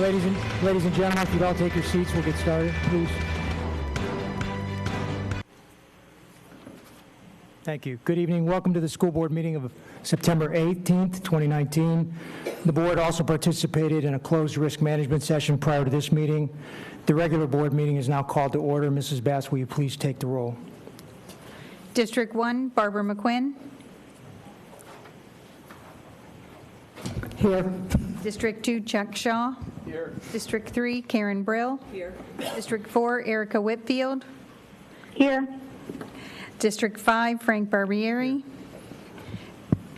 Ladies and gentlemen, if you'd all take your seats, we'll get started, please. Thank you. Good evening. Welcome to the school board meeting of September 18th, 2019. The board also participated in a closed risk management session prior to this meeting. The regular board meeting is now called to order. Mrs. Bass, will you please take the roll? District 1, Barbara McQuinn. Here. District 2, Chuck Shaw. Here. District 3, Karen Brill. Here. District 4, Erica Whitfield. Here. District 5, Frank Barbieri.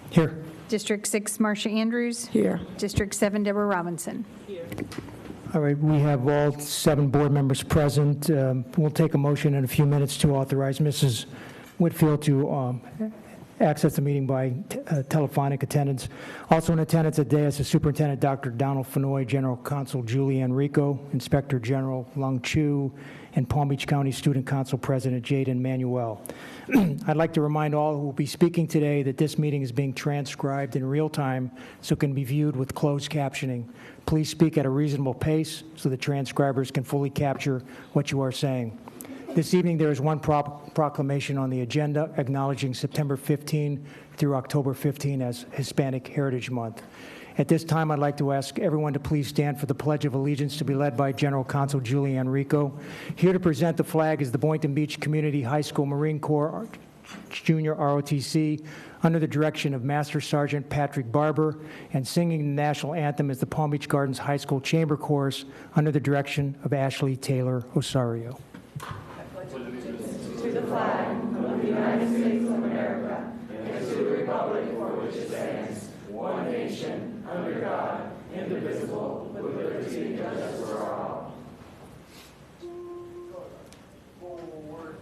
Here. District 6, Marcia Andrews. Here. District 7, Deborah Robinson. All right, we have all 7 board members present. We'll take a motion in a few minutes to authorize Mrs. Whitfield to access the meeting by telephonic attendance. Also in attendance today is the Superintendent Dr. Donald Fenoy, General Counsel Julie Enrico, Inspector General Lung Chu, and Palm Beach County Student Council President Jaden Manuel. I'd like to remind all who will be speaking today that this meeting is being transcribed in real time so it can be viewed with closed captioning. Please speak at a reasonable pace so the transcribers can fully capture what you are saying. This evening, there is one proclamation on the agenda acknowledging September 15 through October 15 as Hispanic Heritage Month. At this time, I'd like to ask everyone to please stand for the Pledge of Allegiance to be led by General Counsel Julie Enrico. Here to present the flag is the Boynton Beach Community High School Marine Corps Junior ROTC under the direction of Master Sergeant Patrick Barber, and singing the national anthem is the Palm Beach Gardens High School Chamber Chorus under the direction of Ashley Taylor Osario. To the flag of the United States of America and to the republic for which it stands, one nation, under God, indivisible, with liberty and justice for all. Forward.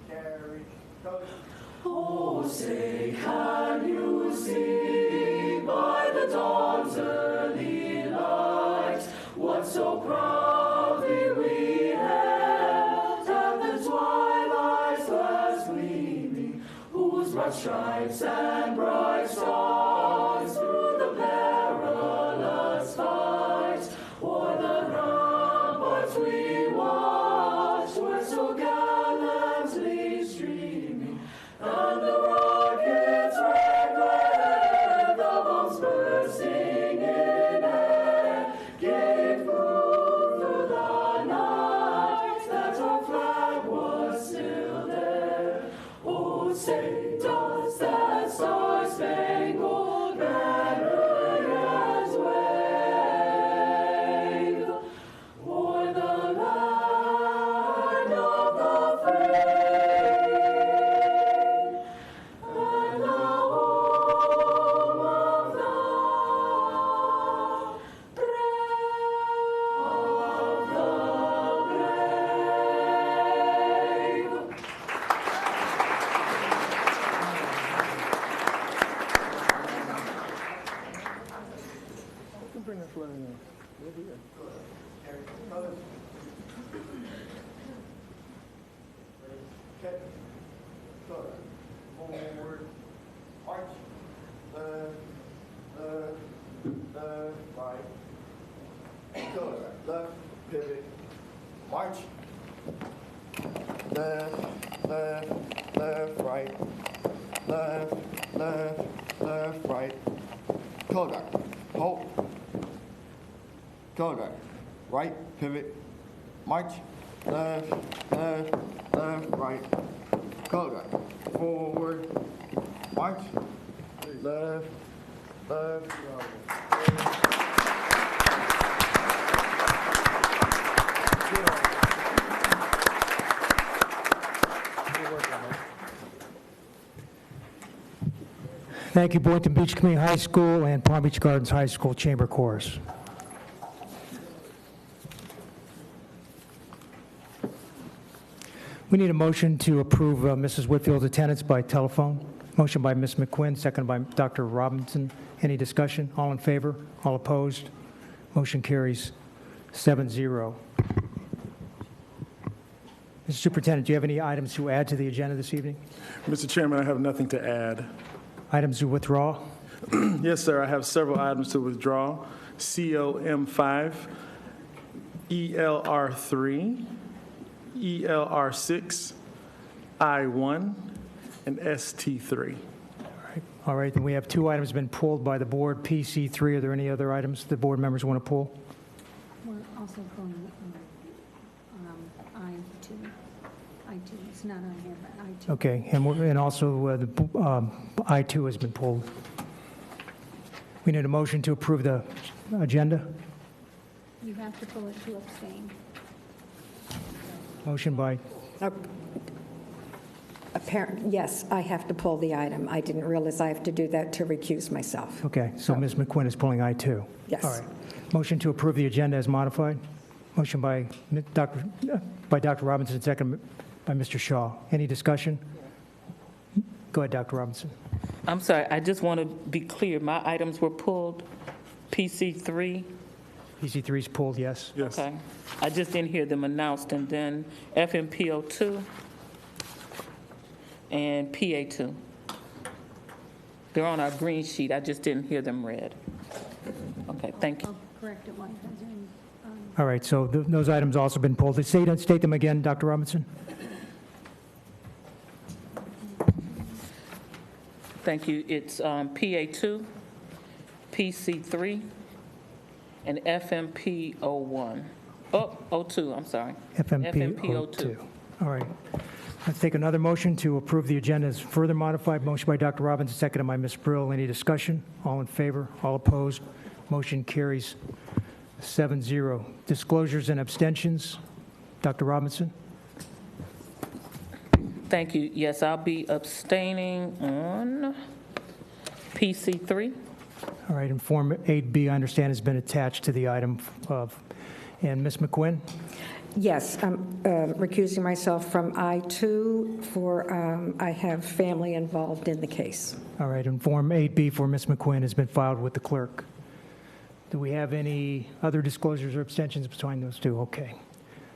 Carry. Coach. Oh, say, can you see by the dawn's early light what so proudly we hailed at the twilight's last gleaming, whose broad stripes and bright stars through the perilous fight o'er the ramparts we watched were so gallantly streaming, and the rockets' red glare, the bombs bursting in air, gave proof through the night that our flag was still there. Oh, say, does that star-spangled banner yet wave o'er the land of the free and the home of the brave? Bring this letter in. We'll be good. Carry. Coach. Okay. Good. Forward. March. Right. Good. Left. Pivot. March. Left, right. Left, right. Kodak. Hold. Kodak. Right. Pivot. March. Left, right. Kodak. Forward. March. Left. Thank you, Boynton Beach Community High School and Palm Beach Gardens High School Chamber Chorus. We need a motion to approve Mrs. Whitfield's attendance by telephone. Motion by Ms. McQuinn, second by Dr. Robinson. Any discussion? All in favor? All opposed? Motion carries 7-0. Mr. Superintendent, do you have any items to add to the agenda this evening? Mr. Chairman, I have nothing to add. Items to withdraw? Yes, sir. I have several items to withdraw. COM5, ELR3, ELR6, I1, and ST3. All right, then we have 2 items been pulled by the board, PC3. Are there any other items the board members want to pull? We're also pulling I2. It's not on here, but I2. Okay, and also the I2 has been pulled. We need a motion to approve the agenda. You have to pull it to abstain. Motion by, Yes, I have to pull the item. I didn't realize I have to do that to recuse myself. okay, so Ms. McQuinn is pulling I2. Yes. All right. Motion to approve the agenda as modified. Motion by Dr. Robinson, second by Mr. Shaw. Any discussion? Go ahead, Dr. Robinson. I'm sorry, I just want to be clear. My items were pulled. PC3, PC3 is pulled, yes. Yes. okay. I just didn't hear them announced. And then FMPO2 and PA2. They're on our green sheet. I just didn't hear them read. Okay, thank you. I'll correct it one because All right, so those items also been pulled. State them again, Dr. Robinson. Thank you. It's PA2, PC3, and FMP01. Oh, O2, I'm sorry. FMP02. All right. Let's take another motion to approve the agenda as further modified. Motion by Dr. Robinson, seconded by Ms. Brill. Any discussion? All in favor? All opposed? Motion carries 7-0. Disclosures and abstentions. Dr. Robinson? Thank you. Yes, I'll be abstaining on PC3. All right, and Form 8B, I understand, has been attached to the item of, and Ms. McQuinn? Yes, I'm recusing myself from I2 for I have family involved in the case. All right, and Form 8B for Ms. McQuinn has been filed with the clerk. Do we have any other disclosures or abstentions between those two? Okay.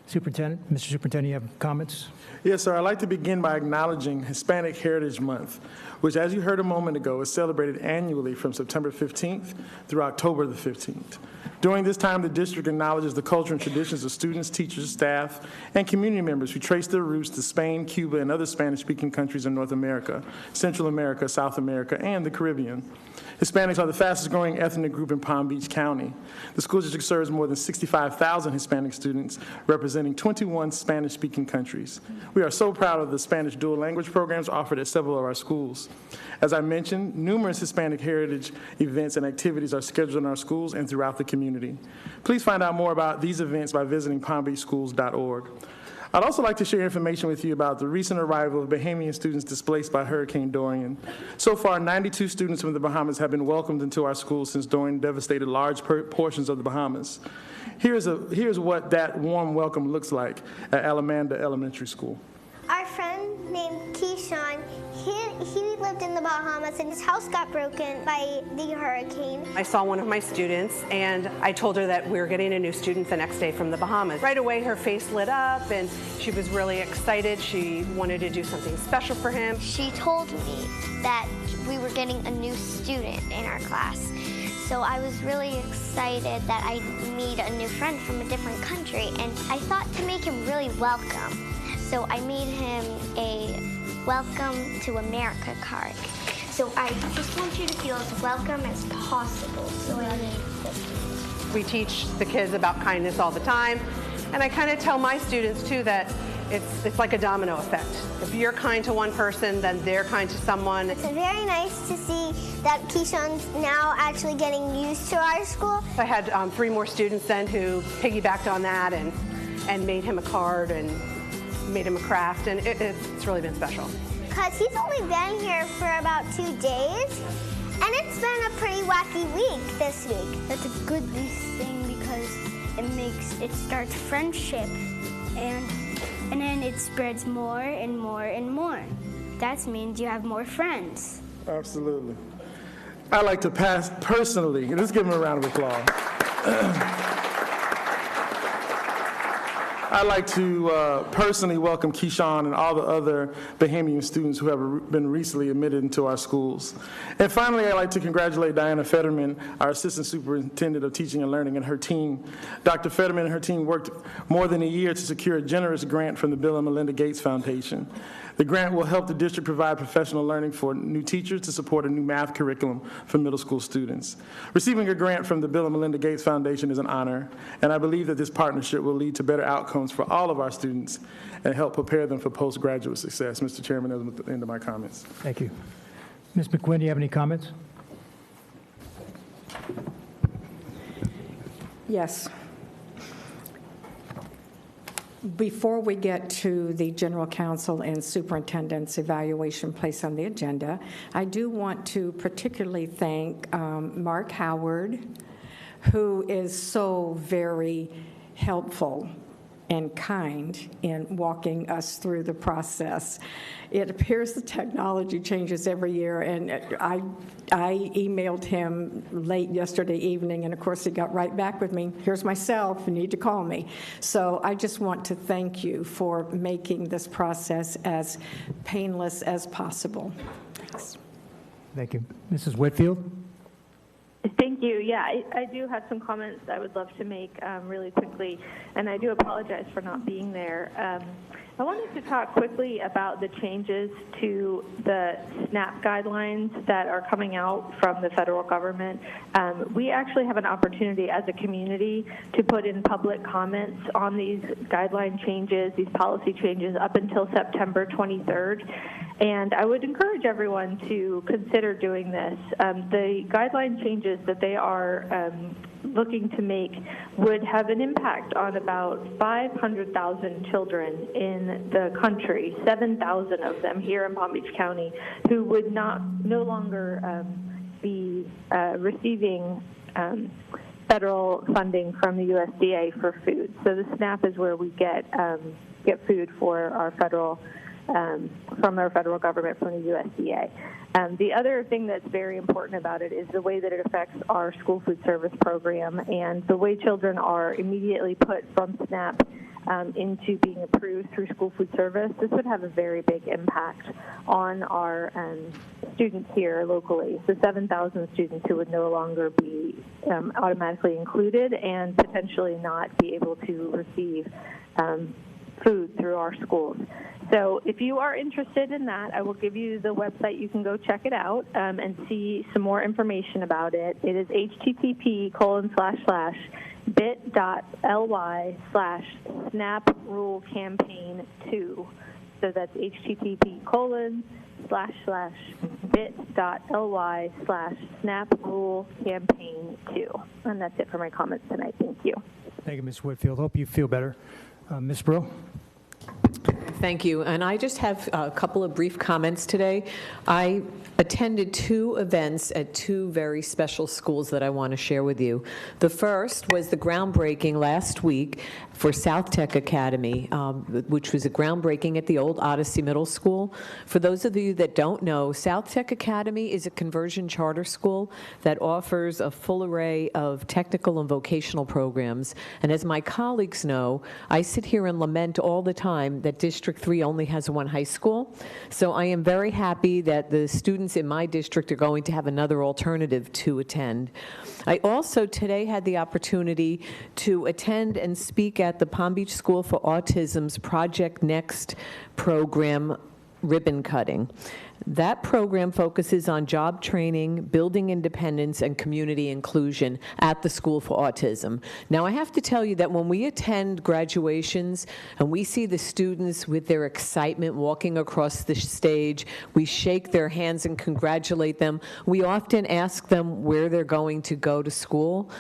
Superintendent, Mr. Superintendent, you have comments? Yes, sir. I'd like to begin by acknowledging Hispanic Heritage Month, which, as you heard a moment ago, is celebrated annually from September 15th through October the 15th. During this time, the district acknowledges the culture and traditions of students, teachers, staff, and community members who trace their roots to Spain, Cuba, and other Spanish-speaking countries in North America, Central America, South America, and the Caribbean. Hispanics are the fastest-growing ethnic group in Palm Beach County. The school district serves more than 65,000 Hispanic students, representing 21 Spanish-speaking countries. We are so proud of the Spanish dual language programs offered at several of our schools. As I mentioned, numerous Hispanic heritage events and activities are scheduled in our schools and throughout the community. Please find out more about these events by visiting palmbeachschools.org. I'd also like to share information with you about the recent arrival of Bahamian students displaced by Hurricane Dorian. So far, 92 students from the Bahamas have been welcomed into our schools since Dorian devastated large portions of the Bahamas. Here's what that warm welcome looks like at Alamanda Elementary School. Our friend named Keyshawn, he lived in the Bahamas and his house got broken by the hurricane. I saw one of my students and I told her that we were getting a new student the next day from the Bahamas. Right away her face lit up and she was really excited. She wanted to do something special for him. She told me that we were getting a new student in our class. So I was really excited that I'd meet a new friend from a different country, and I thought to make him really welcome. So I made him a Welcome to America card. So I just want you to feel as welcome as possible. So I made this. We teach the kids about kindness all the time, and I kind of tell my students too that it's like a domino effect. If you're kind to one person, then they're kind to someone. It's very nice to see that Keyshawn's now actually getting used to our school. I had 3 more students then who piggybacked on that and made him a card and made him a craft, and it's really been special. Because he's only been here for about 2 days, and it's been a pretty wacky week this week. That's a good thing because it starts friendship, and then it spreads more and more and more. That means you have more friends. Absolutely. I'd like to pass personally, let's give him a round of applause. I'd like to personally welcome Keyshawn and all the other Bahamian students who have been recently admitted into our schools. And finally, I'd like to congratulate Diana Fetterman, our Assistant Superintendent of Teaching and Learning, and her team. Dr. Fetterman and her team worked more than a year to secure a generous grant from the Bill and Melinda Gates Foundation. The grant will help the district provide professional learning for new teachers to support a new math curriculum for middle school students. Receiving a grant from the Bill and Melinda Gates Foundation is an honor, and I believe that this partnership will lead to better outcomes for all of our students and help prepare them for postgraduate success. Mr. Chairman, that was the end of my comments. Thank you. Ms. McQuinn, do you have any comments? Yes. Before we get to the general counsel and superintendent's evaluation placed on the agenda, I do want to particularly thank Mark Howard, who is so very helpful and kind in walking us through the process. It appears the technology changes every year, and I emailed him late yesterday evening, and of course he got right back with me. Here's my cell, you need to call me. So I just want to thank you for making this process as painless as possible. Thanks. Thank you. Mrs. Whitfield? Thank you. Yeah, I do have some comments I would love to make really quickly, and I do apologize for not being there. I wanted to talk quickly about the changes to the SNAP guidelines that are coming out from the federal government. We actually have an opportunity as a community to put in public comments on these guideline changes, these policy changes, up until September 23rd. And I would encourage everyone to consider doing this. The guideline changes that they are looking to make would have an impact on about 500,000 children in the country, 7,000 of them here in Palm Beach County, who would no longer be receiving federal funding from the USDA for food. So the SNAP is where we get food for our federal from our federal government, from the USDA. The other thing that's very important about it is the way that it affects our school food service program and the way children are immediately put from SNAP into being approved through school food service. This would have a very big impact on our students here locally. So 7,000 students who would no longer be automatically included and potentially not be able to receive food through our schools. So if you are interested in that, I will give you the website. You can go check it out and see some more information about it. It is http://bit.ly/SNAP-rule-campaign-2. So that's http://bit.ly/SNAP-rule-campaign-2. And that's it for my comments tonight. Thank you. Thank you, Ms. Whitfield. Hope you feel better. Ms. Brill? Thank you. And I just have a couple of brief comments today. I attended 2 events at 2 very special schools that I want to share with you. The first was the groundbreaking last week for South Tech Academy, which was a groundbreaking at the old Odyssey Middle School. For those of you that don't know, South Tech Academy is a conversion charter school that offers a full array of technical and vocational programs. And as my colleagues know, I sit here and lament all the time that District 3 only has 1 high school. So I am very happy that the students in my district are going to have another alternative to attend. I also today had the opportunity to attend and speak at the Palm Beach School for Autism's Project Next program ribbon cutting. That program focuses on job training, building independence, and community inclusion at the School for Autism. Now, I have to tell you that when we attend graduations and we see the students with their excitement walking across the stage, we shake their hands and congratulate them. We often ask them where they're going to go to school.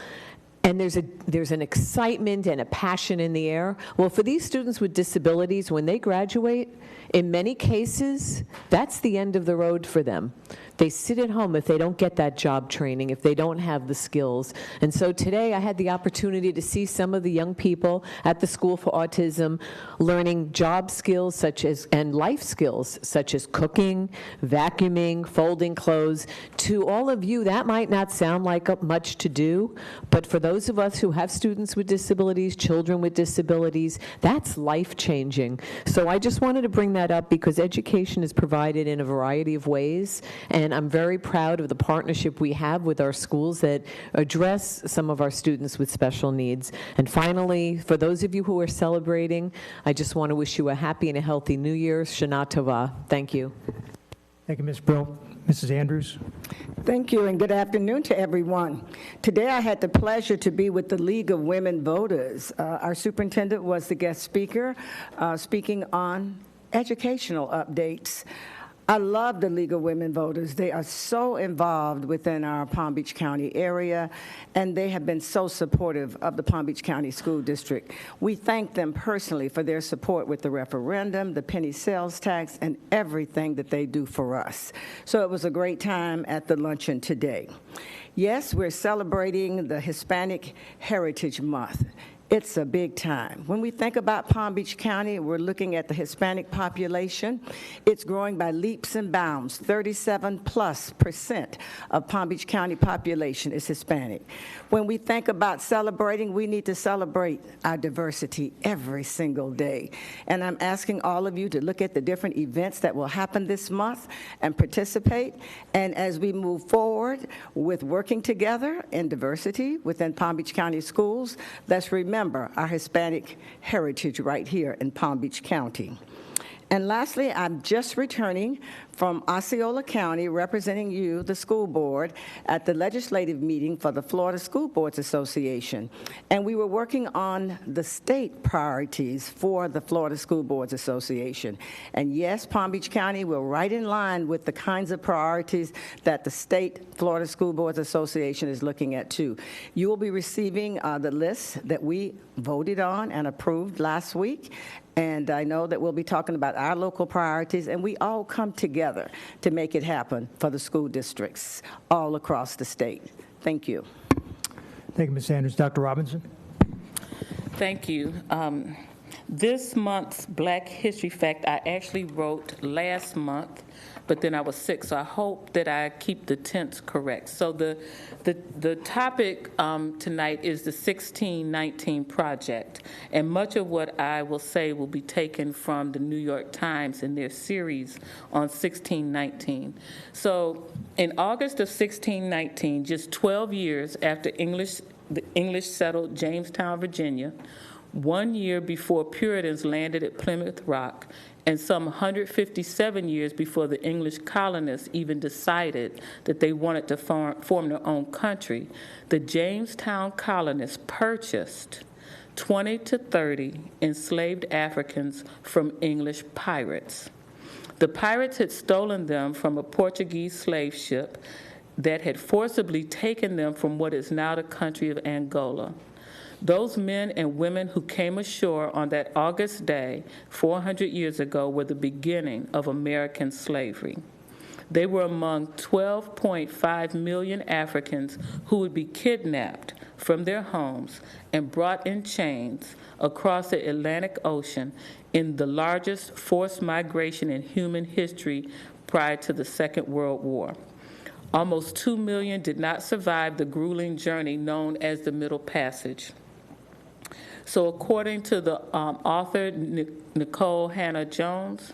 And there's an excitement and a passion in the air. Well, for these students with disabilities, when they graduate, in many cases, that's the end of the road for them. they sit at home if they don't get that job training, if they don't have the skills. And so today I had the opportunity to see some of the young people at the School for Autism learning job skills and life skills such as cooking, vacuuming, folding clothes. To all of you, that might not sound like much to do, but for those of us who have students with disabilities, children with disabilities, that's life-changing. So I just wanted to bring that up because education is provided in a variety of ways, and I'm very proud of the partnership we have with our schools that address some of our students with special needs. And finally, for those of you who are celebrating, I just want to wish you a happy and a healthy New Year. Shana Tova. Thank you. Thank you, Ms. Brill. Mrs. Andrews? Thank you, and good afternoon to everyone. Today I had the pleasure to be with the League of Women Voters. Our superintendent was the guest speaker, speaking on educational updates. I love the League of Women Voters. They are so involved within our Palm Beach County area, and they have been so supportive of the Palm Beach County School District. We thank them personally for their support with the referendum, the penny sales tax, and everything that they do for us. So it was a great time at the luncheon today. Yes, we're celebrating the Hispanic Heritage Month. It's a big time. When we think about Palm Beach County, we're looking at the Hispanic population. It's growing by leaps and bounds. 37+% of Palm Beach County population is Hispanic. When we think about celebrating, we need to celebrate our diversity every single day. And I'm asking all of you to look at the different events that will happen this month and participate. And as we move forward with working together in diversity within Palm Beach County schools, let's remember our Hispanic heritage right here in Palm Beach County. And lastly, I'm just returning from Osceola County representing you, the school board, at the legislative meeting for the Florida School Boards Association. And we were working on the state priorities for the Florida School Boards Association. And yes, Palm Beach County, we're right in line with the kinds of priorities that the state Florida School Boards Association is looking at too. You will be receiving the list that we voted on and approved last week. And I know that we'll be talking about our local priorities, and we all come together to make it happen for the school districts all across the state. Thank you. Thank you, Ms. Sanders. Dr. Robinson? Thank you. This month's Black History Fact I actually wrote last month, but then I was sick, so I hope that I keep the tense correct. So the topic tonight is the 1619 Project, and much of what I will say will be taken from the New York Times in their series on 1619. So in August of 1619, just 12 years after the English settled Jamestown, Virginia, 1 year before Puritans landed at Plymouth Rock, and some 157 years before the English colonists even decided that they wanted to form their own country, the Jamestown colonists purchased 20 to 30 enslaved Africans from English pirates. The pirates had stolen them from a Portuguese slave ship that had forcibly taken them from what is now the country of Angola. Those men and women who came ashore on that August day 400 years ago were the beginning of American slavery. They were among 12.5 million Africans who would be kidnapped from their homes and brought in chains across the Atlantic Ocean in the largest forced migration in human history prior to the Second World War. Almost 2 million did not survive the grueling journey known as the Middle Passage. So according to the author, Nicole Hannah-Jones,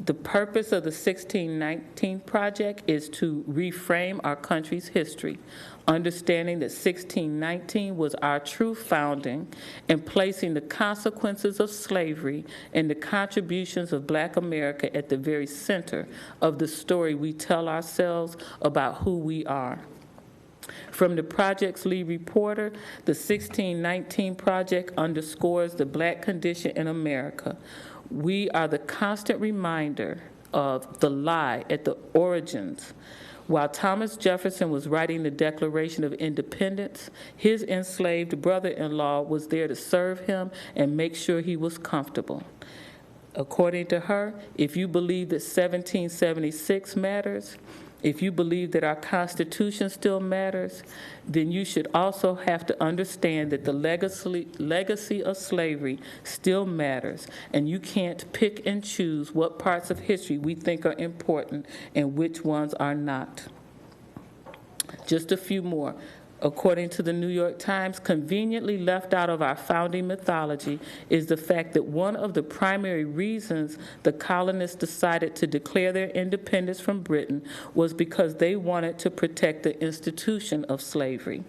the purpose of the 1619 Project is to reframe our country's history, understanding that 1619 was our true founding and placing the consequences of slavery and the contributions of Black America at the very center of the story we tell ourselves about who we are. From the project's lead reporter, the 1619 Project underscores the Black condition in America. We are the constant reminder of the lie at the origins. While Thomas Jefferson was writing the Declaration of Independence, his enslaved brother-in-law was there to serve him and make sure he was comfortable. According to her, if you believe that 1776 matters, If you believe that our Constitution still matters, then you should also have to understand that the legacy of slavery still matters, and you can't pick and choose what parts of history we think are important and which ones are not. Just a few more. According to the New York Times, conveniently left out of our founding mythology is the fact that one of the primary reasons the colonists decided to declare their independence from Britain was because they wanted to protect the institution of slavery.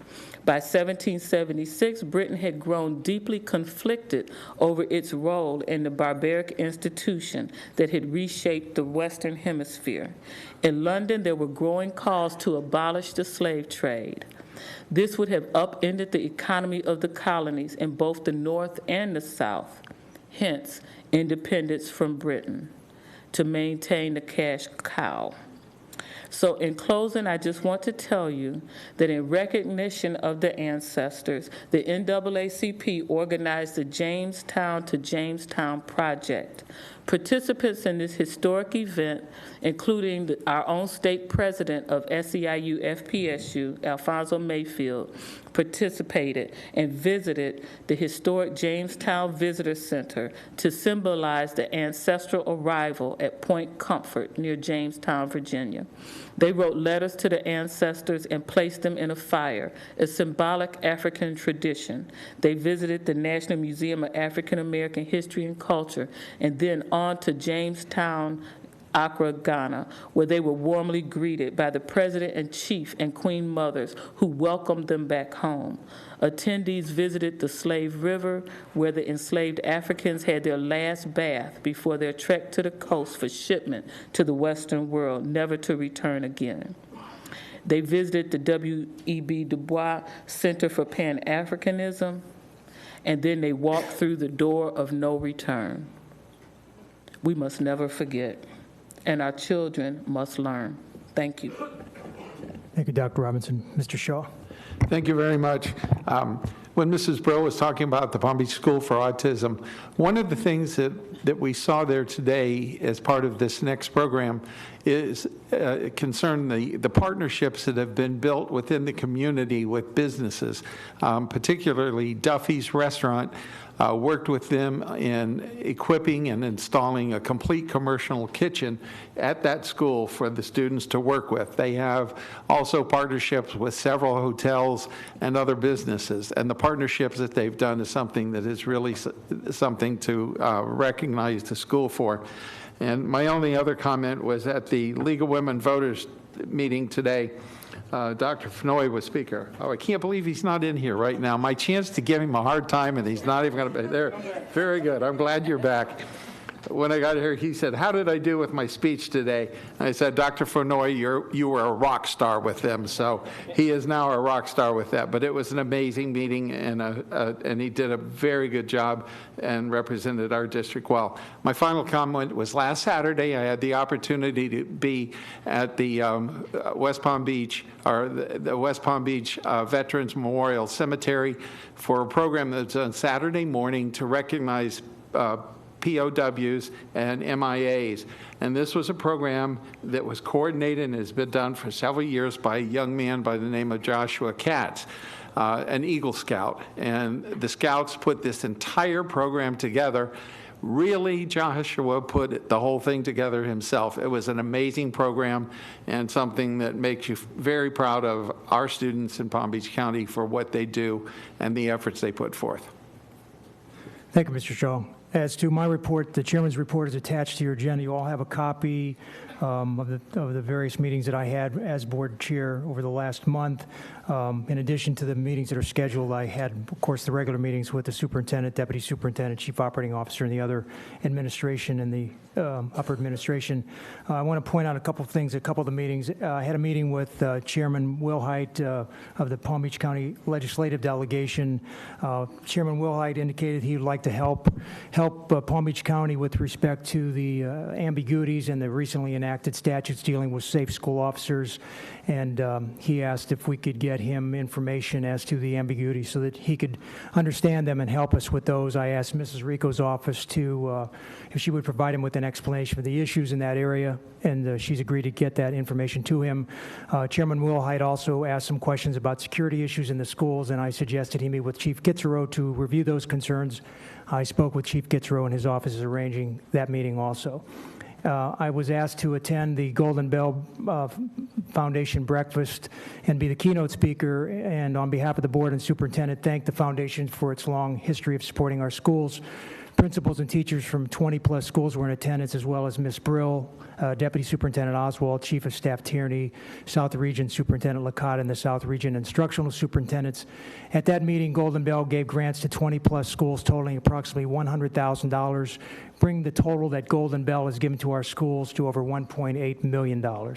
By 1776, Britain had grown deeply conflicted over its role in the barbaric institution that had reshaped the Western Hemisphere. In London, there were growing calls to abolish the slave trade. This would have upended the economy of the colonies in both the North and the South, hence independence from Britain, to maintain the cash cow. So in closing, I just want to tell you that in recognition of the ancestors, the NAACP organized the Jamestown to Jamestown project. Participants in this historic event, including our own state president of SEIU FPSU, Alfonso Mayfield, participated and visited the historic Jamestown Visitor Center to symbolize the ancestral arrival at Point Comfort near Jamestown, Virginia. They wrote letters to the ancestors and placed them in a fire, a symbolic African tradition. They visited the National Museum of African American History and Culture, and then on to Jamestown, Accra, Ghana, where they were warmly greeted by the President and Chief and Queen Mothers who welcomed them back home. Attendees visited the Slave River, where the enslaved Africans had their last bath before their trek to the coast for shipment to the Western world, never to return again. They visited the W.E.B. Du Bois Center for Pan-Africanism, and then they walked through the door of no return. We must never forget, and our children must learn. Thank you. Thank you, Dr. Robinson. Mr. Shaw. Thank you very much. When Mrs. Brill was talking about the Palm Beach School for Autism, one of the things that we saw there today as part of this next program is concern the partnerships that have been built within the community with businesses, particularly Duffy's Restaurant. Worked with them in equipping and installing a complete commercial kitchen at that school for the students to work with. They have also partnerships with several hotels and other businesses, and the partnerships that they've done is something that is really something to recognize the school for. And my only other comment was at the League of Women Voters meeting today. Dr. Fenoy was speaker. Oh, I can't believe he's not in here right now. My chance to give him a hard time, and he's not even going to be there. Very good. I'm glad you're back. When I got here, he said, "How did I do with my speech today?" And I said, "Dr. Fenoy, you were a rock star with them." So he is now a rock star with that. But it was an amazing meeting, and he did a very good job and represented our district well. My final comment was last Saturday, I had the opportunity to be at the West Palm Beach, or the West Palm Beach Veterans Memorial Cemetery for a program that's on Saturday morning to recognize POWs and MIAs. And this was a program that was coordinated and has been done for several years by a young man by the name of Joshua Katz, an Eagle Scout. And the Scouts put this entire program together. Really, Joshua put the whole thing together himself. It was an amazing program and something that makes you very proud of our students in Palm Beach County for what they do and the efforts they put forth. Thank you, Mr. Shaw. As to my report, the chairman's report is attached to your agenda. You all have a copy of the various meetings that I had as board chair over the last month. In addition to the meetings that are scheduled, I had, of course, the regular meetings with the superintendent, deputy superintendent, chief operating officer, and the other administration and the upper administration. I want to point out a couple of things, a couple of the meetings. I had a meeting with Chairman Wilhite of the Palm Beach County Legislative Delegation. Chairman Wilhite indicated he would like to help help Palm Beach County with respect to the ambiguities in the recently enacted statutes dealing with safe school officers. And he asked if we could get him information as to the ambiguity so that he could understand them and help us with those. I asked Mrs. Rico's office to, if she would provide him with an explanation for the issues in that area, and she's agreed to get that information to him. Chairman Wilhite also asked some questions about security issues in the schools, and I suggested he meet with Chief Kitzrow to review those concerns. I spoke with Chief Kitzrow, and his office is arranging that meeting also. I was asked to attend the Golden Bell Foundation breakfast and be the keynote speaker, and on behalf of the board and superintendent, thank the foundation for its long history of supporting our schools. Principals and teachers from 20-plus schools were in attendance, as well as Ms. Brill, Deputy Superintendent Oswald, Chief of Staff Tierney, South Region Superintendent Licata, and the South Region Instructional Superintendents. At that meeting, Golden Bell gave grants to 20-plus schools totaling approximately $100,000, bringing the total that Golden Bell has given to our schools to over $1.8 million.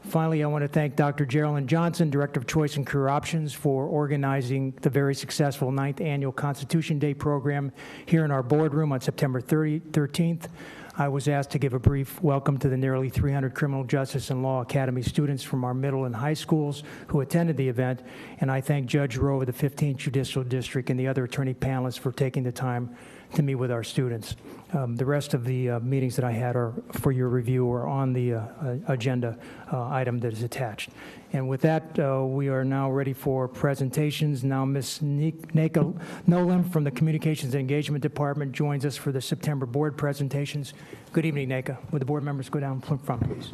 Finally, I want to thank Dr. Geraldine Johnson, Director of Choice and Career Options, for organizing the very successful 9th Annual Constitution Day program here in our boardroom on September 13th. I was asked to give a brief welcome to the nearly 300 Criminal Justice and Law Academy students from our middle and high schools who attended the event, and I thank Judge Rowe of the 15th Judicial District and the other attorney panelists for taking the time to meet with our students. The rest of the meetings that I had are for your review or on the agenda item that is attached. And with that, we are now ready for presentations. Now, Ms. Neka Nolan from the Communications and Engagement Department joins us for the September board presentations. Good evening, Neka. Would the board members go down front, please?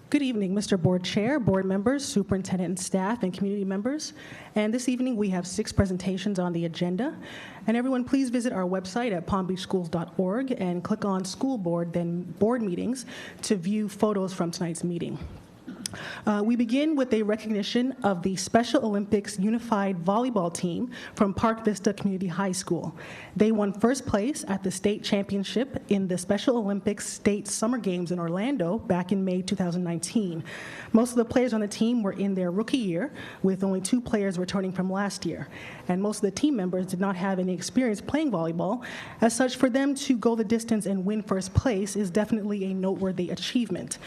Good evening, Mr. Board Chair, board members, superintendent and staff, and community members. And this evening, we have 6 presentations on the agenda. And everyone, please visit our website at palmbeachschools.org and click on School Board, then Board Meetings, to view photos from tonight's meeting. We begin with a recognition of the Special Olympics Unified Volleyball Team from Park Vista Community High School. They won first place at the state championship in the Special Olympics State Summer Games in Orlando back in May 2019. Most of the players on the team were in their rookie year, with only 2 players returning from last year. And most of the team members did not have any experience playing volleyball. As such, for them to go the distance and win first place is definitely a noteworthy achievement.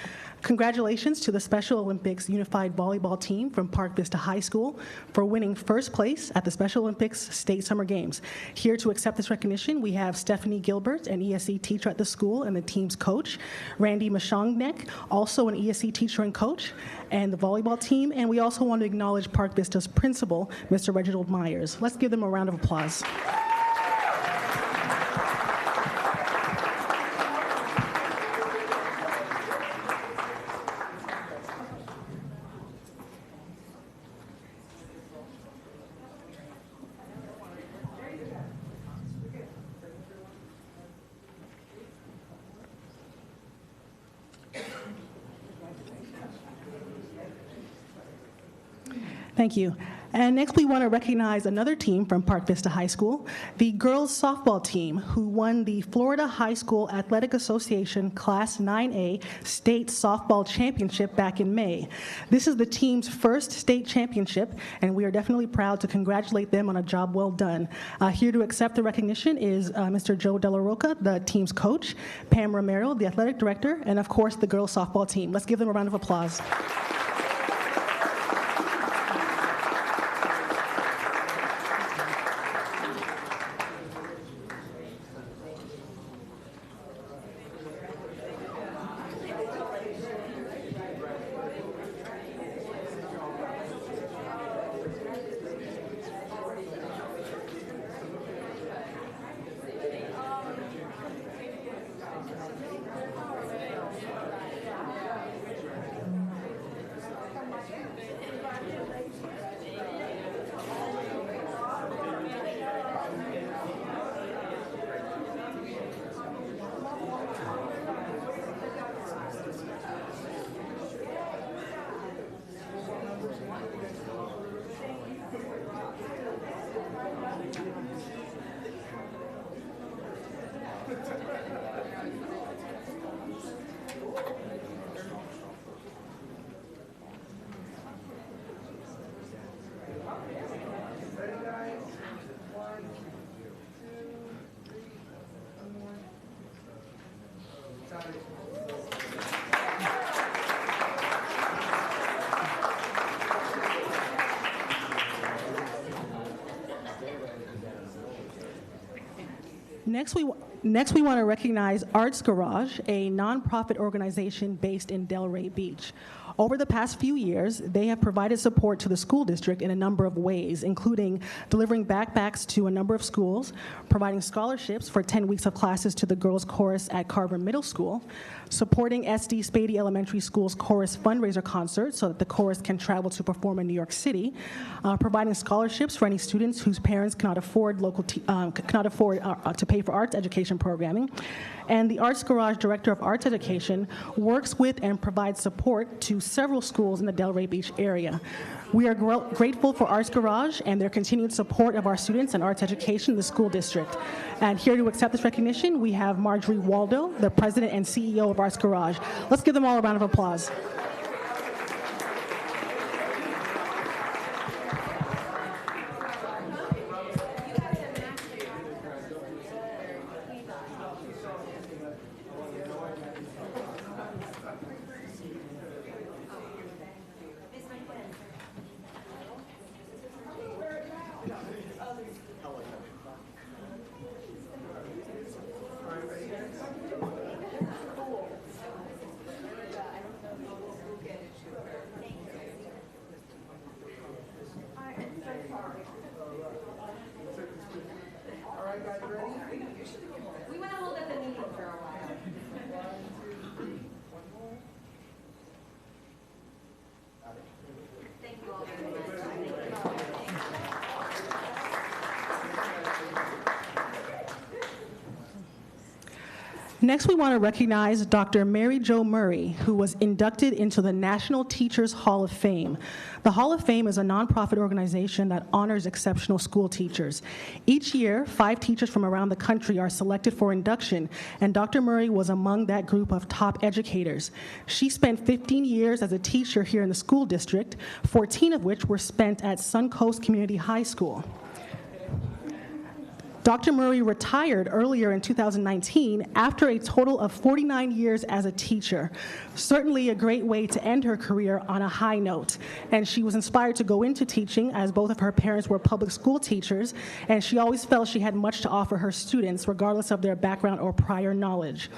Congratulations to the Special Olympics Unified Volleyball Team from Park Vista High School for winning first place at the Special Olympics State Summer Games. Here to accept this recognition, we have Stephanie Gilbert, an ESE teacher at the school and the team's coach, Randy Mashongnek, also an ESE teacher and coach, and the volleyball team. And we also want to acknowledge Park Vista's principal, Mr. Reginald Myers. Let's give them a round of applause. Thank you. And next, we want to recognize another team from Park Vista High School, the girls softball team, who won the Florida High School Athletic Association Class 9A State Softball Championship back in May. This is the team's first state championship, and we are definitely proud to congratulate them on a job well done. Here to accept the recognition is Mr. Joe Della Roca, the team's coach, Pam Romero, the athletic director, and of course, the girls softball team. Let's give them a round of applause. Next, we want to recognize Arts Garage, a nonprofit organization based in Delray Beach. Over the past few years, they have provided support to the school district in a number of ways, including delivering backpacks to a number of schools, providing scholarships for 10 weeks of classes to the girls' chorus at Carver Middle School, supporting SD Spady Elementary School's chorus fundraiser concert so that the chorus can travel to perform in New York City, providing scholarships for any students whose parents cannot afford to pay for arts education programming. And the Arts Garage Director of Arts Education works with and provides support to several schools in the Delray Beach area. We are grateful for Arts Garage and their continued support of our students and arts education in the school district. And here to accept this recognition, we have Marjorie Waldo, the President and CEO of Arts Garage. Let's give them all a round of applause. Next, we want to recognize Dr. Mary Jo Murray, who was inducted into the National Teachers Hall of Fame. The Hall of Fame is a nonprofit organization that honors exceptional school teachers. Each year, 5 teachers from around the country are selected for induction, and Dr. Murray was among that group of top educators. She spent 15 years as a teacher here in the school district, 14 of which were spent at Suncoast Community High School. Dr. Murray retired earlier in 2019 after a total of 49 years as a teacher. Certainly a great way to end her career on a high note. And she was inspired to go into teaching as both of her parents were public school teachers, and she always felt she had much to offer her students, regardless of their background or prior knowledge.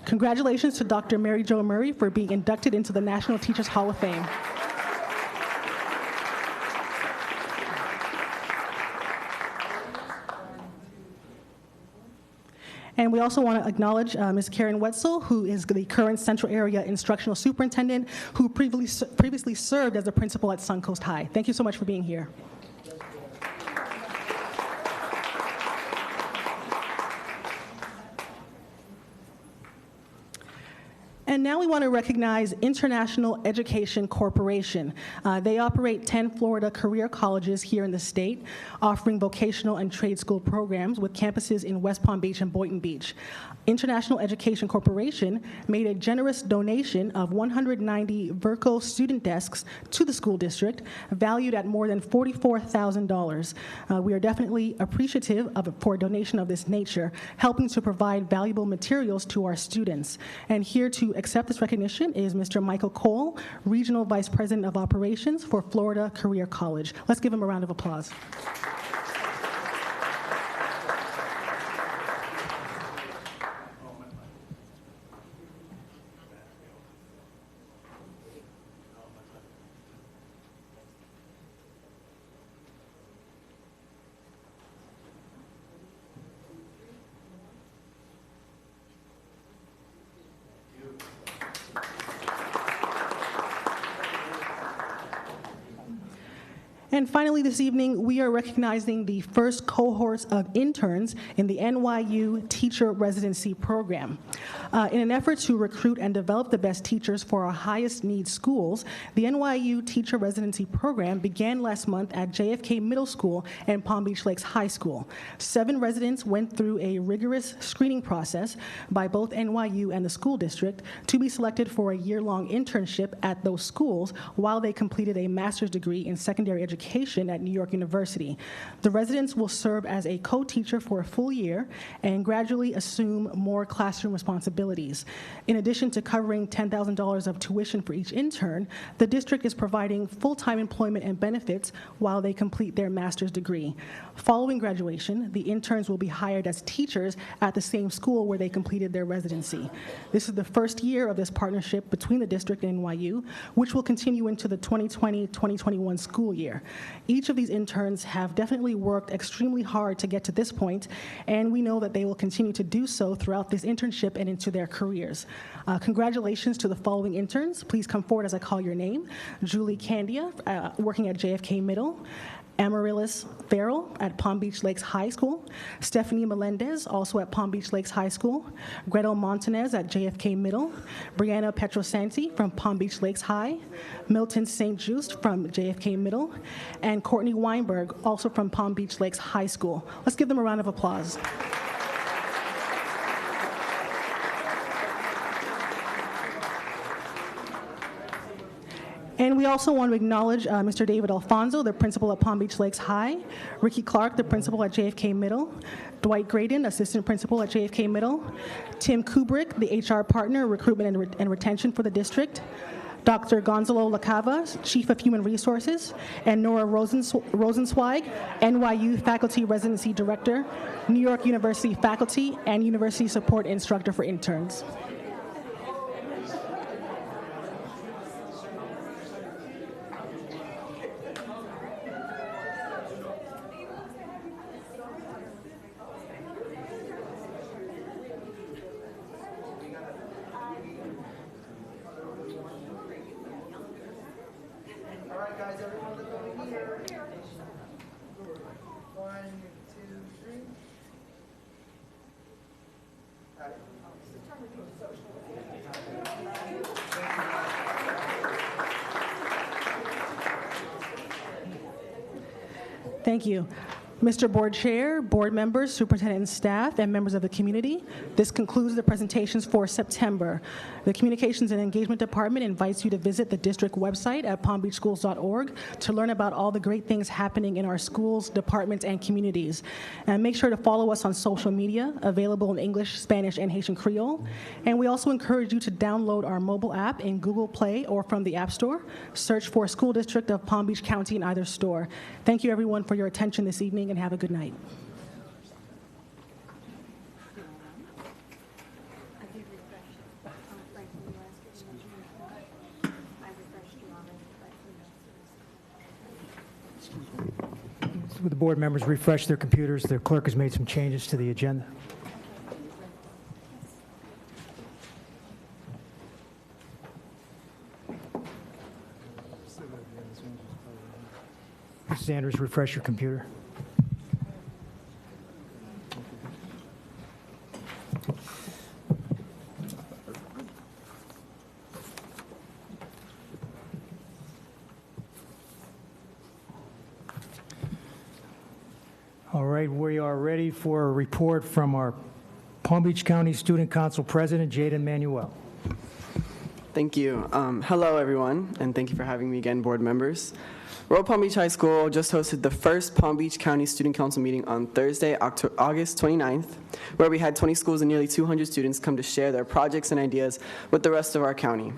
Congratulations to Dr. Mary Jo Murray for being inducted into the National Teachers Hall of Fame. And we also want to acknowledge Ms. Karen Wetzel, who is the current Central Area Instructional Superintendent, who previously served as the principal at Suncoast High. Thank you so much for being here. And now we want to recognize International Education Corporation. They operate 10 Florida career colleges here in the state, offering vocational and trade school programs with campuses in West Palm Beach and Boynton Beach. International Education Corporation made a generous donation of 190 Verco student desks to the school district, valued at more than $44,000. We are definitely appreciative for a donation of this nature, helping to provide valuable materials to our students. And here to accept this recognition is Mr. Michael Cole, Regional Vice President of Operations for Florida Career College. Let's give him a round of applause. And finally this evening, we are recognizing the first cohorts of interns in the NYU Teacher Residency Program. In an effort to recruit and develop the best teachers for our highest need schools, the NYU Teacher Residency Program began last month at JFK Middle School and Palm Beach Lakes High School. 7 residents went through a rigorous screening process by both NYU and the school district to be selected for a year-long internship at those schools while they completed a master's degree in secondary education education at New York University. The residents will serve as a co-teacher for a full year and gradually assume more classroom responsibilities. In addition to covering $10,000 of tuition for each intern, the district is providing full-time employment and benefits while they complete their master's degree. Following graduation, the interns will be hired as teachers at the same school where they completed their residency. This is the first year of this partnership between the district and NYU, which will continue into the 2020-2021 school year. Each of these interns have definitely worked extremely hard to get to this point, and we know that they will continue to do so throughout this internship and into their careers. Congratulations to the following interns. Please come forward as I call your name. Julie Candia, working at JFK Middle. Amaryllis Farrell at Palm Beach Lakes High School, Stephanie Melendez, also at Palm Beach Lakes High School, Gretel Montanez at JFK Middle, Brianna Petrosanti from Palm Beach Lakes High, Milton St. Just from JFK Middle, and Courtney Weinberg, also from Palm Beach Lakes High School. Let's give them a round of applause. And we also want to acknowledge Mr. David Alfonso, the principal at Palm Beach Lakes High, Ricky Clark, the principal at JFK Middle, Dwight Graydon, assistant principal at JFK Middle, Tim Kubrick, the HR partner, recruitment and retention for the district, Dr. Gonzalo Lacava, chief of human resources, and Nora Rosenzweig, NYU faculty residency director, New York University faculty, and university support instructor for interns. Thank you. Mr. Board Chair, board members, superintendent and staff, and members of the community, this concludes the presentations for September. The Communications and Engagement Department invites you to visit the district website at palmbeachschools.org to learn about all the great things happening in our schools, departments, and communities. And make sure to follow us on social media, available in English, Spanish, and Haitian Creole. And we also encourage you to download our mobile app in Google Play or from the App Store. Search for School District of Palm Beach County in either store. Thank you, everyone, for your attention this evening, and have a good night. With the board members refresh their computers, the clerk has made some changes to the agenda. Mrs. Andrews, refresh your computer. All right, we are ready for a report from our Palm Beach County Student Council President, Jaden Manuel. Thank you. Hello, everyone, and thank you for having me again, board members. Royal Palm Beach High School just hosted the first Palm Beach County Student Council meeting on Thursday, August 29th, where we had 20 schools and nearly 200 students come to share their projects and ideas with the rest of our county.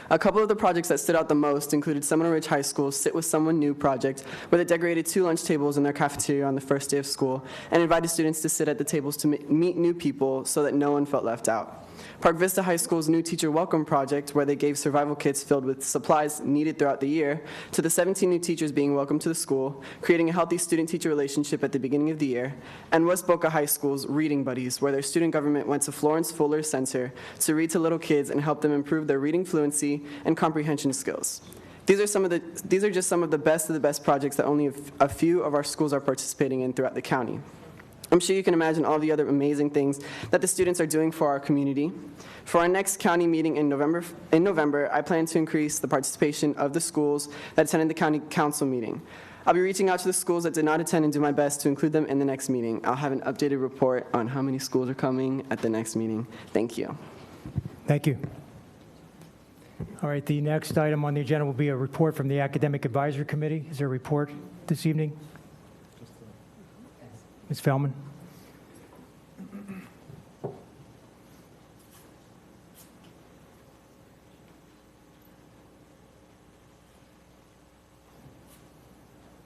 A couple of the projects that stood out the most included Seminole Ridge High School's Sit With Someone New project, where they decorated 2 lunch tables in their cafeteria on the first day of school and invited students to sit at the tables to meet new people so that no one felt left out. Park Vista High School's new Teacher Welcome project, where they gave survival kits filled with supplies needed throughout the year to the 17 new teachers being welcomed to the school, creating a healthy student-teacher relationship at the beginning of the year. And West Boca High School's Reading Buddies, where their student government went to Florence Fuller Center to read to little kids and help them improve their reading fluency and comprehension skills. These are just some of the best projects that only a few of our schools are participating in throughout the county. I'm sure you can imagine all the other amazing things that the students are doing for our community. For our next county meeting in November, I plan to increase the participation of the schools that attended the county council meeting. I'll be reaching out to the schools that did not attend and do my best to include them in the next meeting. I'll have an updated report on how many schools are coming at the next meeting. Thank you. Thank you. All right, the next item on the agenda will be a report from the Academic Advisory Committee. Is there a report this evening? Ms. Feldman?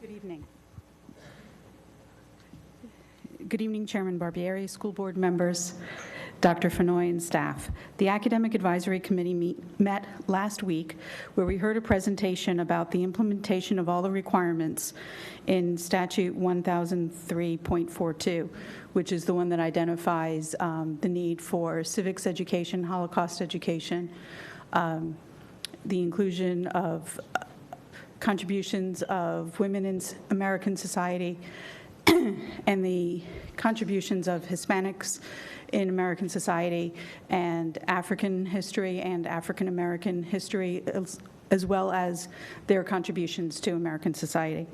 Good evening. Good evening, Chairman Barbieri, school board members, Dr. Fenoy, and staff. The Academic Advisory Committee met last week where we heard a presentation about the implementation of all the requirements in Statute 1003.42, which is the one that identifies the need for civics education, Holocaust education, the inclusion of contributions of women in American society, and the contributions of Hispanics in American society, and African history and African American history, as well as their contributions to American society.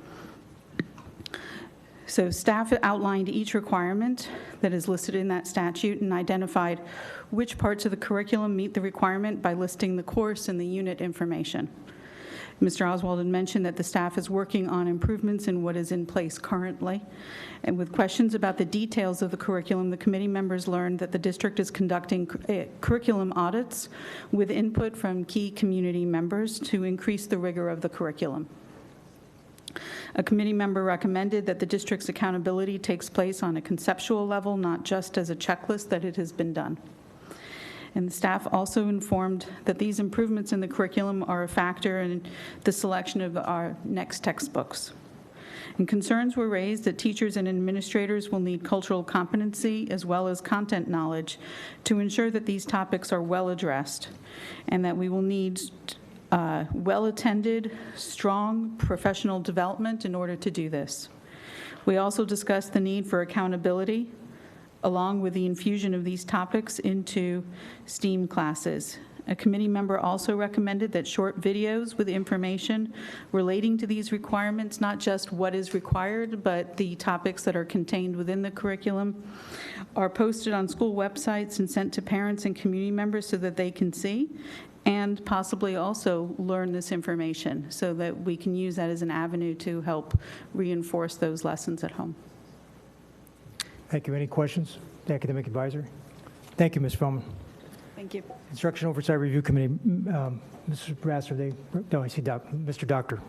So staff outlined each requirement that is listed in that statute and identified which parts of the curriculum meet the requirement by listing the course and the unit information. Mr. Oswald had mentioned that the staff is working on improvements in what is in place currently. And with questions about the details of the curriculum, the committee members learned that the district is conducting curriculum audits with input from key community members to increase the rigor of the curriculum. A committee member recommended that the district's accountability takes place on a conceptual level, not just as a checklist that it has been done. And the staff also informed that these improvements in the curriculum are a factor in the selection of our next textbooks. And concerns were raised that teachers and administrators will need cultural competency as well as content knowledge to ensure that these topics are well addressed, and that we will need well-attended, strong professional development in order to do this. We also discussed the need for accountability, along with the infusion of these topics into STEAM classes. A committee member also recommended that short videos with information relating to these requirements, not just what is required, but the topics that are contained within the curriculum, are posted on school websites and sent to parents and community members so that they can see and possibly also learn this information so that we can use that as an avenue to help reinforce those lessons at home. Thank you. Any questions? The Academic Advisory? Thank you, Ms. Feldman. Thank you. Instruction Oversight Review Committee, Mr. Brasser, no, I see Mr. Doctor.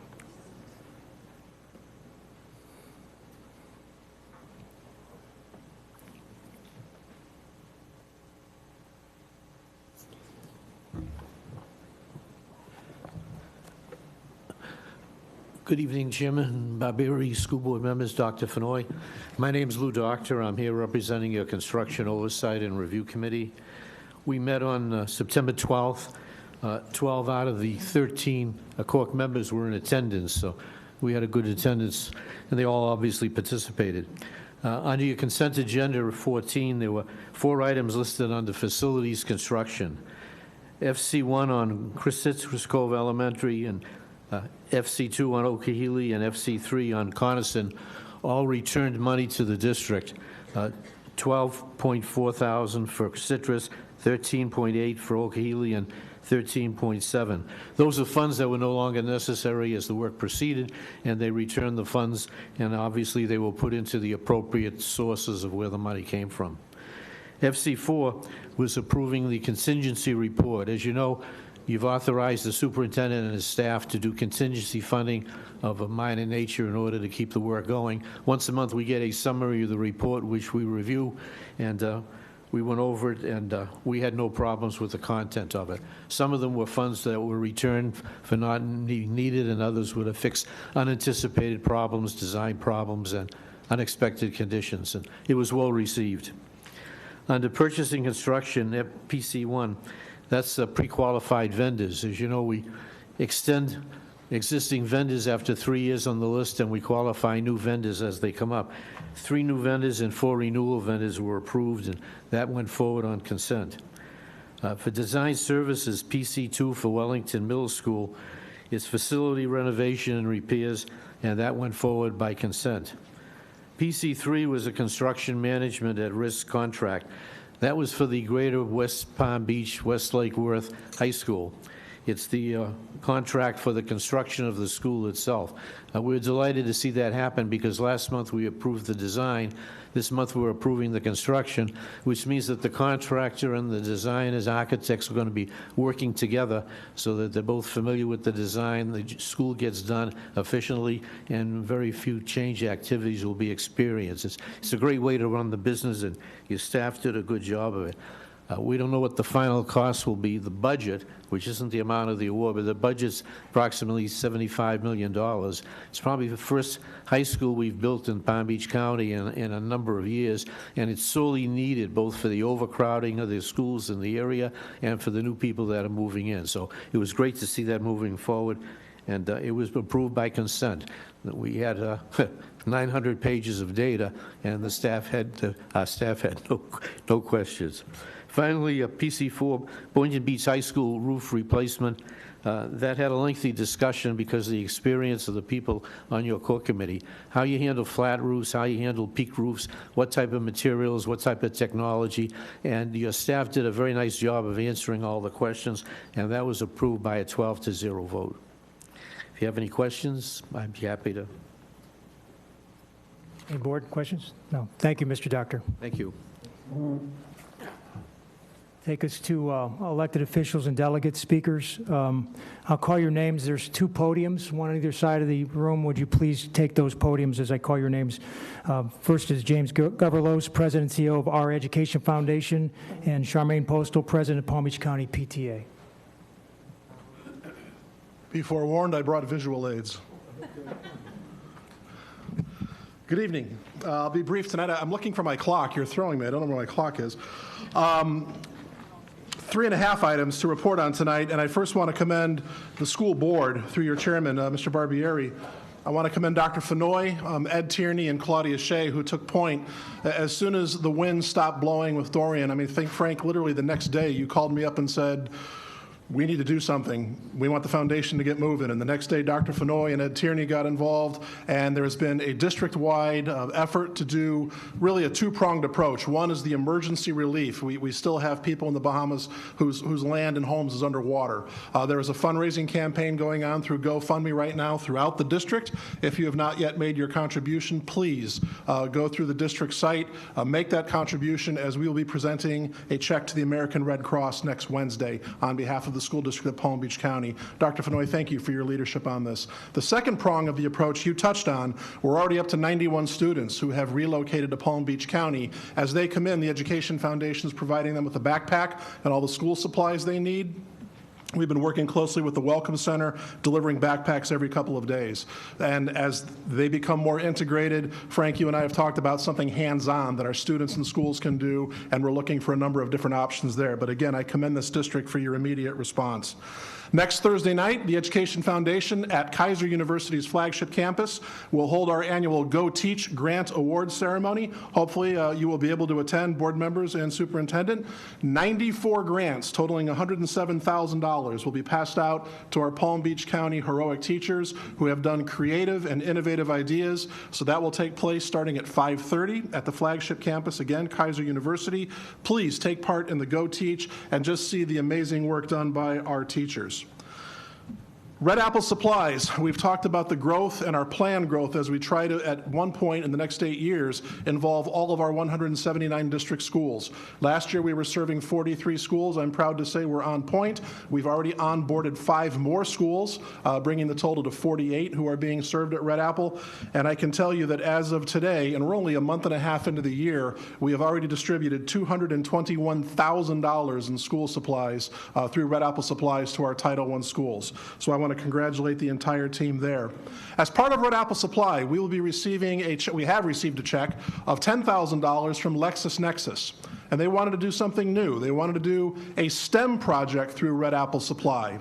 Good evening, Chairman Barbieri, school board members, Dr. Fenoy. My name is Lou Doctor. I'm here representing your Construction Oversight and Review Committee. We met on September 12th. 12 out of the 13 Cork members were in attendance, so we had a good attendance, and they all obviously participated. Under your consent agenda of 14, there were 4 items listed under facilities construction. FC1 on Citrus Cove Elementary and FC2 on Okehili and FC3 on Coniston all returned money to the district. $12.4 thousand for Citrus, $13.8 for Okehili, and $13.7. Those are funds that were no longer necessary as the work proceeded, and they returned the funds, and obviously they were put into the appropriate sources of where the money came from. FC4 was approving the contingency report. As you know, you've authorized the superintendent and his staff to do contingency funding of a minor nature in order to keep the work going. Once a month, we get a summary of the report, which we review, and we went over it, and we had no problems with the content of it. Some of them were funds that were returned for not needed, and others would have fixed unanticipated problems, design problems, and unexpected conditions, and it was well received. Under purchasing construction at PC1, that's pre-qualified vendors. As you know, we extend existing vendors after 3 years on the list, and we qualify new vendors as they come up. 3 new vendors and 4 renewal vendors were approved, and that went forward on consent. For design services, PC2 for Wellington Middle School is facility renovation and repairs, and that went forward by consent. PC3 was a construction management at risk contract. That was for the greater West Palm Beach, West Lake Worth High School. It's the contract for the construction of the school itself. We're delighted to see that happen because last month we approved the design. This month we're approving the construction, which means that the contractor and the designers, architects are going to be working together so that they're both familiar with the design, the school gets done efficiently, and very few change activities will be experienced. It's a great way to run the business, and your staff did a good job of it. We don't know what the final cost will be. The budget, which isn't the amount of the award, but the budget's approximately $75 million. It's probably the first high school we've built in Palm Beach County in a number of years, and it's sorely needed both for the overcrowding of the schools in the area and for the new people that are moving in. So it was great to see that moving forward, and it was approved by consent. We had 900 pages of data, and our staff had no questions. Finally, a PC4 Boynton Beach High School roof replacement. That had a lengthy discussion because of the experience of the people on your core committee. How you handle flat roofs, how you handle peak roofs, what type of materials, what type of technology, and your staff did a very nice job of answering all the questions, and that was approved by a 12-0 vote. If you have any questions, I'd be happy to. Any board questions? No. Thank you, Mr. Doctor. Thank you. Take us to elected officials and delegate speakers. I'll call your names. There's two podiums, one on either side of the room. Would you please take those podiums as I call your names? First is James Goverlos, President and CEO of Our Education Foundation, and Charmaine Postal, President of Palm Beach County PTA. Be forewarned, I brought visual aids. Good evening. I'll be brief tonight. I'm looking for my clock. You're throwing me. I don't know where my clock is. 3.5 items to report on tonight, and I first want to commend the school board through your chairman, Mr. Barbieri. I want to commend Dr. Fenoy, Ed Tierney, and Claudia Shea, who took point as soon as the wind stopped blowing with Dorian. I mean, think, Frank, literally the next day you called me up and said, we need to do something. We want the foundation to get moving. And the next day, Dr. Fenoy and Ed Tierney got involved, and there's been a district-wide effort to do really a two-pronged approach. One is the emergency relief. We still have people in the Bahamas whose land and homes is underwater. There is a fundraising campaign going on through GoFundMe right now throughout the district. If you have not yet made your contribution, please go through the district site, make that contribution, as we will be presenting a check to the American Red Cross next Wednesday on behalf of the school district of Palm Beach County. Dr. Fenoy, thank you for your leadership on this. The second prong of the approach you touched on, we're already up to 91 students who have relocated to Palm Beach County. As they come in, the Education Foundation is providing them with a backpack and all the school supplies they need. We've been working closely with the Welcome Center, delivering backpacks every couple of days. And as they become more integrated, Frank, you and I have talked about something hands-on that our students and schools can do, and we're looking for a number of different options there. But again, I commend this district for your immediate response. Next Thursday night, the Education Foundation at Kaiser University's flagship campus will hold our annual Go Teach Grant Award ceremony. Hopefully, you will be able to attend, board members and superintendent. 94 grants totaling $107,000 will be passed out to our Palm Beach County heroic teachers who have done creative and innovative ideas. So that will take place starting at 5:30 at the flagship campus, again, Kaiser University. Please take part in the Go Teach and just see the amazing work done by our teachers. Red Apple Supplies, we've talked about the growth and our planned growth as we try to, at one point in the next 8 years, involve all of our 179 district schools. Last year we were serving 43 schools. I'm proud to say we're on point. We've already onboarded 5 more schools, bringing the total to 48 who are being served at Red Apple. And I can tell you that as of today, and we're only a month and a half into the year, we have already distributed $221,000 in school supplies through Red Apple Supplies to our Title I schools. So I want to congratulate the entire team there. As part of Red Apple Supply, we will be receiving we have received a check of $10,000 from LexisNexis. And they wanted to do something new. They wanted to do a STEM project through Red Apple Supply.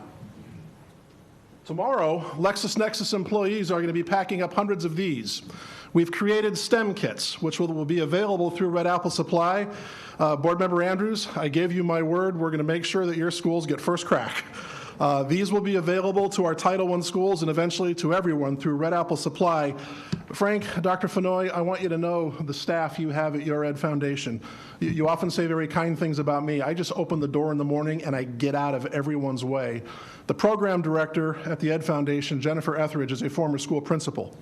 Tomorrow, LexisNexis employees are going to be packing up hundreds of these. We've created STEM kits, which will be available through Red Apple Supply. Board Member Andrews, I gave you my word. We're going to make sure that your schools get first crack. These will be available to our Title I schools and eventually to everyone through Red Apple Supply. Frank, Dr. Fenoy, I want you to know the staff you have at Your Ed Foundation. You often say very kind things about me. I just open the door in the morning and I get out of everyone's way. The program director at the Ed Foundation, Jennifer Etheridge, is a former school principal.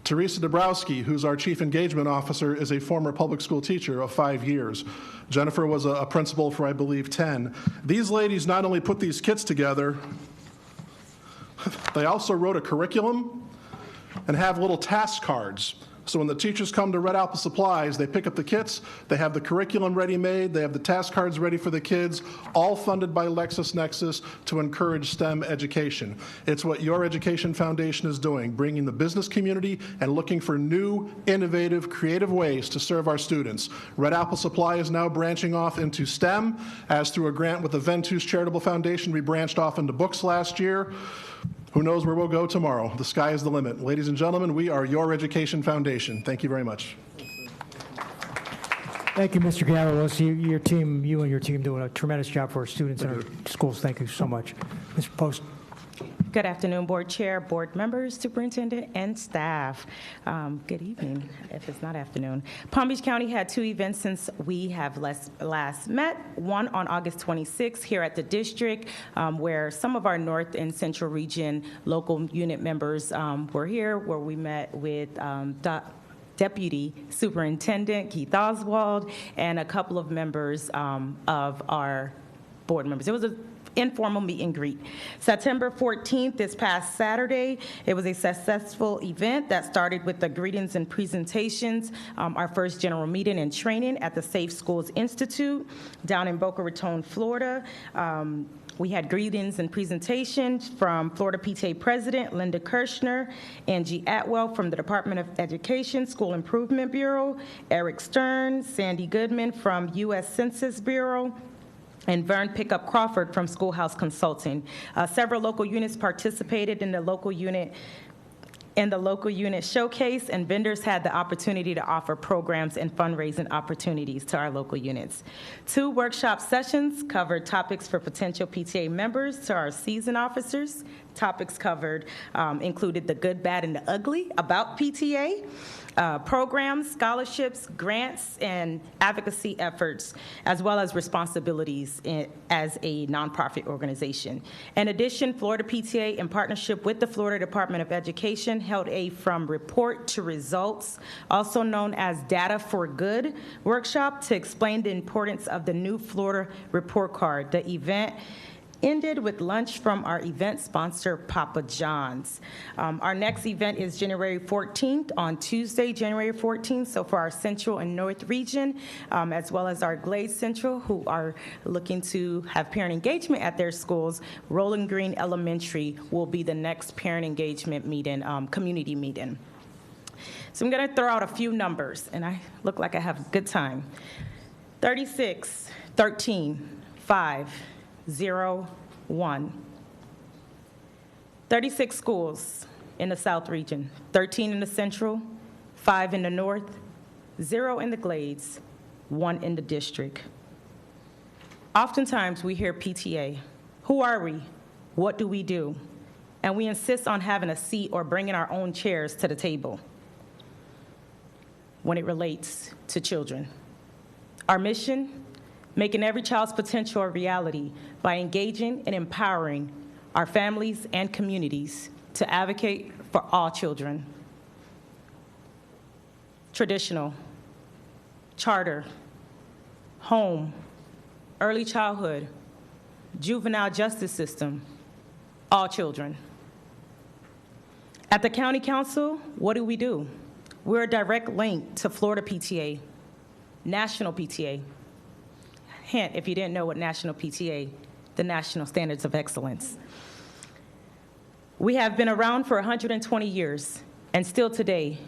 Teresa Dabrowski, who's our chief engagement officer, is a former public school teacher of 5 years. Jennifer was a principal for, I believe, 10. These ladies not only put these kits together, they also wrote a curriculum and have little task cards. So when the teachers come to Red Apple Supplies, they pick up the kits, they have the curriculum ready-made, they have the task cards ready for the kids, all funded by LexisNexis to encourage STEM education. It's what Your Education Foundation is doing, bringing the business community and looking for new, innovative, creative ways to serve our students. Red Apple Supply is now branching off into STEM, as through a grant with the Ventus Charitable Foundation, we branched off into books last year. Who knows where we'll go tomorrow? The sky is the limit. Ladies and gentlemen, we are Your Education Foundation. Thank you very much. Thank you, Mr. Gallo. Your team, you and your team doing a tremendous job for our students and our schools. Thank you so much. Mr. Post. Good afternoon, Board Chair, Board members, Superintendent, and staff. Good evening, if it's not afternoon. Palm Beach County had 2 events since we have last met. One on August 26th here at the district, where some of our North and Central Region local unit members were here, where we met with Deputy Superintendent Keith Oswald and a couple of members of our board members. It was an informal meet and greet. September 14th, this past Saturday, it was a successful event that started with the greetings and presentations, our first general meeting and training at the Safe Schools Institute down in Boca Raton, Florida. We had greetings and presentations from Florida PTA President Linda Kirshner, Angie Atwell from the Department of Education School Improvement Bureau, Eric Stern, Sandy Goodman from U.S. Census Bureau, and Vern Pickup Crawford from Schoolhouse Consulting. Several local units participated in the local unit showcase, and vendors had the opportunity to offer programs and fundraising opportunities to our local units. 2 workshop sessions covered topics for potential PTA members to our seasoned officers. Topics covered included the good, bad, and the ugly about PTA, programs, scholarships, grants, and advocacy efforts, as well as responsibilities as a nonprofit organization. In addition, Florida PTA, in partnership with the Florida Department of Education, held a From Report to Results, also known as Data for Good, workshop to explain the importance of the new Florida report card. The event ended with lunch from our event sponsor, Papa John's. Our next event is January 14th, on Tuesday, January 14th. So for our Central and North region, as well as our Glade Central, who are looking to have parent engagement at their schools, Rolling Green Elementary will be the next parent engagement meeting, community meeting. So I'm going to throw out a few numbers, and I look like I have a good time. 36, 13, 5, 0, 1. 36 schools in the South region, 13 in the Central, 5 in the North, 0 in the Glades, 1 in the district. Oftentimes we hear PTA. Who are we? What do we do? And we insist on having a seat or bringing our own chairs to the table when it relates to children. Our mission: making every child's potential a reality by engaging and empowering our families and communities to advocate for all children. Traditional, charter, home, early childhood, juvenile justice system, all children. At the County Council, what do? We're a direct link to Florida PTA, National PTA. Hint, if you didn't know what National PTA, the National Standards of Excellence. We have been around for 120 years, and still today,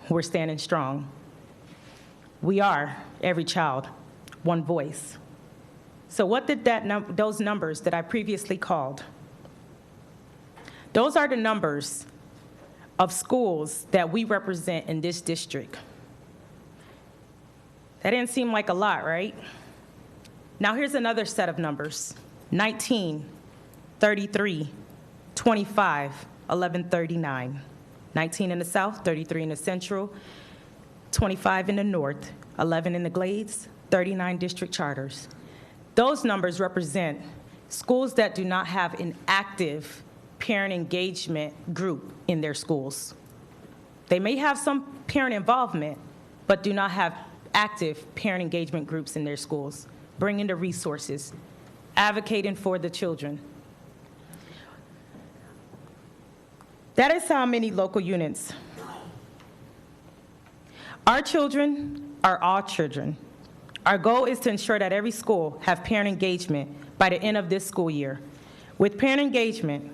we're standing strong. We are every child, one voice. So what did those numbers that I previously called? Those are the numbers of schools that we represent in this district. That didn't seem like a lot, right? Now here's another set of numbers: 19, 33, 25, 1139. 19 in the south, 33 in the central, 25 in the north, 11 in the Glades, 39 district charters. Those numbers represent schools that do not have an active parent engagement group in their schools. They may have some parent involvement, but do not have active parent engagement groups in their schools, bringing the resources, advocating for the children. That is how many local units. Our children are all children. Our goal is to ensure that every school have parent engagement by the end of this school year. With parent engagement,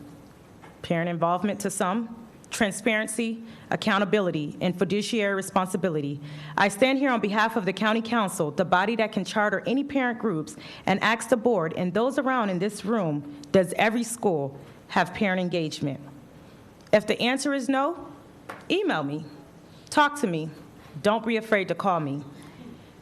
parent involvement to some, transparency, accountability, and fiduciary responsibility, I stand here on behalf of the County Council, the body that can charter any parent groups, and ask the board and those around in this room, does every school have parent engagement? If the answer is no, email me, talk to me. Don't be afraid to call me.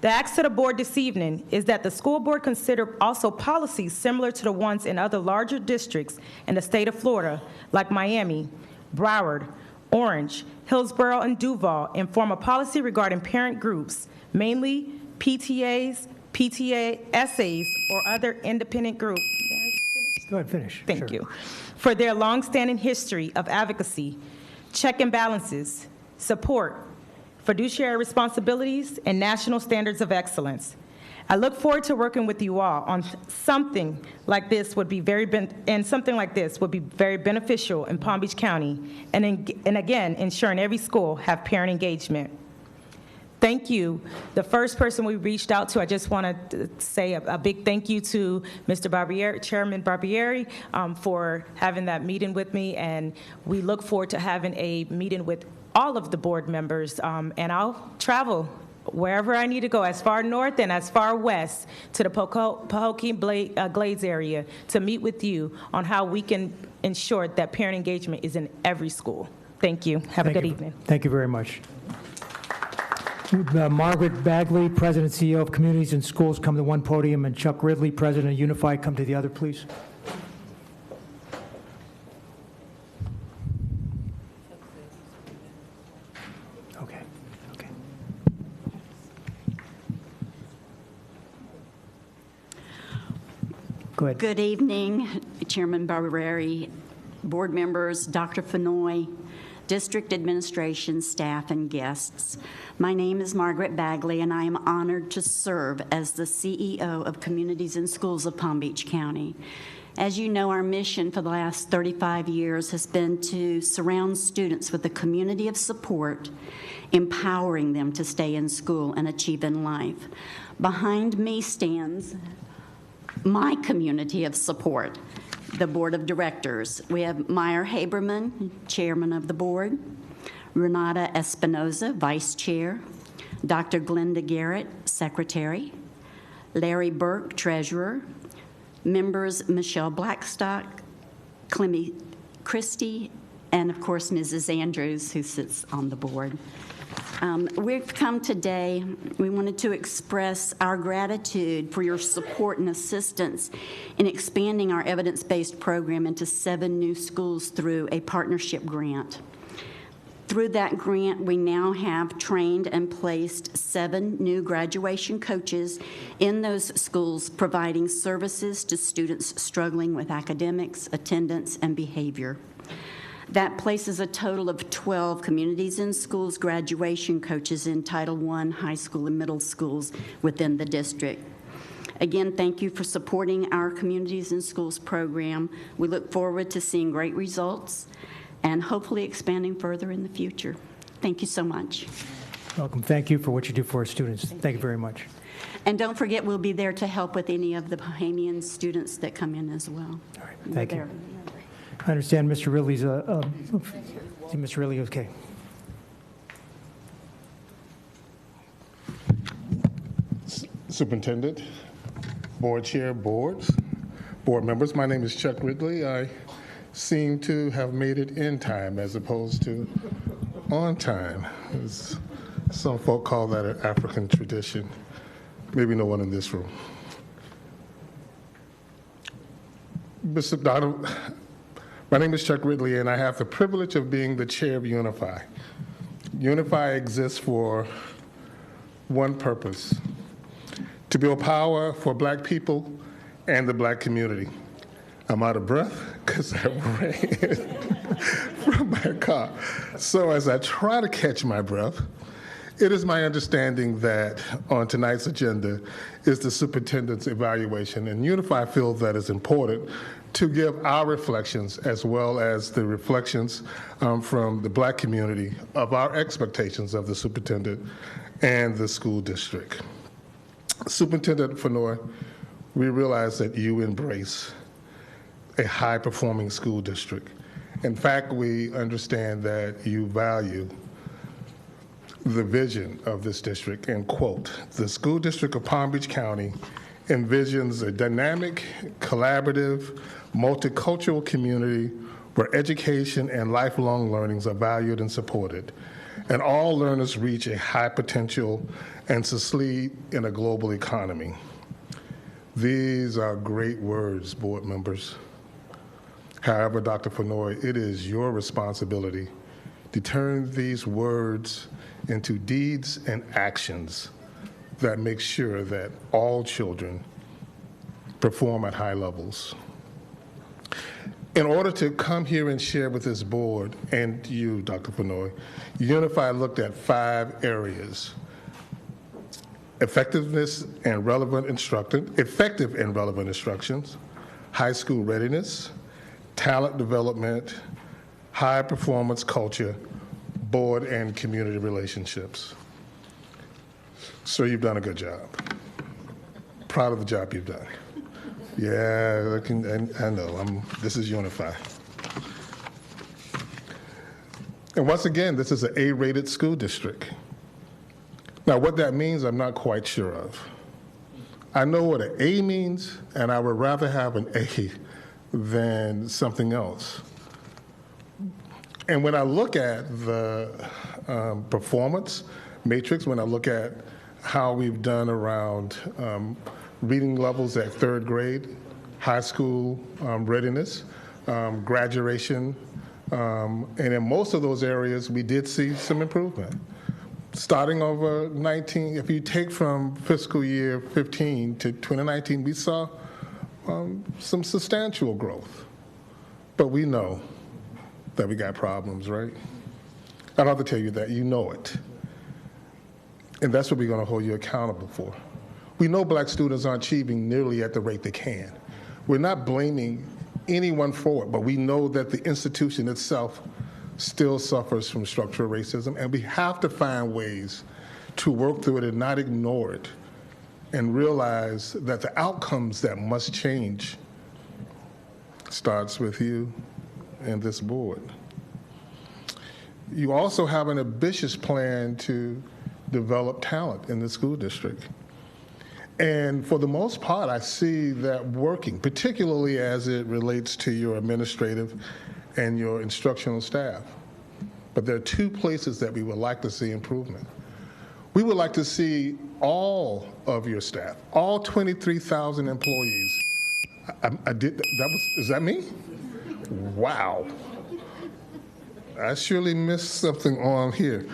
The ask to the board this evening is that the school board consider also policies similar to the ones in other larger districts in the state of Florida, like Miami, Broward, Orange, Hillsborough, and Duval, and form a policy regarding parent groups, mainly PTAs, PTA SAs, or other independent groups. Go ahead, finish. Thank you. For their longstanding history of advocacy, check and balances, support, fiduciary responsibilities, and national standards of excellence. I look forward to working with you all on something like this would be very beneficial in Palm Beach County, and again, ensuring every school have parent engagement. Thank you. The first person we reached out to, I just want to say a big thank you to Mr. Barbieri, Chairman Barbieri, for having that meeting with me, and we look forward to having a meeting with all of the board members, and I'll travel wherever I need to go, as far north and as far west to the Pahokee Glades area, to meet with you on how we can ensure that parent engagement is in every school. Thank you. Have a good evening. Thank you very much. Margaret Bagley, President and CEO of Communities and Schools, come to one podium, and Chuck Ridley, President of Unified, come to the other, please. Okay. Go ahead. Good evening, Chairman Barbieri, board members, Dr. Fenoy, district administration, staff, and guests. My name is Margaret Bagley, and I am honored to serve as the CEO of Communities and Schools of Palm Beach County. As you know, our mission for the last 35 years has been to surround students with a community of support, empowering them to stay in school and achieve in life. Behind me stands my community of support, the board of directors. We have Meyer Haberman, chairman of the board, Renata Espinoza, vice chair, Dr. Glenda Garrett, secretary, Larry Burke, treasurer, members Michelle Blackstock, Clemmy Christie, and of course Mrs. Andrews, who sits on the board. We've come today, we wanted to express our gratitude for your support and assistance in expanding our evidence-based program into 7 new schools through a partnership grant. Through that grant, we now have trained and placed 7 new graduation coaches in those schools, providing services to students struggling with academics, attendance, and behavior. That places a total of 12 Communities in Schools graduation coaches in Title I high school and middle schools within the district. Again, thank you for supporting our Communities in Schools program. We look forward to seeing great results and hopefully expanding further in the future. Thank you so much. Welcome. Thank you for what you do for our students. Thank you very much. And don't forget, we'll be there to help with any of the Bahamian students that come in as well. All right. Thank you. I understand Mr. Ridley's, Mr. Ridley, okay. Superintendent, board chair, board members, my name is Chuck Ridley. I seem to have made it in time as opposed to on time. As some folk call that an African tradition. Maybe no one in this room. Mr. Donovan, My name is Chuck Ridley, and I have the privilege of being the chair of Unify. Unify exists for one purpose: to build power for Black people and the Black community. I'm out of breath because I ran from my car. So as I try to catch my breath, it is my understanding that on tonight's agenda is the superintendent's evaluation, and Unify feels that it's important to give our reflections as well as the reflections from the Black community of our expectations of the superintendent and the school district. Superintendent Fenoy, we realize that you embrace a high-performing school district. In fact, we understand that you value the vision of this district, and quote, "The school district of Palm Beach County envisions a dynamic, collaborative, multicultural community where education and lifelong learnings are valued and supported, and all learners reach a high potential and succeed in a global economy." These are great words, board members. However, Dr. Fenoy, it is your responsibility to turn these words into deeds and actions that make sure that all children perform at high levels. In order to come here and share with this board and you, Dr. Fenoy, Unify looked at 5 areas: effective and relevant instructions, high school readiness, talent development, high performance culture, board and community relationships. So you've done a good job. Proud of the job you've done. Yeah, I know, this is Unify. And once again, this is an A-rated school district. Now, what that means, I'm not quite sure of. I know what an A means, and I would rather have an A than something else. And when I look at the performance matrix, when I look at how we've done around reading levels at 3rd grade, high school readiness, graduation, and in most of those areas, we did see some improvement. Starting over 19, if you take from fiscal year 15 to 2019, we saw some substantial growth. But we know that we got problems, right? I don't have to tell you that, you know it. And that's what we're going to hold you accountable for. We know Black students aren't achieving nearly at the rate they can. We're not blaming anyone for it, but we know that the institution itself still suffers from structural racism, and we have to find ways to work through it and not ignore it, and realize that the outcomes that must change starts with you and this board. You also have an ambitious plan to develop talent in the school district. And for the most part, I see that working, particularly as it relates to your administrative and your instructional staff. But there are 2 places that we would like to see improvement. We would like to see all of your staff, all 23,000 employees. Is that me? Wow. I surely missed something on here.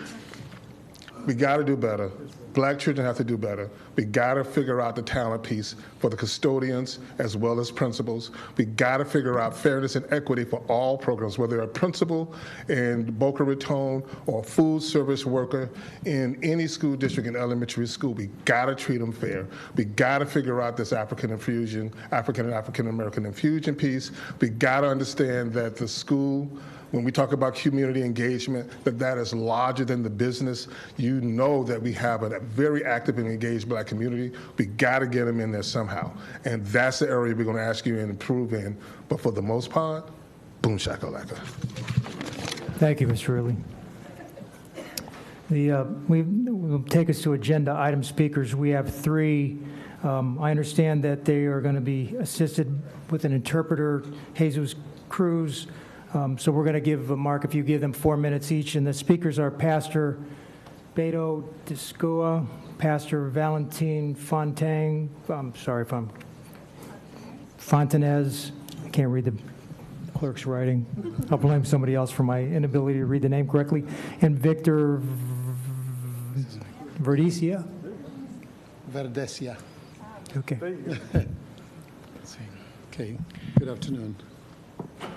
We got to do better. Black children have to do better. We got to figure out the talent piece for the custodians as well as principals. We got to figure out fairness and equity for all programs, whether a principal in Boca Raton or a food service worker in any school district in elementary school. We got to treat them fair. We got to figure out this African and African American infusion piece. We got to understand that the school, when we talk about community engagement, that is larger than the business. You know that we have a very active and engaged Black community. We got to get them in there somehow. And that's the area we're going to ask you to improve in. But for the most part, boom shakalaka. Thank you, Mr. Ridley. We'll take us to agenda item speakers. We have 3. I understand that they are going to be assisted with an interpreter, Jesus Cruz. So we're going to give, Mark, if you give them 4 minutes each. And the speakers are Pastor Beto Discoa, Pastor Valentin Fontaine, I'm sorry if I'm, Fontanez, I can't read the clerk's writing. I'll blame somebody else for my inability to read the name correctly. And Victor Verdecia? Verdecia. Okay. Sí. Okay. Good afternoon.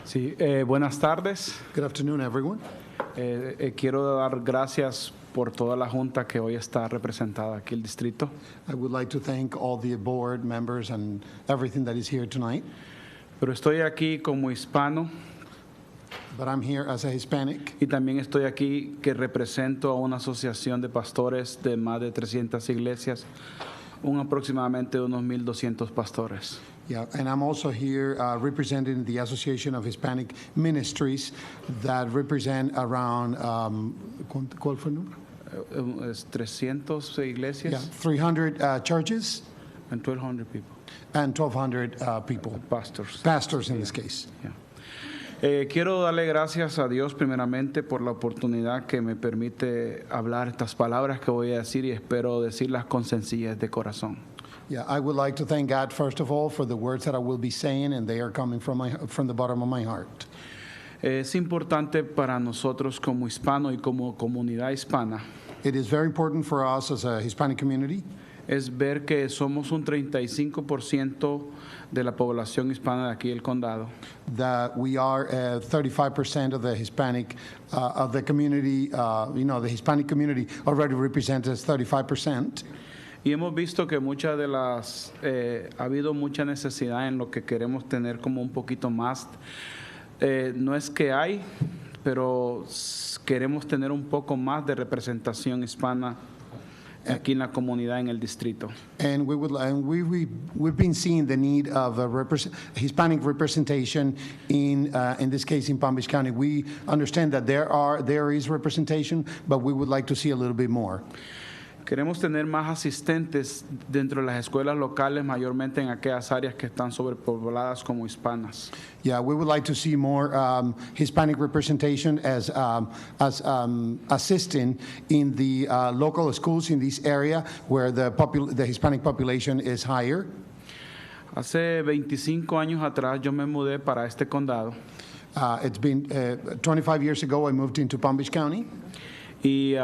Sí, buenas tardes. Good afternoon, everyone. Quiero dar gracias por toda la junta que hoy está representada aquí el distrito. I would like to thank all the board members and everything that is here tonight. Pero estoy aquí como hispano. But I'm here as a Hispanic. Y también estoy aquí que represento a una asociación de pastores de más de 300 iglesias, aproximadamente unos 1,200 pastores. Yeah, and I'm also here representing the Association of Hispanic Ministries that represent around, ¿cuál fue el número? 300 iglesias. Yeah, 300 churches. And 1,200 people. And 1,200 people. Pastors. Pastors in this case. Yeah. Quiero darle gracias a Dios primeramente por la oportunidad que me permite hablar estas palabras que voy a decir y espero decirlas con sencillez de corazón. Yeah, I would like to thank God first of all for the words that I will be saying, and they are coming from the bottom of my heart. Es importante para nosotros como hispanos y como comunidad hispana. It is very important for us as a Hispanic community. Es ver que somos un 35% de la población hispana de aquí del condado. That we are 35% of the Hispanic of the community. The Hispanic community already represents 35%. Y hemos visto que muchas de las ha habido mucha necesidad en lo que queremos tener como un poquito más. No es que hay, pero queremos tener un poco más de representación hispana aquí en la comunidad, en el distrito. And we've been seeing the need of Hispanic representation in this case in Palm Beach County. We understand that there is representation, but we would like to see a little bit more. Queremos tener más asistentes dentro de las escuelas locales, mayormente en aquellas áreas que están sobrepobladas como hispanas. Yeah, we would like to see more Hispanic representation as assisting in the local schools in this area where the Hispanic population is higher. Hace 25 años atrás yo me mudé para este condado. It's been 25 years ago I moved into Palm Beach County. Y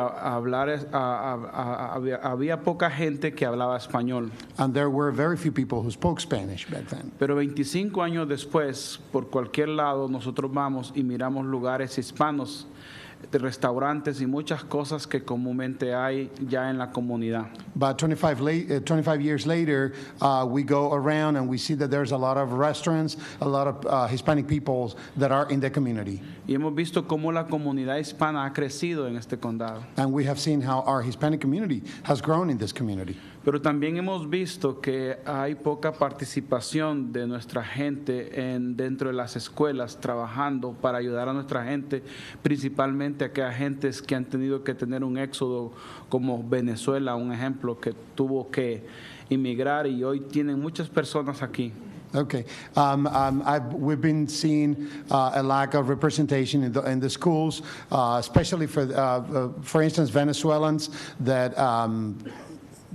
había poca gente que hablaba español. And there were very few people who spoke Spanish back then. Pero 25 años después, por cualquier lado nosotros vamos y miramos lugares hispanos, de restaurantes y muchas cosas que comúnmente hay ya en la comunidad. But 25 years later, we go around and we see that there's a lot of restaurants, a lot of Hispanic people that are in the community. Y hemos visto cómo la comunidad hispana ha crecido en este condado. And we have seen how our Hispanic community has grown in this community. Pero también hemos visto que hay poca participación de nuestra gente dentro de las escuelas trabajando para ayudar a nuestra gente, principalmente a aquellas gentes que han tenido que tener un éxodo como Venezuela, un ejemplo, que tuvo que emigrar y hoy tienen muchas personas aquí. Okay. We've been seeing a lack of representation in the schools, especially for instance, Venezuelans that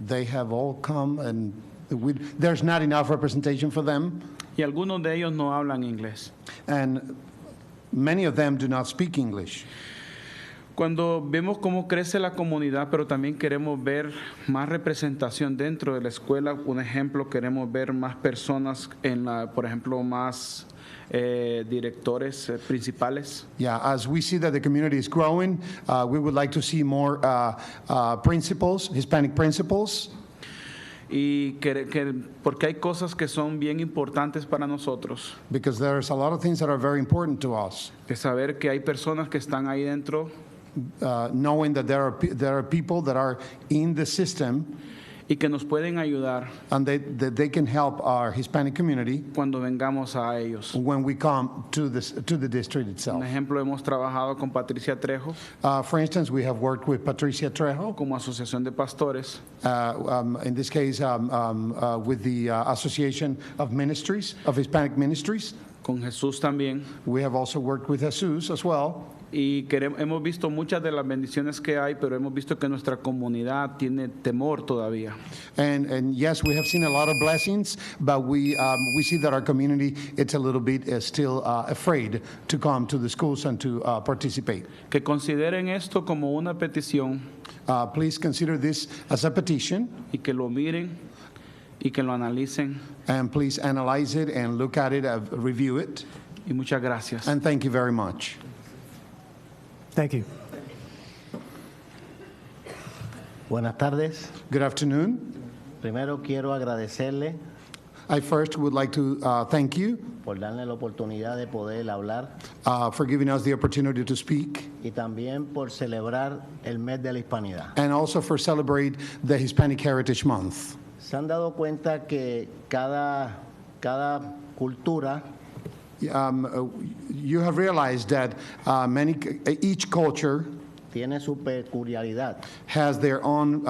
they have all come and there's not enough representation for them. Y algunos de ellos no hablan inglés. And many of them do not speak English. Cuando vemos cómo crece la comunidad, pero también queremos ver más representación dentro de la escuela, un ejemplo, queremos ver más personas por ejemplo, más directores principales. Yeah, as we see that the community is growing, we would like to see more principals, Hispanic principals. Y porque hay cosas que son bien importantes para nosotros. Because there's a lot of things that are very important to us. De saber que hay personas que están ahí dentro. Knowing that there are people that are in the system. Y que nos pueden ayudar. And that they can help our Hispanic community. Cuando vengamos a ellos. When we come to the district itself. Un ejemplo, hemos trabajado con Patricia Trejo. For instance, we have worked with Patricia Trejo. Como asociación de pastores. In this case, with the Association of Ministries, of Hispanic Ministries. con Jesús también. We have also worked with Jesus as well. Y hemos visto muchas de las bendiciones que hay, pero hemos visto que nuestra comunidad tiene temor todavía. And yes, we have seen a lot of blessings, but we see that our community, it's a little bit still afraid to come to the schools and to participate. Que consideren esto como una petición. Please consider this as a petition. Y que lo miren y que lo analicen. And please analyze it and look at it, review it. Y muchas gracias. And thank you very much. Thank you. Buenas tardes. Good afternoon. Primero quiero agradecerle I first would like to thank you por darle la oportunidad de poder hablar for giving us the opportunity to speak y también por celebrar el mes de la hispanidad. and also for celebrate the Hispanic Heritage Month. Se han dado cuenta que cada cultura You have realized that each culture tiene su peculiaridad. Has their own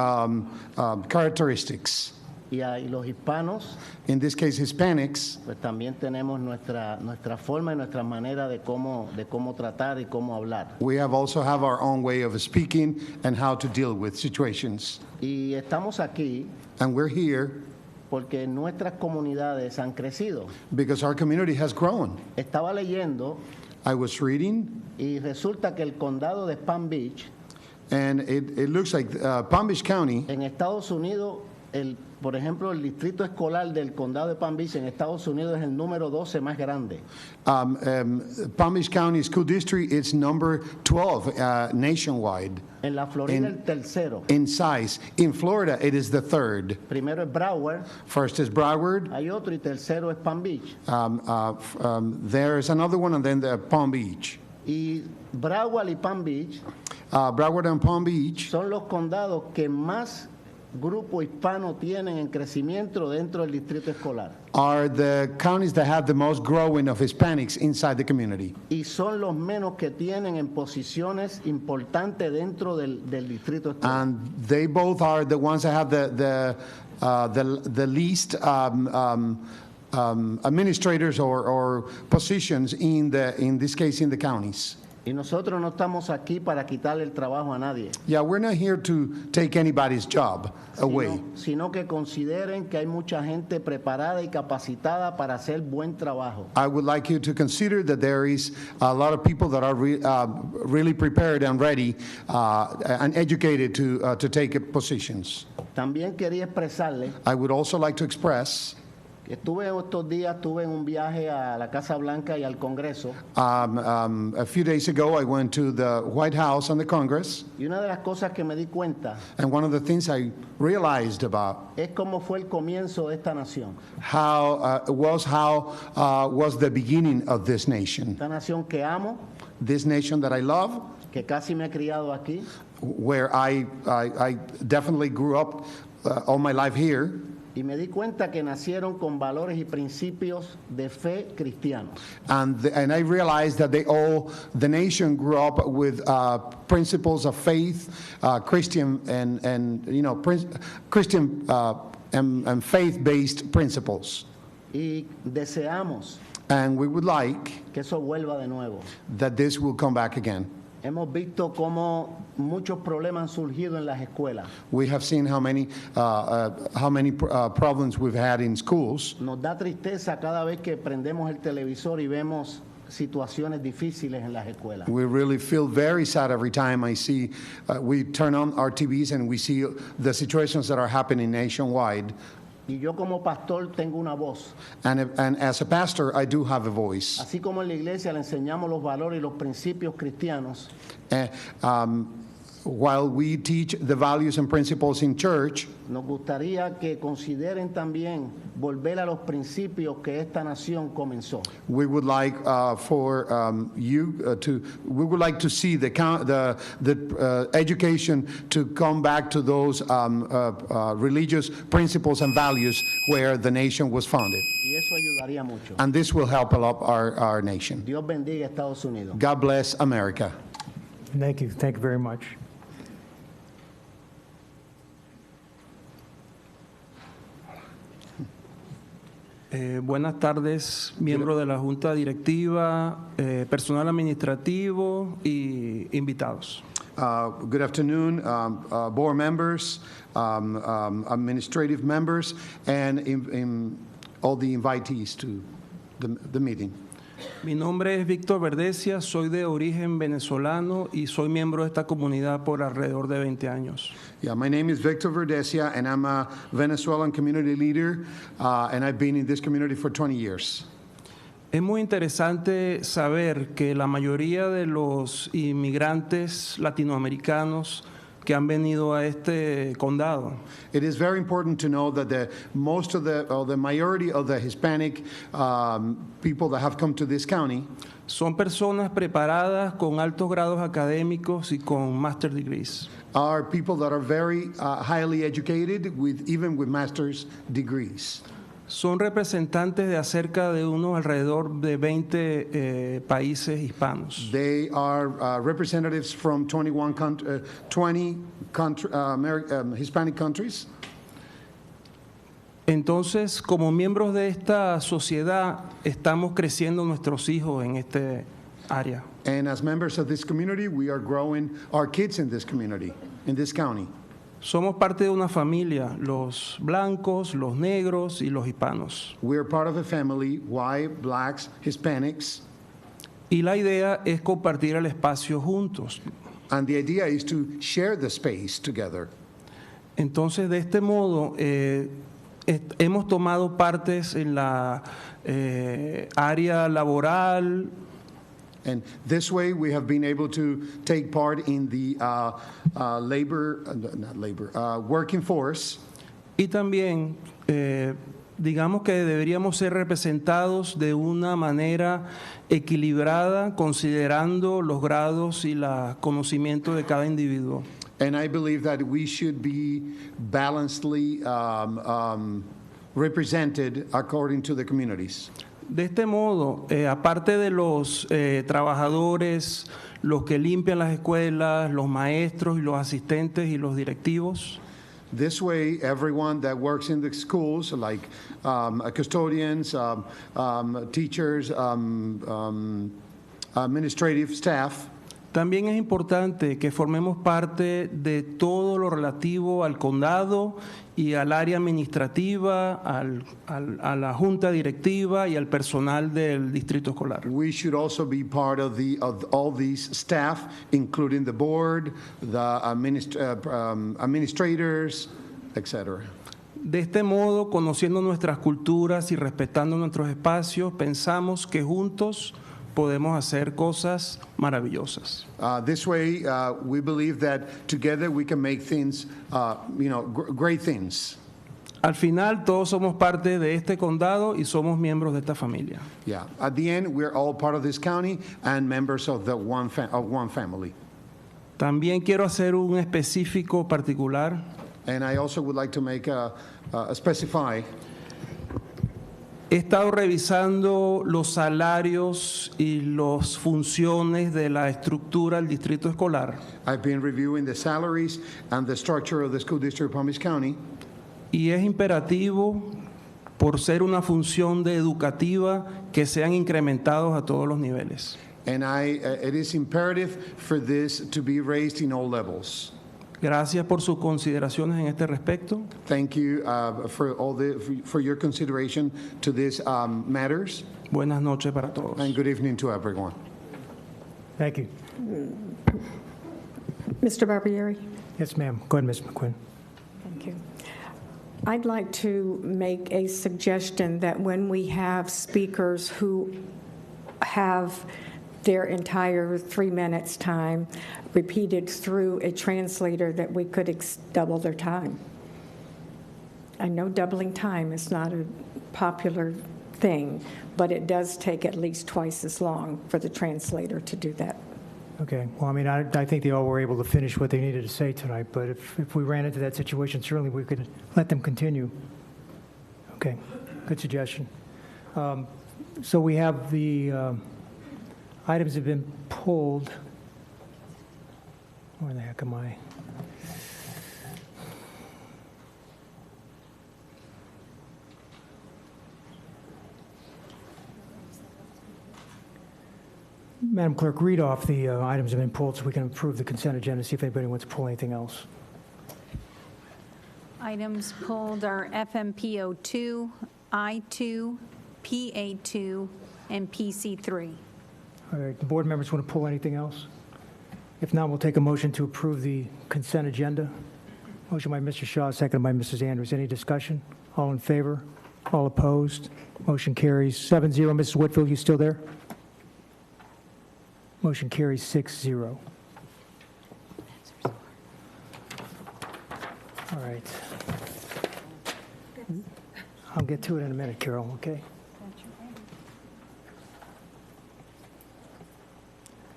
characteristics. Y los hispanos, in this case Hispanics, pues también tenemos nuestra forma y nuestra manera de cómo tratar y cómo hablar. We also have our own way of speaking and how to deal with situations. Y estamos aquí and we're here porque nuestras comunidades han crecido. Because our community has grown. Estaba leyendo I was reading y resulta que el condado de Palm Beach, and it looks like Palm Beach County en Estados Unidos, por ejemplo, el distrito escolar del condado de Palm Beach en Estados Unidos es el número 12 más grande. Palm Beach County School District is number 12 nationwide. En la Florida el tercero. In size. In Florida it is the third. Primero es Broward. First is Broward. Hay otro y tercero es Palm Beach. There is another one and then the Palm Beach. Y Broward y Palm Beach Broward and Palm Beach son los condados que más grupo hispano tienen en crecimiento dentro del distrito escolar. Are the counties that have the most growing of Hispanics inside the community. Y son los menos que tienen en posiciones importantes dentro del distrito escolar. And they both are the ones that have the least administrators or positions in this case in the counties. Y nosotros no estamos aquí para quitarle el trabajo a nadie. Yeah, we're not here to take anybody's job away. Sino que consideren que hay mucha gente preparada y capacitada para hacer buen trabajo. I would like you to consider that there is a lot of people that are really prepared and ready and educated to take positions. También quería expresarle. I would also like to express. Estos días estuve en un viaje a la Casa Blanca y al Congreso. A few days ago, I went to the White House and the Congress. Y una de las cosas que me di cuenta and one of the things I realized about es cómo fue el comienzo de esta nación. How was the beginning of this nation. Esta nación que amo. This nation that I love. Que casi me he criado aquí. Where I definitely grew up all my life here. Y me di cuenta que nacieron con valores y principios de fe cristianos. And I realized that the nation grew up with principles of faith, Christian Christian and faith-based principles. Y deseamos and we would like que eso vuelva de nuevo. That this will come back again. Hemos visto cómo muchos problemas han surgido en las escuelas. We have seen how many problems we've had in schools. Nos da tristeza cada vez que prendemos el televisor y vemos situaciones difíciles en las escuelas. We really feel very sad every time we turn on our TVs and we see the situations that are happening nationwide. Y yo como pastor tengo una voz. And as a pastor, I do have a voice. Así como en la iglesia le enseñamos los valores y los principios cristianos. While we teach the values and principles in church, nos gustaría que consideren también volver a los principios que esta nación comenzó. We would like we would like to see the education to come back to those religious principles and values where the nation was founded. Y eso ayudaría mucho. And this will help a lot our nation. Dios bendiga Estados Unidos. God bless America. Thank you. Thank you very much. Buenas tardes, miembros de la Junta Directiva, personal administrativo y invitados. Good afternoon, board members, administrative members, and all the invitees to the meeting. Mi nombre es Víctor Verdesia, soy de origen venezolano y soy miembro de esta comunidad por alrededor de 20 años. Yeah, my name is Victor Verdesia, and I'm a Venezuelan community leader, and I've been in this community for 20 years. Es muy interesante saber que la mayoría de los inmigrantes latinoamericanos que han venido a este condado It is very important to know that the majority of the Hispanic people that have come to this county son personas preparadas con altos grados académicos y con master degrees. are people that are very highly educated, even with master's degrees. Son representantes de acerca de unos alrededor de 20 países hispanos. They are representatives from 20 Hispanic countries. Entonces, como miembros de esta sociedad, estamos creciendo nuestros hijos en este área. And as members of this community, we are growing our kids in this community, in this county. Somos parte de una familia, los blancos, los negros y los hispanos. We are part of a family, white, blacks, Hispanics. Y la idea es compartir el espacio juntos. And the idea is to share the space together. Entonces, de este modo, hemos tomado partes en la área laboral. And this way, we have been able to take part in the working force. Y también, digamos que deberíamos ser representados de una manera equilibrada, considerando los grados y los conocimientos de cada individuo. And I believe that we should be balancedly represented according to the communities. De este modo, aparte de los trabajadores, los que limpian las escuelas, los maestros y los asistentes y los directivos, This way, everyone that works in the schools, like custodians, teachers, administrative staff, también es importante que formemos parte de todo lo relativo al condado y al área administrativa, a la junta directiva y al personal del distrito escolar. we should also be part of all these staff, including the board, the administrators, etc. De este modo, conociendo nuestras culturas y respetando nuestros espacios, pensamos que juntos podemos hacer cosas maravillosas. This way, we believe that together we can make things, great things. Al final, todos somos parte de este condado y somos miembros de esta familia. Yeah. At the end, we're all part of this county and members of one family. También quiero hacer un específico particular. And I also would like to make specify. He estado revisando los salarios y las funciones de la estructura del distrito escolar. I've been reviewing the salaries and the structure of the school district of Palm Beach County. Y es imperativo, por ser una función educativa, que sean incrementados a todos los niveles. And it is imperative for this to be raised in all levels. Gracias por sus consideraciones en este respecto. Thank you for your consideration to these matters. Buenas noches para todos. And good evening to everyone. Thank you. Mr. Barbieri? Yes, ma'am. Go ahead, Ms. McQuinn. Thank you. I'd like to make a suggestion that when we have speakers who have their entire 3 minutes time repeated through a translator, that we could double their time. I know doubling time is not a popular thing, but it does take at least twice as long for the translator to do that. Okay. Well, I mean, I think they all were able to finish what they needed to say tonight, but if we ran into that situation, certainly we could let them continue. Okay. Good suggestion. So we have the items have been pulled. Where the heck am I? Madam Clerk, read off the items that have been pulled so we can approve the consent agenda, see if anybody wants to pull anything else. Items pulled are FMPO2, I2, PA2, and PC3. All right, the board members want to pull anything else? If not, we'll take a motion to approve the consent agenda. Motion by Mr. Shaw, seconded by Mrs. Andrews. Any discussion? All in favor? All opposed? Motion carries 7-0. Mrs. Whitfield, you still there? Motion carries 6-0. All right. I'll get to it in a minute, Carol, okay?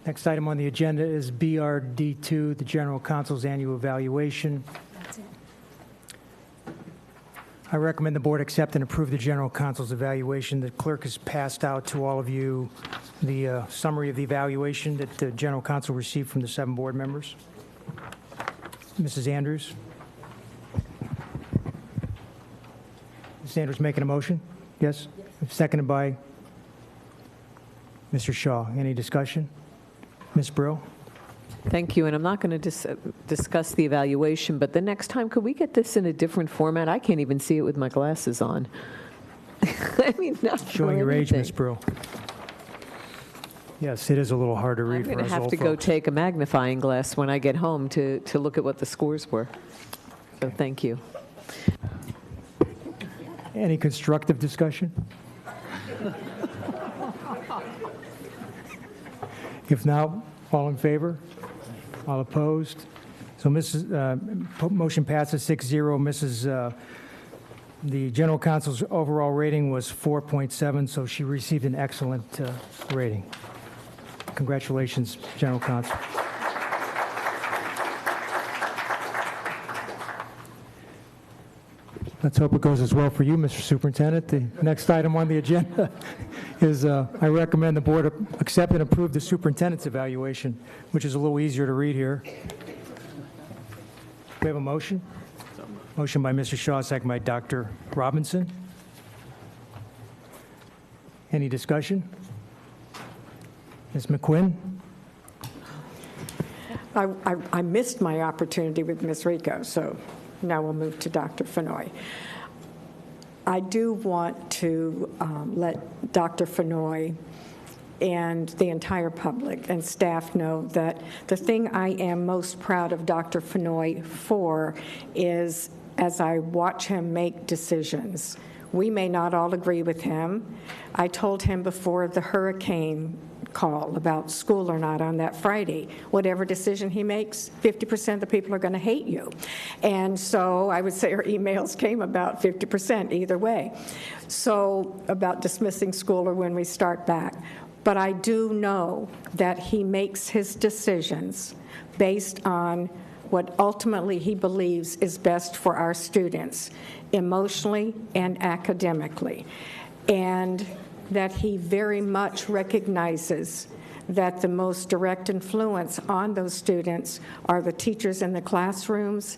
Next item on the agenda is BRD2, the General Counsel's Annual Evaluation. That's it. I recommend the board accept and approve the General Counsel's evaluation. The clerk has passed out to all of you the summary of the evaluation that the General Counsel received from the 7 board members. Mrs. Andrews? Mrs. Andrews making a motion? Yes? Seconded by Mr. Shaw. Any discussion? Ms. Brill? Thank you, and I'm not going to discuss the evaluation, but the next time, could we get this in a different format? I can't even see it with my glasses on. I mean, not Showing your age, Ms. anything. Brill. Yes, it is a little hard to read I'm for going us to have old to go folks. take a magnifying glass when I get home to look at what the scores were. So thank you. Any constructive discussion? If not, all in favor? All opposed? So motion passes 6-0. The General Counsel's overall rating was 4.7, so she received an excellent rating. Congratulations, General Counsel. Let's hope it goes as well for you, Mr. Superintendent. The next item on the agenda is I recommend the board accept and approve the superintendent's evaluation, which is a little easier to read here. We have a motion? Motion by Mr. Shaw, second by Dr. Robinson. Any discussion? Ms. McQuinn? I missed my opportunity with Ms. Rico, so now we'll move to Dr. Fenoy. I do want to let Dr. Fenoy and the entire public and staff know that the thing I am most proud of Dr. Fenoy for is as I watch him make decisions. We may not all agree with him. I told him before the hurricane call about school or not on that Friday, whatever decision he makes, 50% of the people are going to hate you. And so I would say our emails came about 50% either way. So about dismissing school or when we start back. But I do know that he makes his decisions based on what ultimately he believes is best for our students, emotionally and academically. And that he very much recognizes that the most direct influence on those students are the teachers in the classrooms,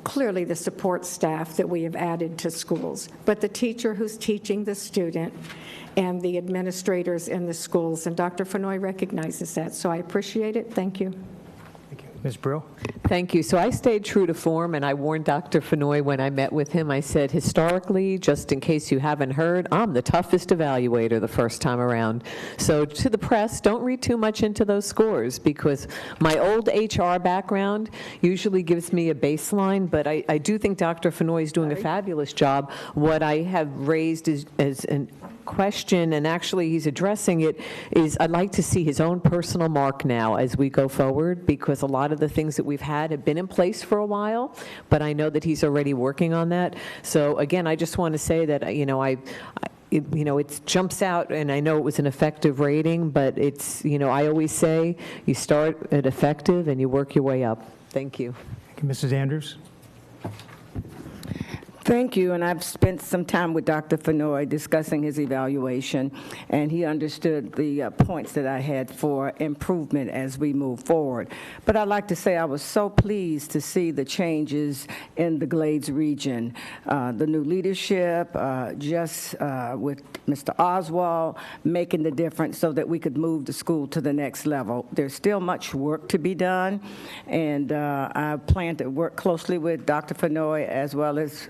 clearly the support staff that we have added to schools, but the teacher who's teaching the student and the administrators in the schools. And Dr. Fenoy recognizes that, so I appreciate it. Thank you. Ms. Brill? Thank you. So I stayed true to form, and I warned Dr. Fenoy when I met with him. I said, historically, just in case you haven't heard, I'm the toughest evaluator the first time around. So to the press, don't read too much into those scores, because my old HR background usually gives me a baseline, but I do think Dr. Fenoy is doing a fabulous job. What I have raised is an question, and actually he's addressing it, is I'd like to see his own personal mark now as we go forward, because a lot of the things that we've had have been in place for a while, but I know that he's already working on that. So again, I just want to say that, it jumps out, and I know it was an effective rating, but it's, I always say you start at effective and you work your way up. Thank you. Thank you, Mrs. Andrews. Thank you, and I've spent some time with Dr. Fenoy discussing his evaluation, and he understood the points that I had for improvement as we move forward. But I'd like to say I was so pleased to see the changes in the Glades region, the new leadership, just with Mr. Oswald making the difference so that we could move the school to the next level. There's still much work to be done, and I plan to work closely with Dr. Fenoy as well as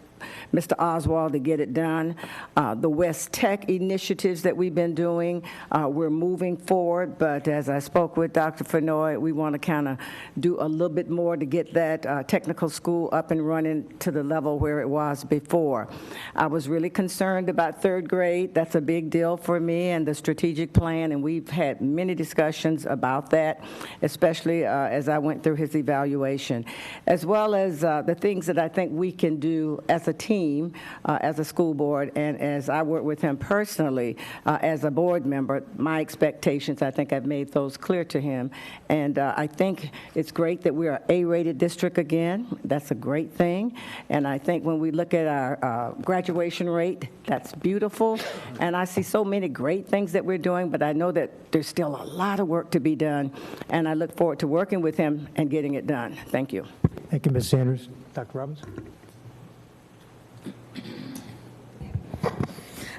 Mr. Oswald to get it done. The West Tech initiatives that we've been doing, we're moving forward, but as I spoke with Dr. Fenoy, we want to kind of do a little bit more to get that technical school up and running to the level where it was before. I was really concerned about third grade. That's a big deal for me and the strategic plan, and we've had many discussions about that, especially as I went through his evaluation, as well as the things that I think we can do as a team, as a school board, and as I work with him personally as a board member. My expectations, I think I've made those clear to him, and I think it's great that we're an A-rated district again. That's a great thing, and I think when we look at our graduation rate, that's beautiful, and I see so many great things that we're doing, but I know that there's still a lot of work to be done, and I look forward to working with him and getting it done. Thank you. Thank you, Ms. Sanders. Dr. Robbins?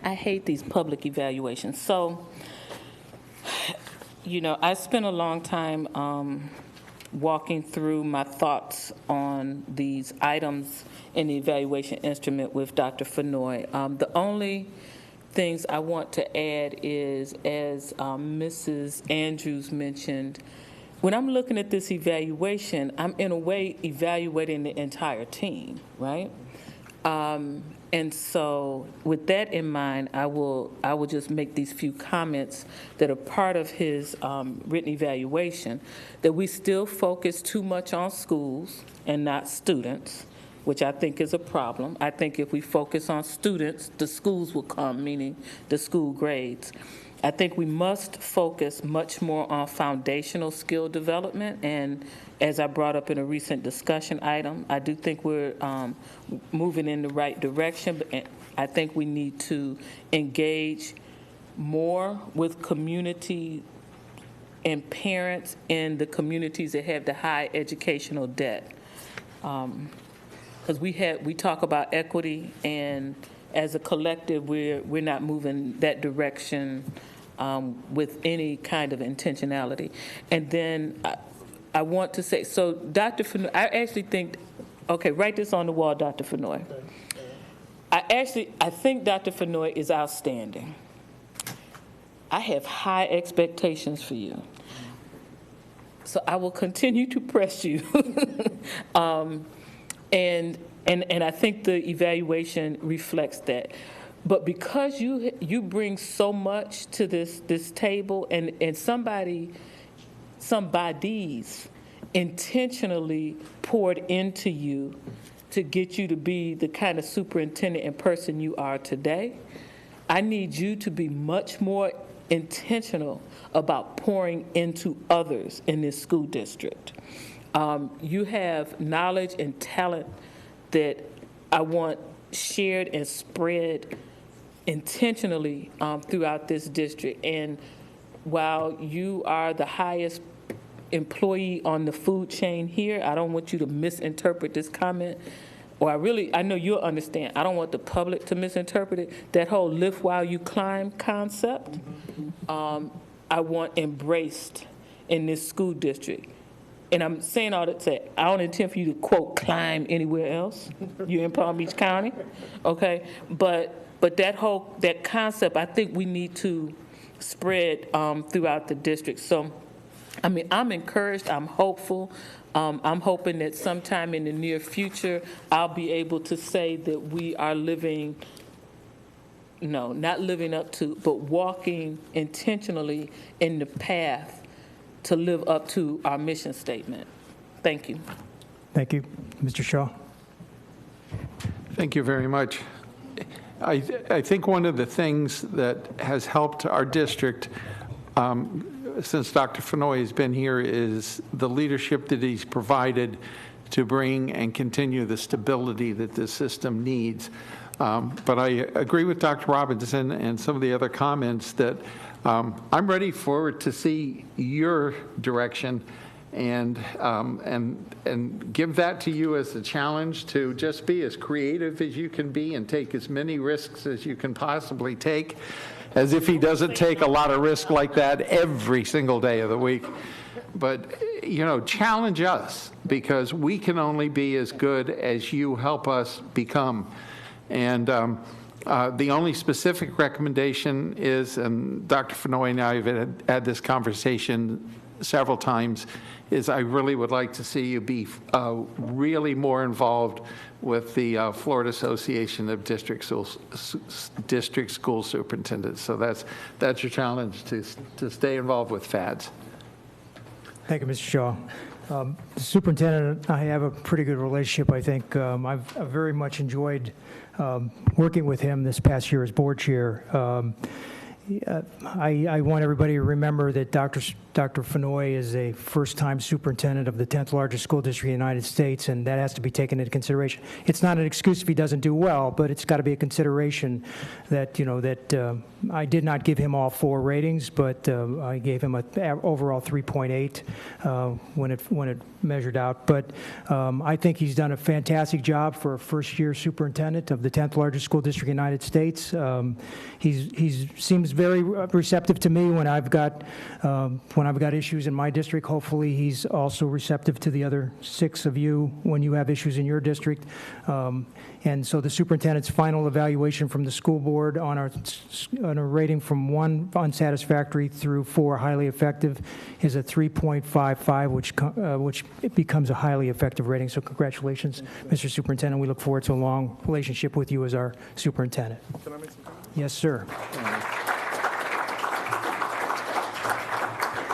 I hate these public evaluations. So, you know, I spent a long time walking through my thoughts on these items in the evaluation instrument with Dr. Fenoy. The only things I want to add is, as Mrs. Andrews mentioned, when I'm looking at this evaluation, I'm in a way evaluating the entire team, right? And so with that in mind, I will just make these few comments that are part of his written evaluation, that we still focus too much on schools and not students, which I think is a problem. I think if we focus on students, the schools will come, meaning the school grades. I think we must focus much more on foundational skill development, and as I brought up in a recent discussion item, I do think we're moving in the right direction, but I think we need to engage more with community and parents in the communities that have the high educational debt. Because we talk about equity, and as a collective, we're not moving that direction with any kind of intentionality. And then I want to say, so Dr. Fenoy, I actually think, okay, write this on the wall, Dr. Fenoy. I think Dr. Fenoy is outstanding. I have high expectations for you. So I will continue to press you. And I think the evaluation reflects that. But because you bring so much to this table, and somebody's intentionally poured into you to get you to be the kind of superintendent and person you are today, I need you to be much more intentional about pouring into others in this school district. You have knowledge and talent that I want shared and spread intentionally throughout this district. And while you are the highest employee on the food chain here, I don't want you to misinterpret this comment, or I know you'll understand. I don't want the public to misinterpret it. That whole lift while you climb concept, I want embraced in this school district. And I'm saying all that to say, I don't intend for you to, quote, climb anywhere else. You're in Palm Beach County, okay? But that concept, I think we need to spread throughout the district. So, I mean, I'm encouraged, I'm hopeful. I'm hoping that sometime in the near future, I'll be able to say that we are living, no, not living up to, but walking intentionally in the path to live up to our mission statement. Thank you. Thank you. Mr. Shaw. Thank you very much. I think one of the things that has helped our district since Dr. Fenoy has been here is the leadership that he's provided to bring and continue the stability that this system needs. But I agree with Dr. Robinson and some of the other comments that I'm ready forward to see your direction and give that to you as a challenge to just be as creative as you can be and take as many risks as you can possibly take, as if he doesn't take a lot of risk like that every single day of the week. But, you know, challenge us, because we can only be as good as you help us become. And the only specific recommendation is, and Dr. Fenoy and I have had this conversation several times, is I really would like to see you be really more involved with the Florida Association of District School Superintendents. So that's your challenge, to stay involved with FADS. Thank you, Mr. Shaw. The superintendent and I have a pretty good relationship, I think. I've very much enjoyed working with him this past year as board chair. I want everybody to remember that Dr. Fenoy is a first-time superintendent of the 10th largest school district in the United States, and that has to be taken into consideration. It's not an excuse if he doesn't do well, but it's got to be a consideration that, you know, that I did not give him all 4 ratings, but I gave him an overall 3.8 when it measured out. But I think he's done a fantastic job for a first-year superintendent of the 10th largest school district in the United States. He seems very receptive to me when I've got issues in my district. Hopefully, he's also receptive to the other 6 of you when you have issues in your district. And so the superintendent's final evaluation from the school board on a rating from 1 unsatisfactory through 4 highly effective is a 3.55, which it becomes a highly effective rating. So congratulations, Mr. Superintendent. We look forward to a long relationship with you as our superintendent. Can I make some comments? Yes, sir.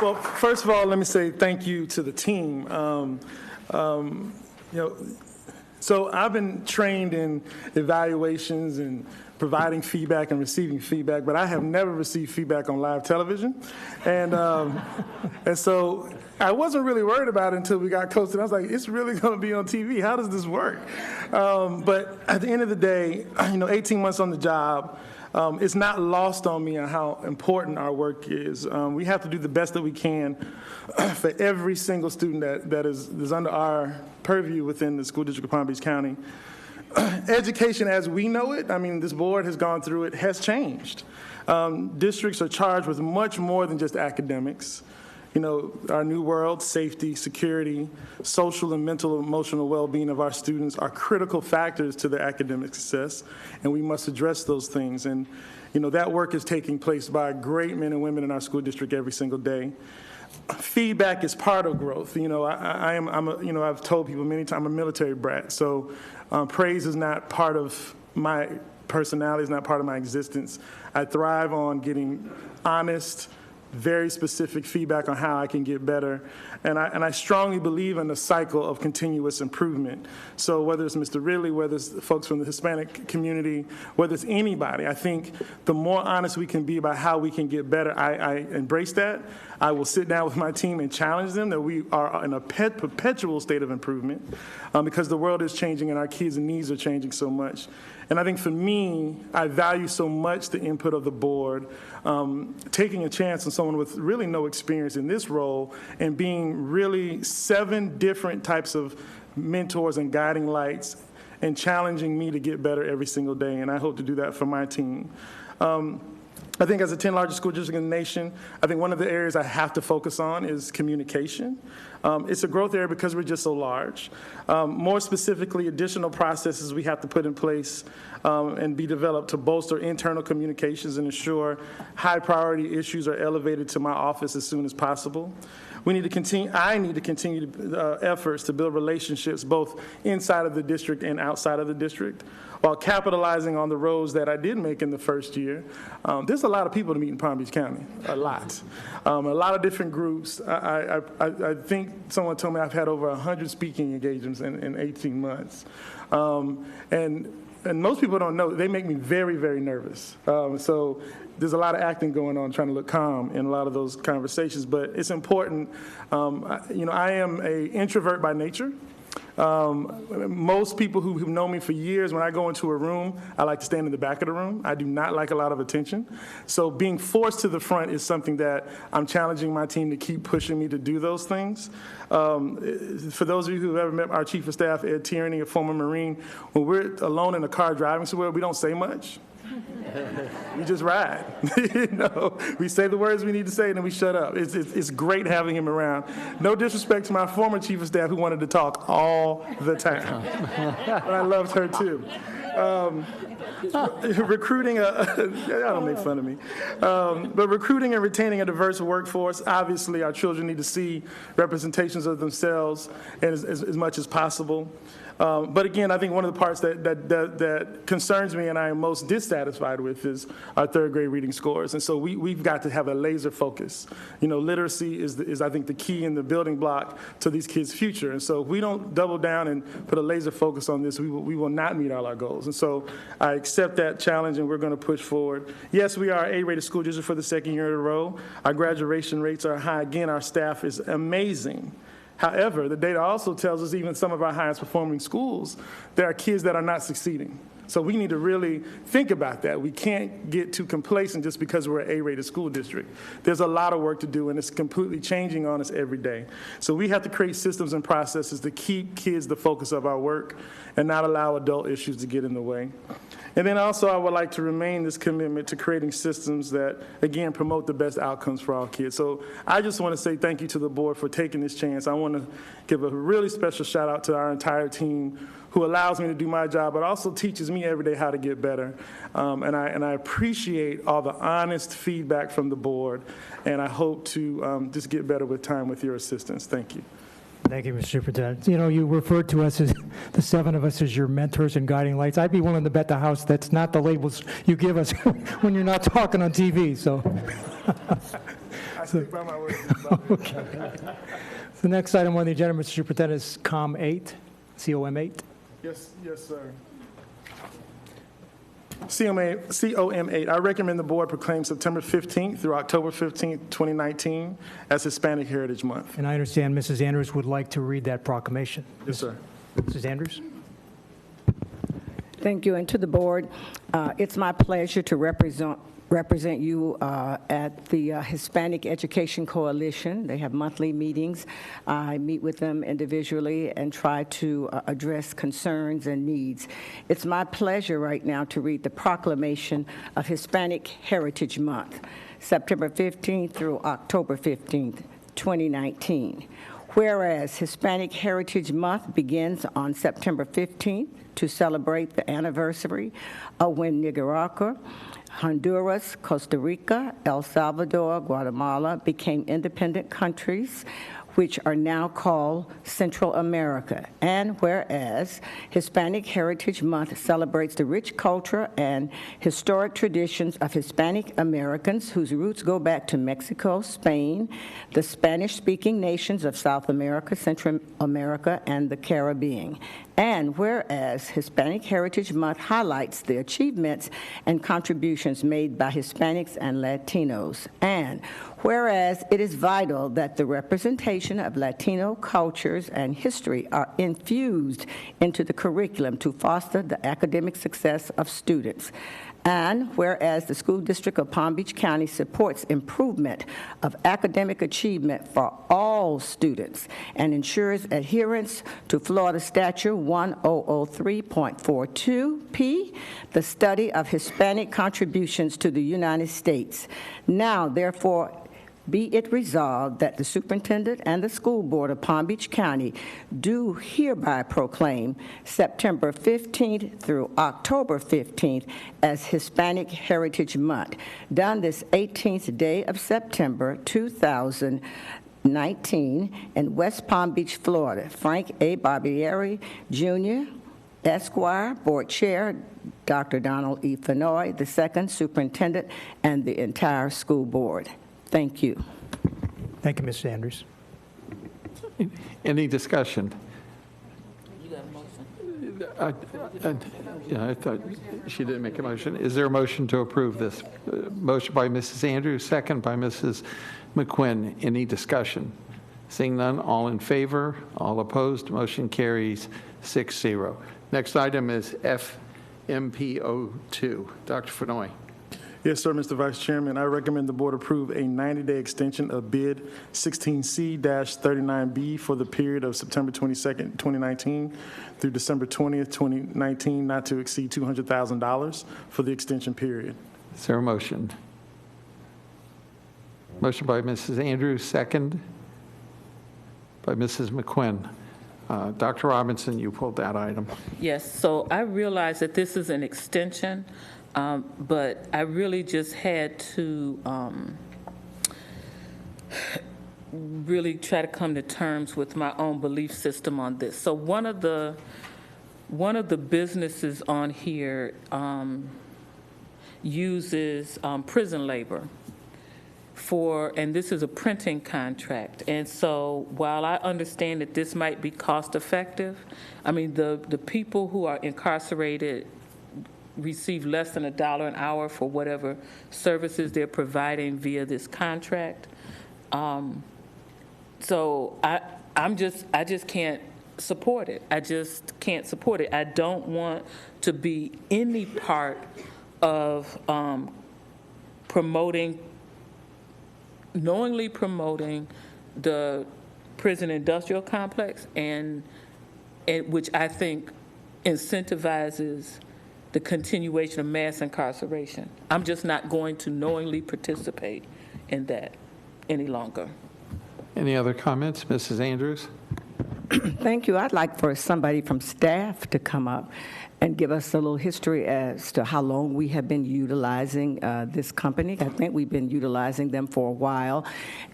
Well, first of all, let me say thank you to the team. So I've been trained in evaluations and providing feedback and receiving feedback, but I have never received feedback on live television. And so I wasn't really worried about it until we got close to it. I was like, it's really going to be on TV. How does this work? But at the end of the day, 18 months on the job, it's not lost on me on how important our work is. We have to do the best that we can for every single student that is under our purview within the school district of Palm Beach County. Education as we know it, I mean, this board has gone through it, has changed. Districts are charged with much more than just academics. Our new world, safety, security, social and mental emotional well-being of our students are critical factors to their academic success, and we must address those things. And, that work is taking place by great men and women in our school district every single day. Feedback is part of growth. I've told people many times I'm a military brat, so praise is not part of my personality, is not part of my existence. I thrive on getting honest, very specific feedback on how I can get better. And I strongly believe in the cycle of continuous improvement. So whether it's Mr. Ridley, whether it's folks from the Hispanic community, whether it's anybody, I think the more honest we can be about how we can get better, I embrace that. I will sit down with my team and challenge them that we are in a perpetual state of improvement because the world is changing and our kids' needs are changing so much. And I think for me, I value so much the input of the board, taking a chance on someone with really no experience in this role and being really 7 different types of mentors and guiding lights and challenging me to get better every single day. And I hope to do that for my team. I think as the 10th largest school district in the nation, I think one of the areas I have to focus on is communication. It's a growth area because we're just so large. More specifically, additional processes we have to put in place and be developed to bolster internal communications and ensure high priority issues are elevated to my office as soon as possible. I need to continue efforts to build relationships both inside of the district and outside of the district, while capitalizing on the roads that I did make in the first year. There's a lot of people to meet in Palm Beach County, a lot of different groups. I think someone told me I've had over 100 speaking engagements in 18 months. And most people don't know, they make me very, very nervous. So there's a lot of acting going on, trying to look calm in a lot of those conversations, but it's important. I am an introvert by nature. Most people who know me for years, when I go into a room, I like to stand in the back of the room. I do not like a lot of attention. So being forced to the front is something that I'm challenging my team to keep pushing me to do those things. For those of you who have ever met our Chief of Staff, Ed Tierney, a former Marine, when we're alone in a car driving somewhere, we don't say much. We just ride. We say the words we need to say, and then we shut up. It's great having him around. No disrespect to my former chief of staff who wanted to talk all the time, but I loved her too. Recruiting, don't make fun of me. But recruiting and retaining a diverse workforce, obviously our children need to see representations of themselves as much as possible. But again, I think one of the parts that concerns me and I am most dissatisfied with is our third grade reading scores. And so we've got to have a laser focus. Literacy is I think, the key in the building block to these kids' future. And so if we don't double down and put a laser focus on this, we will not meet all our goals. And so I accept that challenge, and we're going to push forward. Yes, we are an A-rated school district for the second year in a row. Our graduation rates are high. Again, our staff is amazing. However, the data also tells us even some of our highest performing schools, there are kids that are not succeeding. So we need to really think about that. We can't get too complacent just because we're an A-rated school district. There's a lot of work to do, and it's completely changing on us every day. So we have to create systems and processes to keep kids the focus of our work and not allow adult issues to get in the way. And then also I would like to remain this commitment to creating systems that, again, promote the best outcomes for all kids. So I just want to say thank you to the board for taking this chance. I want to give a really special shout out to our entire team who allows me to do my job, but also teaches me every day how to get better. And I appreciate all the honest feedback from the board, and I hope to just get better with time with your assistance. Thank you. Thank you, Mr. Superintendent. You referred to us as the seven of us as your mentors and guiding lights. I'd be willing to bet the house that's not the labels you give us when you're not talking on TV. So, I stick by my word. Okay. The next item on the agenda, Mr. Superintendent, is COM8, COM8. Yes, sir. COM8, I recommend the board proclaim September 15th through October 15th, 2019 as Hispanic Heritage Month. And I understand Mrs. Andrews would like to read that proclamation. Yes, sir. Mrs. Andrews? Thank you. And to the board, it's my pleasure to represent you at the Hispanic Education Coalition. They have monthly meetings. I meet with them individually and try to address concerns and needs. It's my pleasure right now to read the proclamation of Hispanic Heritage Month, September 15th through October 15th, 2019. Whereas Hispanic Heritage Month begins on September 15th to celebrate the anniversary of when Nicaragua, Honduras, Costa Rica, El Salvador, Guatemala became independent countries, which are now called Central America. And whereas Hispanic Heritage Month celebrates the rich culture and historic traditions of Hispanic Americans whose roots go back to Mexico, Spain, the Spanish-speaking nations of South America, Central America, and the Caribbean. And whereas Hispanic Heritage Month highlights the achievements and contributions made by Hispanics and Latinos. And whereas it is vital that the representation of Latino cultures and history are infused into the curriculum to foster the academic success of students. And whereas the School District of Palm Beach County supports improvement of academic achievement for all students and ensures adherence to Florida Statute 1003.42p, the study of Hispanic contributions to the United States. Now, therefore, be it resolved that the superintendent and the school board of Palm Beach County do hereby proclaim September 15th through October 15th as Hispanic Heritage Month, done this 18th day of September 2019 in West Palm Beach, Florida. Frank A. Barbieri, Jr., Esquire, Board Chair, Dr. Donald E. Fenoy, the second superintendent, and the entire school board. Thank you. Thank you, Ms. Sanders. Any discussion? You got a motion? I thought she didn't make a motion. Is there a motion to approve this? Motion by Mrs. Andrews, second by Mrs. McQuinn. Any discussion? Seeing none, all in favor, all opposed, motion carries 6-0. Next item is FMPO2. Dr. Fenoy. Yes, sir, Mr. Vice Chairman. I recommend the board approve a 90-day extension of bid 16C-39B for the period of September 22nd, 2019 through December 20th, 2019, not to exceed $200,000 for the extension period. Is there a motion? Motion by Mrs. Andrews, second by Mrs. McQuinn. Dr. Robinson, you pulled that item. Yes, so I realize that this is an extension, but I really just had to really try to come to terms with my own belief system on this. So one of the businesses on here uses prison labor and this is a printing contract. And so while I understand that this might be cost effective, I mean, the people who are incarcerated receive less than $1 an hour for whatever services they're providing via this contract. So I just can't support it. I just can't support it. I don't want to be any part of knowingly promoting the prison industrial complex, and which I think incentivizes the continuation of mass incarceration. I'm just not going to knowingly participate in that any longer. Any other comments? Mrs. Andrews? Thank you. I'd like for somebody from staff to come up and give us a little history as to how long we have been utilizing this company. I think we've been utilizing them for a while,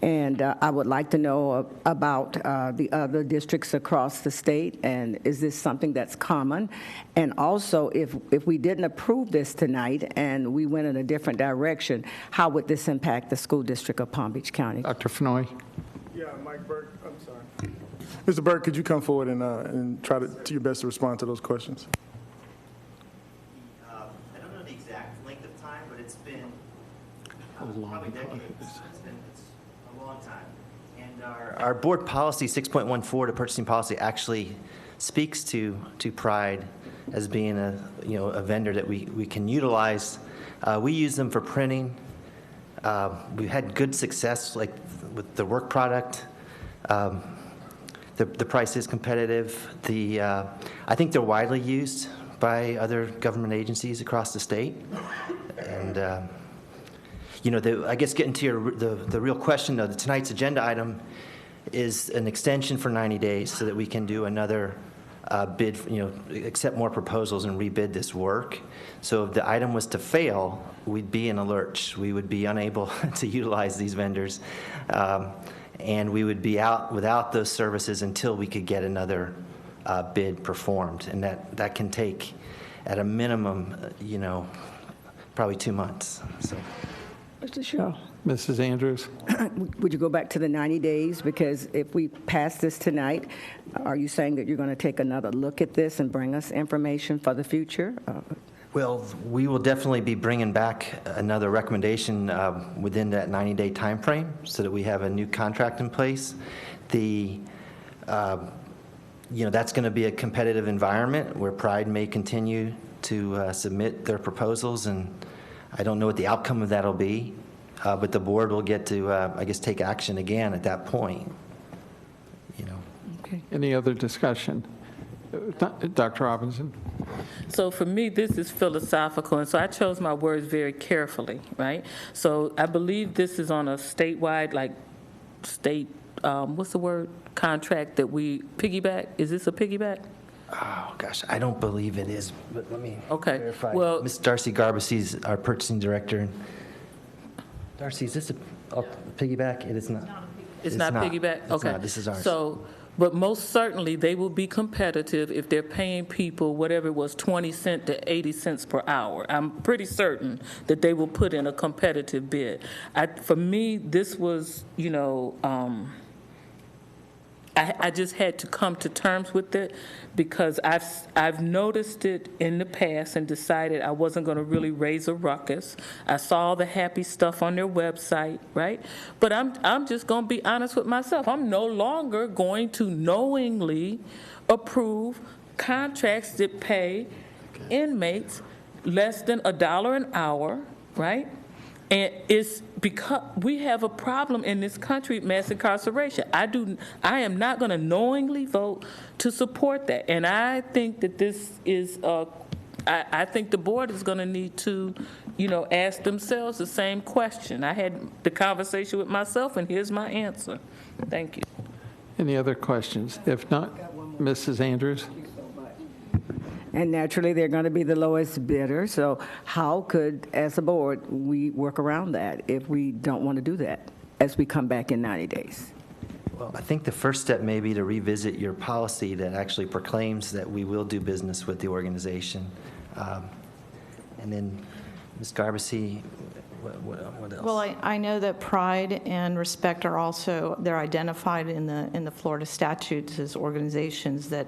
and I would like to know about the other districts across the state, and is this something that's common? And also, if we didn't approve this tonight and we went in a different direction, how would this impact the school district of Palm Beach County? Dr. Fenoy? Yeah, Mike Burke, I'm sorry. Mr. Burke, could you come forward and try to do your best to respond to those questions? I don't know the exact length of time, but it's been probably decades. It's a long time. And our board policy 6.14 to purchasing policy actually speaks to Pride as being a vendor that we can utilize. We use them for printing. We've had good success, like with the work product. The price is competitive. I think they're widely used by other government agencies across the state. And I guess getting to the real question, though, tonight's agenda item is an extension for 90 days so that we can do another bid, accept more proposals and rebid this work. So if the item was to fail, we'd be in a lurch. We would be unable to utilize these vendors. And we would be out without those services until we could get another bid performed. And that can take, at a minimum, probably 2 months. So. Mr. Shaw. Mrs. Andrews? Would you go back to the 90 days? Because if we pass this tonight, are you saying that you're going to take another look at this and bring us information for the future? Well, we will definitely be bringing back another recommendation within that 90-day time frame so that we have a new contract in place. That's going to be a competitive environment where Pride may continue to submit their proposals, and I don't know what the outcome of that will be, but the board will get to, take action again at that point. Okay. Any other discussion? Dr. Robinson? So for me, this is philosophical, and so I chose my words very carefully, right? So I believe this is on a statewide, what's the word, contract that we piggyback? Is this a piggyback? Oh, gosh, I don't believe it is, but let me verify. Well, Ms. Darcy Garbus is our purchasing director. Darcy, is this a piggyback? It is not. It's not piggyback? It's Okay. not. This is ours. So, but most certainly, they will be competitive if they're paying people whatever it was, 20 cents to 80 cents per hour. I'm pretty certain that they will put in a competitive bid. For me, this was, I just had to come to terms with it because I've noticed it in the past and decided I wasn't going to really raise a ruckus. I saw all the happy stuff on their website, right? But I'm just going to be honest with myself. I'm no longer going to knowingly approve contracts that pay inmates less than $1 an hour, right? And it's because we have a problem in this country with mass incarceration. I am not going to knowingly vote to support that. And I think that this is, I think the board is going to need to, ask themselves the same question. I had the conversation with myself, and here's my answer. Thank you. Any other questions? If not, Mrs. Andrews? And naturally, they're going to be the lowest bidder. So how could, as a board, we work around that if we don't want to do that as we come back in 90 days? Well, I think the first step may be to revisit your policy that actually proclaims that we will do business with the organization. And then, Ms. Garbisi, what else? Well, I know that pride and respect are also, they're identified in the Florida statutes as organizations that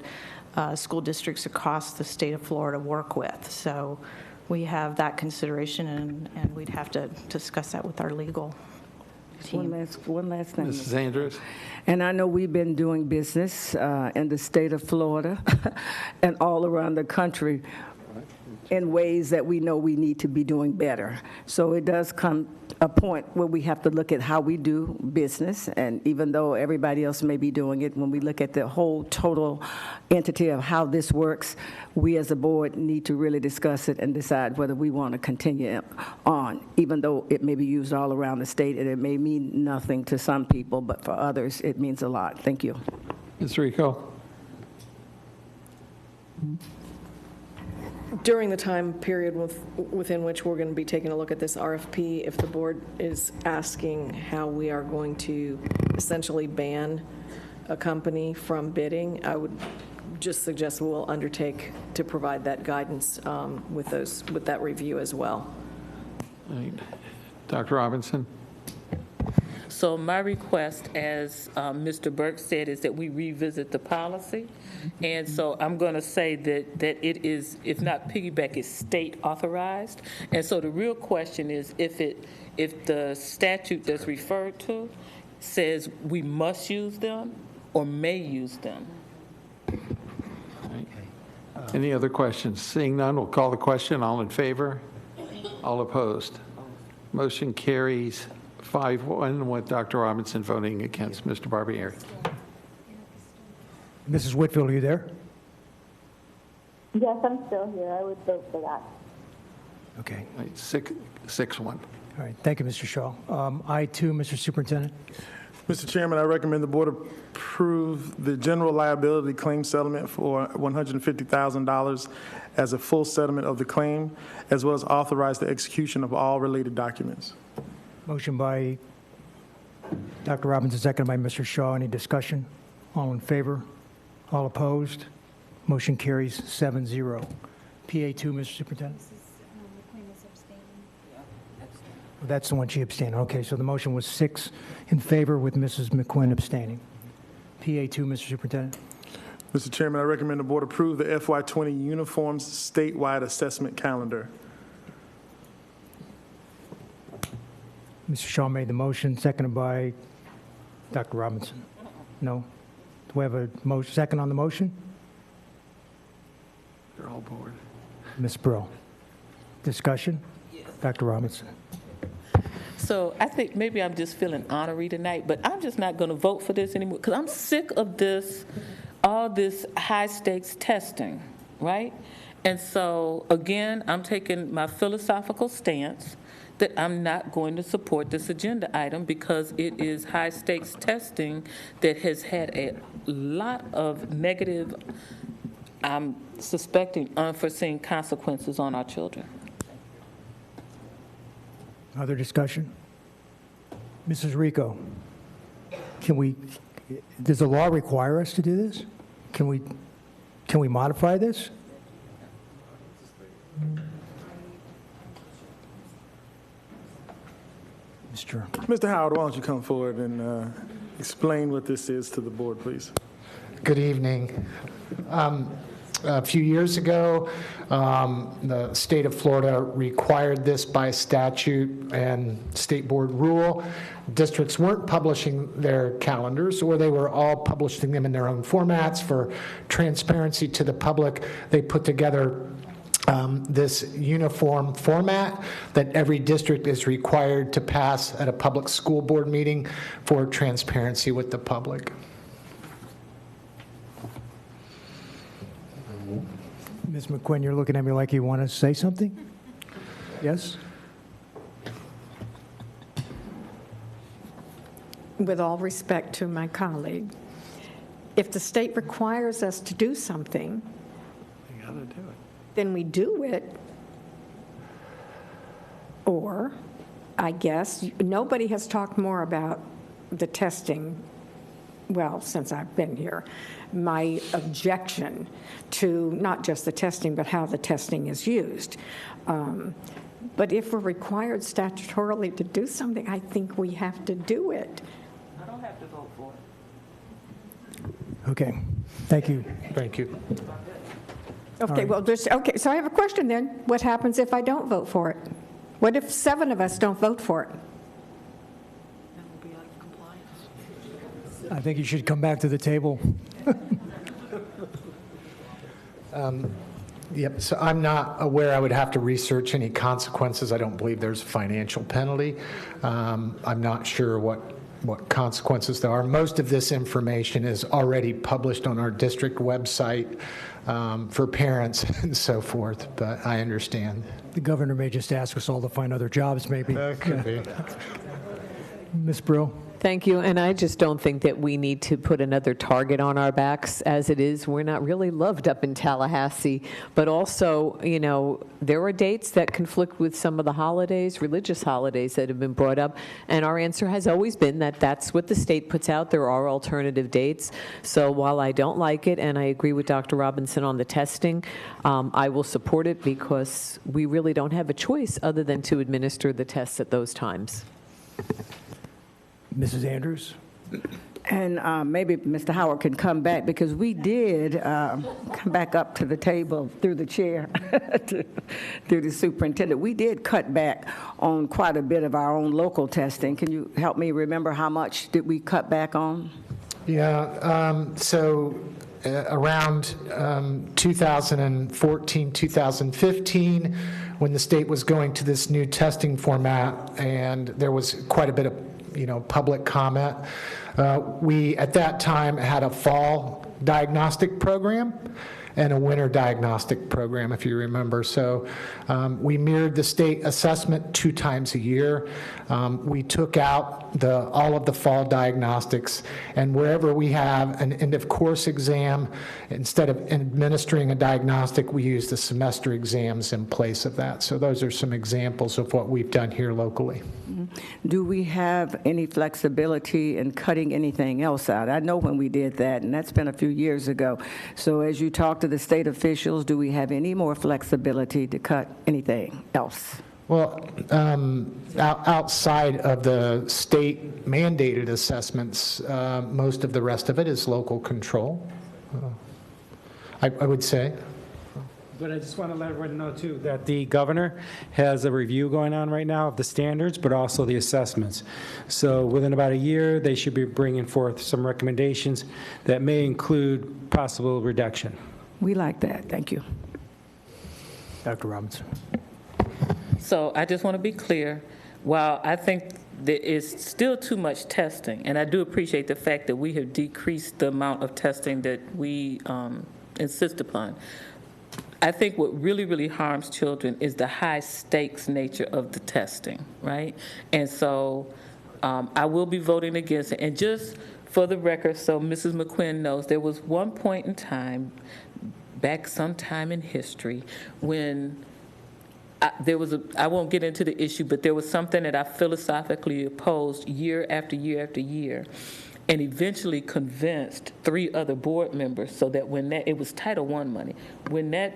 school districts across the state of Florida work with. So we have that consideration, and we'd have to discuss that with our legal team. One last thing. Mrs. Andrews? And I know we've been doing business in the state of Florida and all around the country in ways that we know we need to be doing better. So it does come a point where we have to look at how we do business, and even though everybody else may be doing it, when we look at the whole total entity of how this works, we as a board need to really discuss it and decide whether we want to continue on, even though it may be used all around the state and it may mean nothing to some people, but for others it means a lot. Thank you. Ms. Rico? During the time period within which we're going to be taking a look at this RFP, if the board is asking how we are going to essentially ban a company from bidding, I would just suggest we'll undertake to provide that guidance with that review as well. All right. Dr. Robinson? So my request, as Mr. Burke said, is that we revisit the policy. And so I'm going to say that it is, if not piggyback, it's state authorized. And so the real question is if the statute that's referred to says we must use them or may use them. Any other questions? Seeing none, we'll call the question. All in favor? All opposed? Motion carries 5-1 with Dr. Robinson voting against. Mr. Barbieri. Mrs. Whitfield, are you there? Yes, I'm still here. I would vote for that. Okay. 6-1. All right. Thank you, Mr. Shaw. I, too, Mr. Superintendent. Mr. Chairman, I recommend the board approve the general liability claim settlement for $150,000 as a full settlement of the claim, as well as authorize the execution of all related documents. Motion by Dr. Robinson, seconded by Mr. Shaw. Any discussion? All in favor? All opposed? Motion carries 7-0. PA2, Mr. Superintendent. That's the one she abstained. Okay, so the motion was 6 in favor with Mrs. McQuinn abstaining. PA2, Mr. Superintendent. Mr. Chairman, I recommend the board approve the FY20 uniforms statewide assessment calendar. Mr. Shaw made the motion, seconded by Dr. Robinson. No? Do we have a motion, second on the motion? They're all board. Ms. Brill. Discussion? Dr. Robinson. So I think maybe I'm just feeling honorary tonight, but I'm just not going to vote for this anymore because I'm sick of this, all this high-stakes testing, right? And so, again, I'm taking my philosophical stance that I'm not going to support this agenda item because it is high-stakes testing that has had a lot of negative, I'm suspecting, unforeseen consequences on our children. Other discussion? Mrs. Rico, does the law require us to do this? Can we modify this? Mr. Howard, why don't you come forward and explain what this is to the board, please. Good evening. A few years ago, the state of Florida required this by statute and state board rule. Districts weren't publishing their calendars, or they were all publishing them in their own formats for transparency to the public. They put together this uniform format that every district is required to pass at a public school board meeting for transparency with the public. Ms. McQuinn, you're looking at me like you want to say something? Yes? With all respect to my colleague, if the state requires us to do something, You gotta do it. then we do it. Or, I guess, nobody has talked more about the testing, well, since I've been here. My objection to not just the testing, but how the testing is used. But if we're required statutorily to do something, I think we have to do it. I don't have to vote for it. Okay, thank you. Thank you. Okay, well, okay, so I have a question then. What happens if I don't vote for it? What if 7 of us don't vote for it? I think you should come back to the table. Yep, so I'm not aware. I would have to research any consequences. I don't believe there's a financial penalty. I'm not sure what consequences there are. Most of this information is already published on our district website for parents and so forth, but I understand. The governor may just ask us all to find other jobs, maybe. That could be. Ms. Brill? Thank you, and I just don't think that we need to put another target on our backs. As it is, we're not really loved up in Tallahassee, but also, you know, there are dates that conflict with some of the holidays, religious holidays that have been brought up, and our answer has always been that that's what the state puts out. There are alternative dates. So while I don't like it, and I agree with Dr. Robinson on the testing, I will support it because we really don't have a choice other than to administer the tests at those times. Mrs. Andrews? And maybe Mr. Howard can come back, because we did come back up to the table through the chair, through the superintendent. We did cut back on quite a bit of our own local testing. Can you help me remember how much did we cut back on? Yeah, so around 2014, 2015, when the state was going to this new testing format, and there was quite a bit of public comment. We, at that time, had a fall diagnostic program and a winter diagnostic program, if you remember. So we mirrored the state assessment 2 times a year. We took out all of the fall diagnostics, and wherever we have an end-of-course exam, instead of administering a diagnostic, we use the semester exams in place of that. So those are some examples of what we've done here locally. Do we have any flexibility in cutting anything else out? I know when we did that, and that's been a few years ago. So as you talk to the state officials, do we have any more flexibility to cut anything else? Well, outside of the state mandated assessments, most of the rest of it is local control, I would say. But I just want to let everyone know, too, that the governor has a review going on right now of the standards, but also the assessments. So within about a year, they should be bringing forth some recommendations that may include possible reduction. We like that. Thank you. Dr. Robinson. So I just want to be clear, while I think there is still too much testing, and I do appreciate the fact that we have decreased the amount of testing that we insist upon, I think what really, really harms children is the high-stakes nature of the testing, right? And so I will be voting against it. And just for the record, so Mrs. McQuinn knows, there was one point in time, back sometime in history, when I won't get into the issue, but there was something that I philosophically opposed year after year after year, and eventually convinced 3 other board members so that when it was Title I money, when that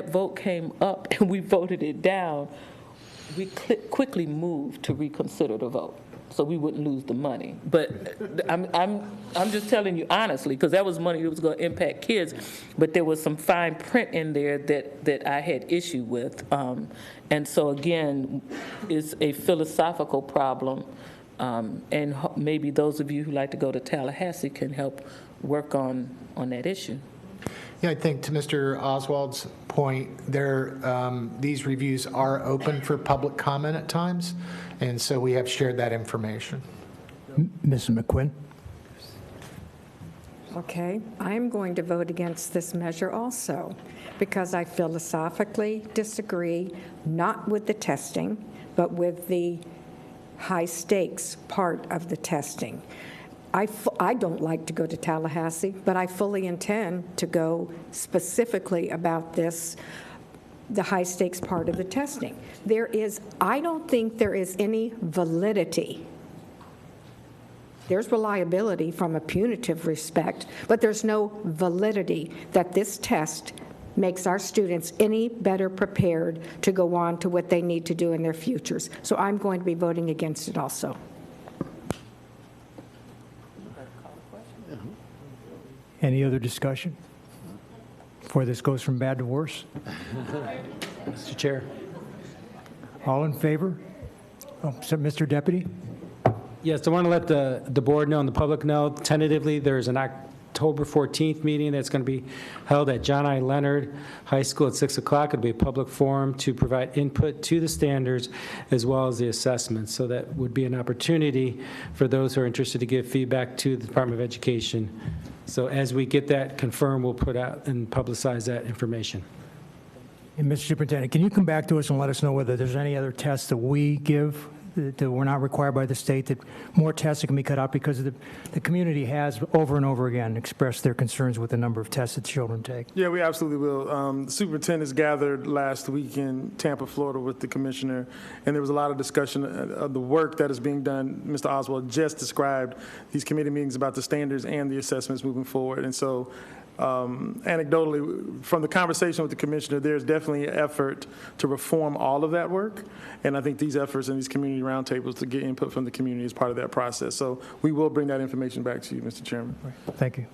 vote came up and we voted it down, we quickly moved to reconsider the vote. so we wouldn't lose the money. But I'm just telling you honestly, because that was money that was going to impact kids, but there was some fine print in there that I had issue with. And so again, it's a philosophical problem, and maybe those of you who like to go to Tallahassee can help work on that issue. Yeah, I think to Mr. Oswald's point, these reviews are open for public comment at times, and so we have shared that information. Mrs. McQuinn? Okay, I am going to vote against this measure also, because I philosophically disagree, not with the testing, but with the high-stakes part of the testing. I don't like to go to Tallahassee, but I fully intend to go specifically about this, the high-stakes part of the testing. I don't think there is any validity. There's reliability from a punitive respect, but there's no validity that this test makes our students any better prepared to go on to what they need to do in their futures. So I'm going to be voting against it also. Any other discussion before this goes from bad to worse? Mr. Chair. All in favor? Oh, so Mr. Deputy? Yes, I want to let the board know and the public know, tentatively, there's an October 14th meeting that's going to be held at John I. Leonard High School at 6 o'clock. It'll be a public forum to provide input to the standards as well as the assessments. So that would be an opportunity for those who are interested to give feedback to the Department of Education. So as we get that confirmed, we'll put out and publicize that information. And Mr. Superintendent, can you come back to us and let us know whether there's any other tests that we give that we're not required by the state, that more tests that can be cut out, because the community has over and over again expressed their concerns with the number of tests that children take? Yeah, we absolutely will. The superintendents gathered last week in Tampa, Florida with the commissioner, and there was a lot of discussion of the work that is being done. Mr. Oswald just described these committee meetings about the standards and the assessments moving forward. And so anecdotally, from the conversation with the commissioner, there's definitely an effort to reform all of that work. And I think these efforts and these community roundtables to get input from the community is part of that process. So we will bring that information back to you, Mr. Chairman. Thank you.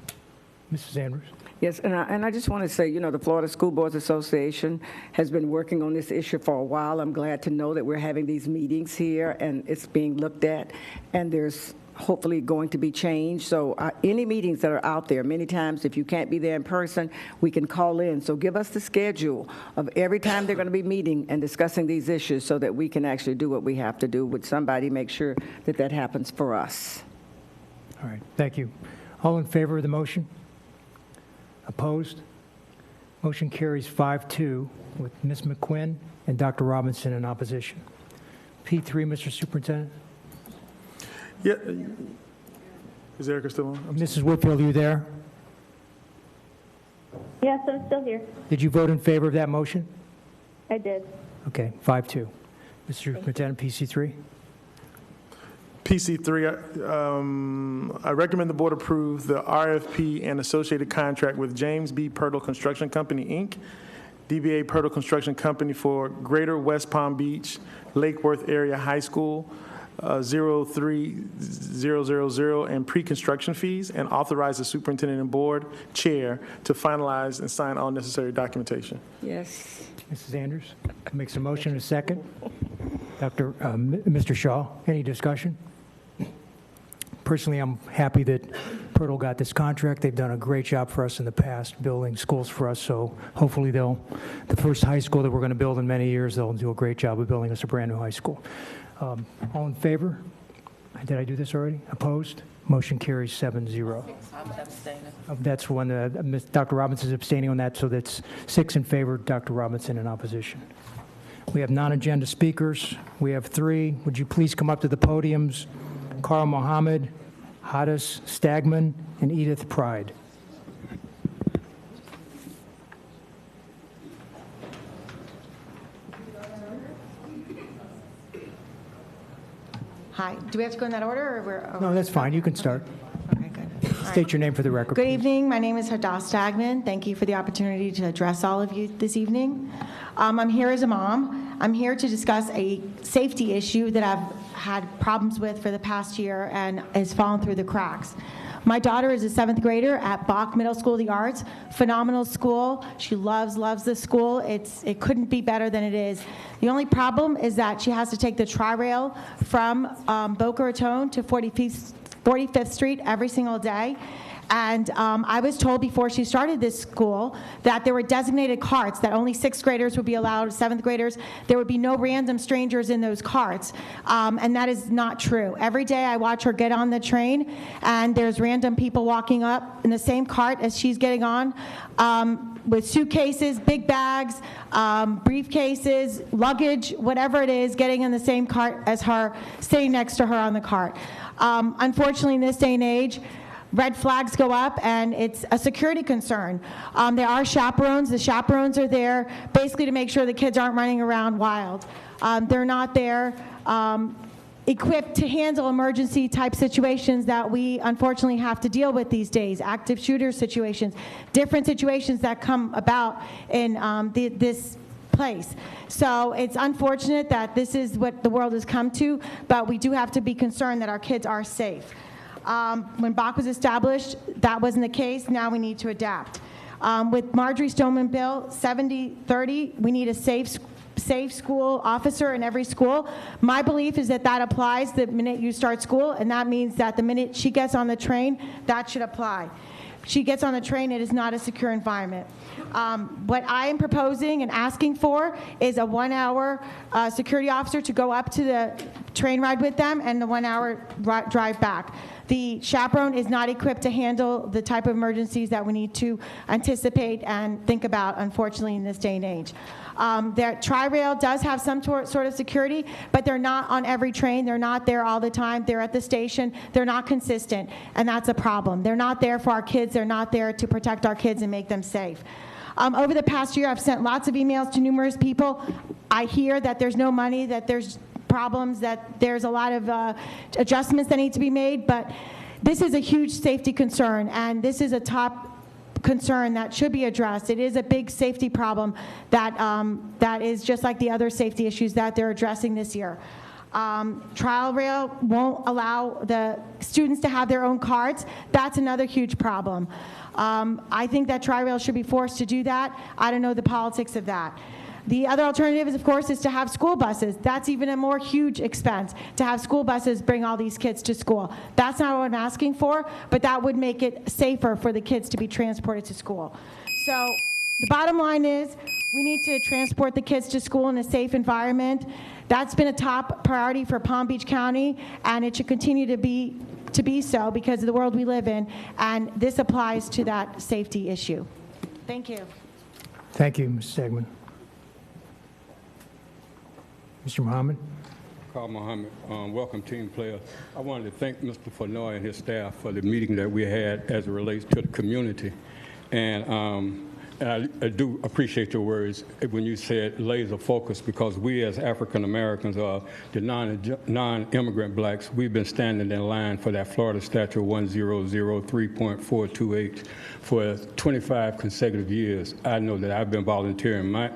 Mrs. Andrews? Yes, and I just want to say, the Florida School Boards Association has been working on this issue for a while. I'm glad to know that we're having these meetings here and it's being looked at, and there's hopefully going to be change. So any meetings that are out there, many times if you can't be there in person, we can call in. So give us the schedule of every time they're going to be meeting and discussing these issues so that we can actually do what we have to do with somebody, make sure that that happens for us. All right, thank you. All in favor of the motion? Opposed? Motion carries 5-2 with Ms. McQuinn and Dr. Robinson in opposition. P3, Mr. Superintendent? Yeah. Is Erica still on? Mrs. Whitfield, are you there? Yes, I'm still here. Did you vote in favor of that motion? I did. Okay, 5-2. Mr. Superintendent, PC3? PC3, I recommend the board approve the RFP and associated contract with James B. Pirtle Construction Company, Inc., DBA Pirtle Construction Company for Greater West Palm Beach, Lake Worth Area High School, 03000, and pre-construction fees, and authorize the superintendent and board chair to finalize and sign all necessary documentation. Yes. Mrs. Andrews makes a motion in a second. Mr. Shaw, any discussion? Personally, I'm happy that Pirtle got this contract. They've done a great job for us in the past, building schools for us, so hopefully the first high school that we're going to build in many years, they'll do a great job of building us a brand new high school. All in favor? Did I do this already? Opposed? Motion carries 7-0. I'm abstaining. That's one, Dr. Robinson is abstaining on that, so that's 6 in favor, Dr. Robinson in opposition. We have non-agenda speakers. We have 3. Would you please come up to the podiums? Carl Mohammed, Hadis Stagman, and Edith Pride. Hi. Do we have to go in that order? Or we're, No, that's fine. You can start. Okay, good. State your name for the record. Good please. evening. My name is Hadis Stagman. Thank you for the opportunity to address all of you this evening. I'm here as a mom. I'm here to discuss a safety issue that I've had problems with for the past year and has fallen through the cracks. My daughter is a 7th grader at Bach Middle School of the Arts. Phenomenal school. She loves the school. It couldn't be better than it is. The only problem is that she has to take the Tri-Rail from Boca Raton to 45th Street every single day. And I was told before she started this school that there were designated carts, that only 6th graders would be allowed, 7th graders. There would be no random strangers in those carts. And that is not true. Every day I watch her get on the train, and there's random people walking up in the same cart as she's getting on with suitcases, big bags, briefcases, luggage, whatever it is, getting in the same cart as her, sitting next to her on the cart. Unfortunately, in this day and age, red flags go up, and it's a security concern. There are chaperones. The chaperones are there basically to make sure the kids aren't running around wild. They're not there equipped to handle emergency type situations that we unfortunately have to deal with these days, active shooter situations, different situations that come about in this place. So it's unfortunate that this is what the world has come to, but we do have to be concerned that our kids are safe. When Bach was established, that wasn't the case. Now we need to adapt. With Marjorie Stoneman Bill 7030, we need a safe school officer in every school. My belief is that that applies the minute you start school, and that means that the minute she gets on the train, that should apply. She gets on the train, it is not a secure environment. What I am proposing and asking for is a 1-hour security officer to go up to the train ride with them and the 1-hour drive back. The chaperone is not equipped to handle the type of emergencies that we need to anticipate and think about, unfortunately, in this day and age. That Tri-Rail does have some sort of security, but they're not on every train. They're not there all the time. They're at the station. They're not consistent, and that's a problem. They're not there for our kids. They're not there to protect our kids and make them safe. Over the past year, I've sent lots of emails to numerous people. I hear that there's no money, that there's problems, that there's a lot of adjustments that need to be made, but this is a huge safety concern, and this is a top concern that should be addressed. It is a big safety problem that is just like the other safety issues that they're addressing this year. Tri-Rail won't allow the students to have their own cards. That's another huge problem. I think that Tri-Rail should be forced to do that. I don't know the politics of that. The other alternative is, of course, is to have school buses. That's even a more huge expense, to have school buses bring all these kids to school. That's not what I'm asking for, but that would make it safer for the kids to be transported to school. So the bottom line is we need to transport the kids to school in a safe environment. That's been a top priority for Palm Beach County, and it should continue to be so because of the world we live in, and this applies to that safety issue. Thank you. Thank you, Ms. Stegman. Mr. Mohammed. Carl Mohammed, welcome team player. I wanted to thank Mr. Fanoy and his staff for the meeting that we had as it relates to the community. And I do appreciate your words when you said laser focus, because we as African Americans, the non-immigrant blacks, we've been standing in line for that Florida Statute 1003.428 for 25 consecutive years. I know that I've been volunteering my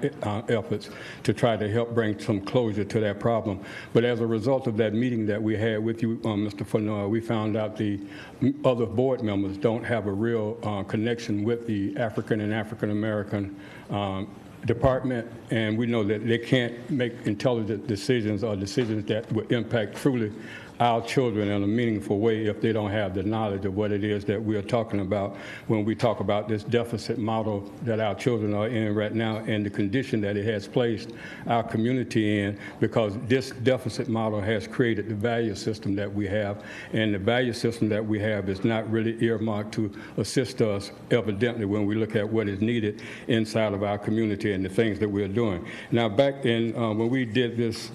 efforts to try to help bring some closure to that problem. But as a result of that meeting that we had with you, Mr. Fanoy, we found out the other board members don't have a real connection with the African and African American department, and we know that they can't make intelligent decisions or decisions that will impact truly our children in a meaningful way if they don't have the knowledge of what it is that we are talking about when we talk about this deficit model that our children are in right now and the condition that it has placed our community in, because this deficit model has created the value system that we have, and the value system that we have is not really earmarked to assist us evidently when we look at what is needed inside of our community and the things that we're doing. Now back in when we did this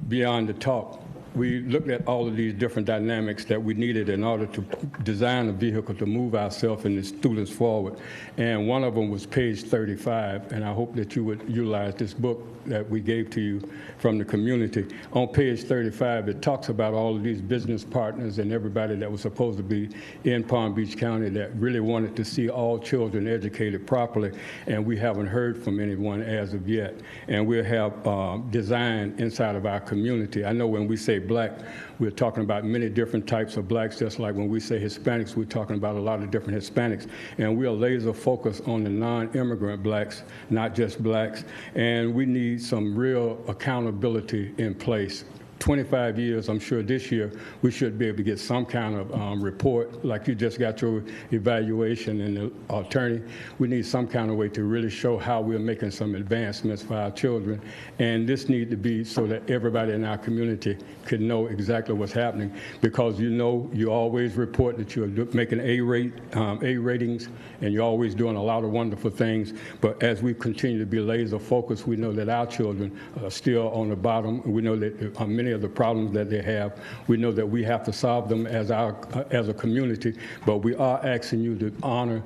Beyond the Talk we looked at all of these different dynamics that we needed in order to design a vehicle to move ourselves and the students forward. And one of them was page 35, and I hope that you would utilize this book that we gave to you from the community. On page 35, it talks about all of these business partners and everybody that was supposed to be in Palm Beach County that really wanted to see all children educated properly, and we haven't heard from anyone as of yet. And we'll have design inside of our community. I know when we say black, we're talking about many different types of blacks, just like when we say Hispanics, we're talking about a lot of different Hispanics. And we are laser focused on the non-immigrant blacks, not just blacks. And we need some real accountability in place. 25 years, I'm sure this year we should be able to get some kind of report, like you just got your evaluation and the attorney. We need some kind of way to really show how we're making some advancements for our children. And this needs to be so that everybody in our community can know exactly what's happening, because you know you always report that you're making A ratings, and you're always doing a lot of wonderful things. But as we continue to be laser focused, we know that our children are still on the bottom. We know that many of the problems that they have, we know that we have to solve them as a community, but we are asking you to honor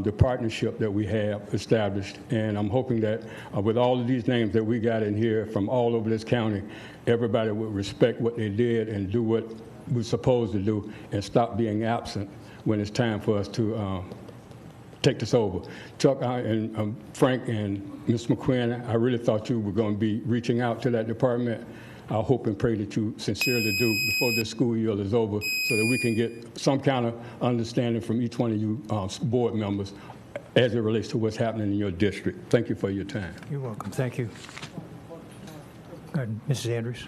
the partnership that we have established. And I'm hoping that with all of these names that we got in here from all over this county, everybody would respect what they did and do what we're supposed to do and stop being absent when it's time for us to take this over. Chuck and Frank and Ms. McQuinn, I really thought you were going to be reaching out to that department. I hope and pray that you sincerely do before this school year is over, so that we can get some kind of understanding from each one of you board members as it relates to what's happening in your district. Thank you for your time. You're welcome. Thank you. Go ahead, Mrs. Andrews.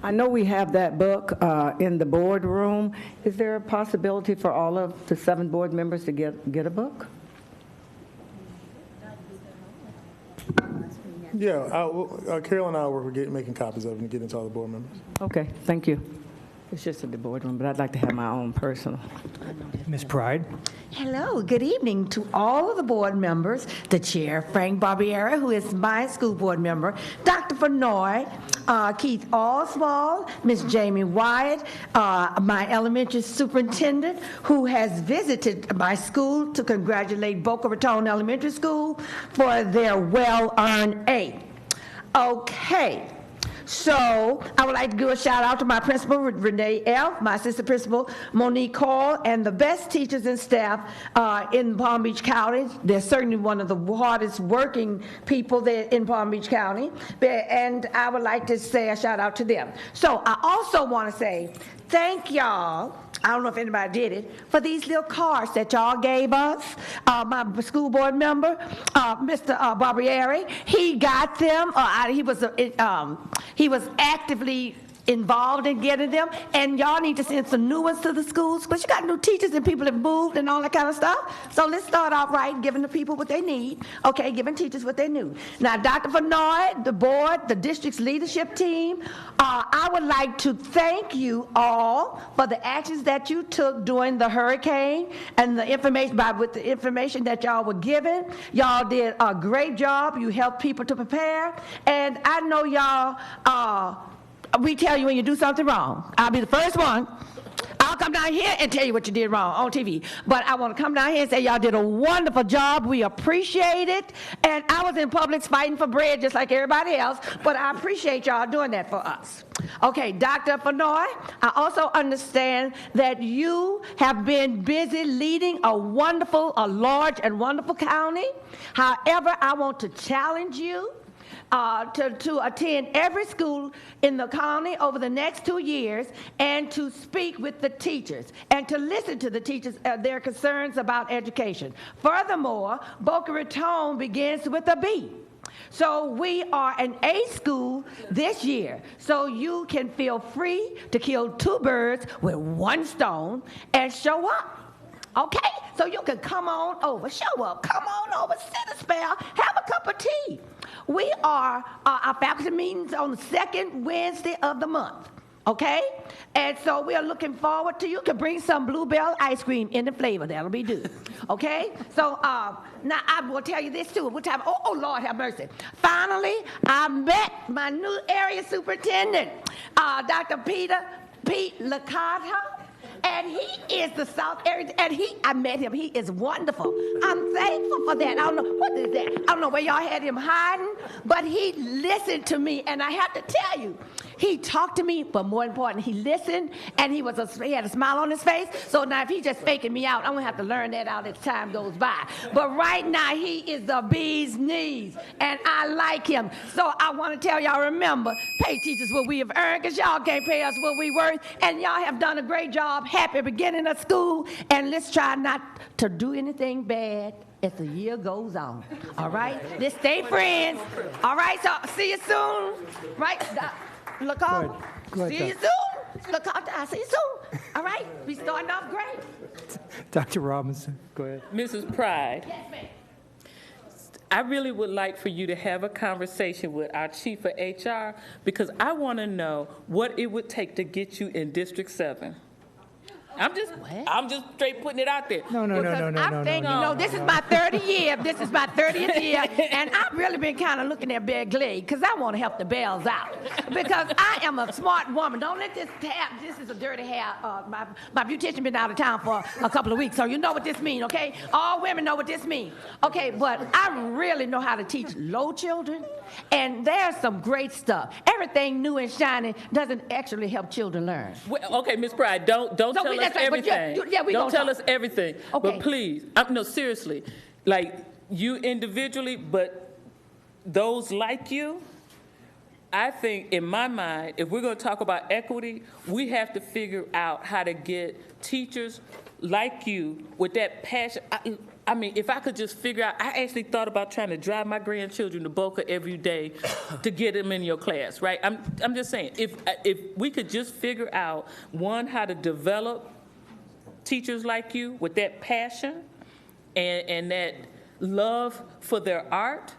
I know we have that book in the boardroom. Is there a possibility for all of the 7 board members to get a book? Yeah, Carol and I were making copies of it and getting to all the board members. Okay, thank you. It's just in the boardroom, but I'd like to have my own personal. Ms. Pride. Hello, good evening to all of the board members, the chair, Frank Barbieri, who is my school board member, Dr. Fenoy, Keith Oswald, Ms. Jamie Wyatt, my elementary superintendent, who has visited my school to congratulate Boca Raton Elementary School for their well-earned A. Okay. So I would like to give a shout out to my principal, Renee F., my assistant principal, Monique Cole, and the best teachers and staff in Palm Beach County. They're certainly one of the hardest working people there in Palm Beach County, and I would like to say a shout out to them. So I also want to say thank y'all, I don't know if anybody did it, for these little cards that y'all gave us. My school board member, Mr. Barbieri, he got them. He was actively involved in getting them, and y'all need to send some new ones to the schools, because you got new teachers and people have moved and all that kind of stuff. So let's start out right, giving the people what they need, okay, giving teachers what they need. Now, Dr. Fenoy, the board, the district's leadership team, I would like to thank you all for the actions that you took during the hurricane and the information, with the information that y'all were given. Y'all did a great job. You helped people to prepare, and I know y'all, we tell you when you do something wrong. I'll be the first one. I'll come down here and tell you what you did wrong on TV. But I want to come down here and say y'all did a wonderful job. We appreciate it. And I was in Publix fighting for bread just like everybody else, but I appreciate y'all doing that for us. Okay, Dr. Fenoy, I also understand that you have been busy leading a large and wonderful county. However, I want to challenge you to attend every school in the county over the next 2 years and to speak with the teachers and to listen to the teachers, their concerns about education. Furthermore, Boca Raton begins with a B. So we are an A school this year. So you can feel free to kill 2 birds with 1 stone and show up. Okay? So you can come on over, show up, come on over, sit a spell, have a cup of tea. We are, our faculty meetings on the 2nd Wednesday of the month. okay? And so we are looking forward to you. Can bring some Bluebell ice cream in the flavor. That'll be due, okay? So now I will tell you this too. What time? Oh, Lord have mercy. Finally, I met my new area superintendent, Dr. Pete Licata. And he is the South area, and I met him. He is wonderful. I'm thankful for that. I don't know, what is that? I don't know where y'all had him hiding, but he listened to me, and I have to tell you, he talked to me, but more important, he listened, and he had a smile on his face. So now if he's just faking me out, I'm going to have to learn that out as time goes by. But right now, he is the bee's knees, and I like him. So I want to tell y'all, remember, pay teachers what we have earned, because y'all can't pay us what we worth, and y'all have done a great job. Happy beginning of school, and let's try not to do anything bad as the year goes on. All right? Let's stay friends. All right? So see you soon. Right? Look on. See you soon. Look out. I'll see you soon. All right? We starting off great. Dr. Robinson, go ahead. Mrs. Pride. Yes, ma'am. I really would like for you to have a conversation with our chief of HR, because I want to know what it would take to get you in District 7. I'm just straight putting it out there. No. This is my 30th year. This is my 30th year, and I've really been kind of looking at Bear Glade because I want to help the Bells out. Because I am a smart woman. Don't let this tab. This is a dirty hair. My beautician been out of town for a couple of weeks, so you know what this means, okay? All women know what this means, okay? But I really know how to teach low children, and there's some great stuff. Everything new and shiny doesn't actually help children learn. Well, okay, Ms. Pride, don't tell us everything. Don't tell us everything. Okay. But please, no, seriously, like you individually, but those like you, I think in my mind, if we're going to talk about equity, we have to figure out how to get teachers like you with that passion. I mean, if I could just figure out, I actually thought about trying to drive my grandchildren to Boca every day to get them in your class, right? I'm just saying, if we could just figure out, one, how to develop teachers like you with that passion and that love for their art,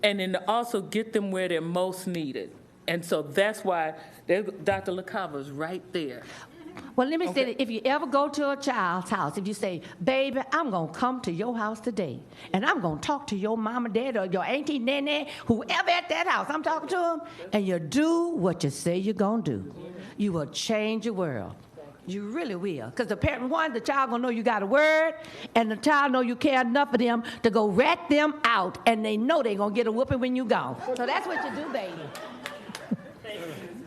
and then to also get them where they're most needed. And so that's why Dr. LaCava's right there. Well, let me say that if you ever go to a child's house, if you say, baby, I'm going to come to your house today, and I'm going to talk to your mama, dad, or your auntie, nene, whoever at that house, I'm talking to them, and you do what you say you're going to do, you will change your world. You really will. Because the parent, one, the child going to know you got a word, and the child know you care enough for them to go rat them out, and they know they're going to get a whooping when you gone. So that's what you do, baby.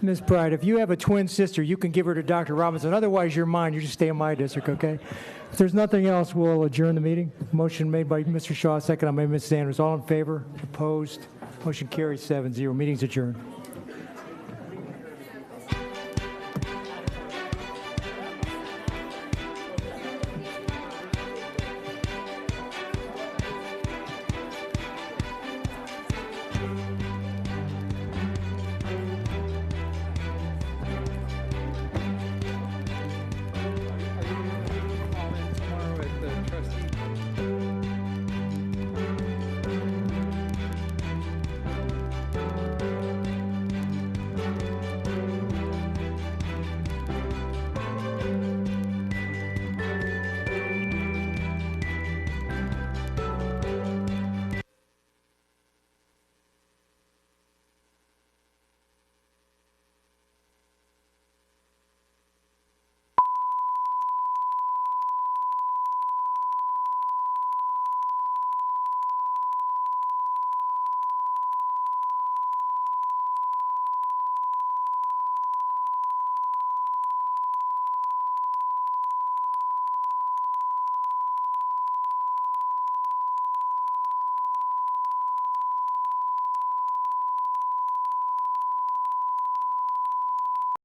Ms. Pride, if you have a twin sister, you can give her to Dr. Robinson. Otherwise, you're mine. You just stay in my district, okay? If there's nothing else, we'll adjourn the meeting. Motion made by Mr. Shaw, second by Ms. Sanders. All in favor? Opposed? Motion carries 7-0. Meeting's adjourned.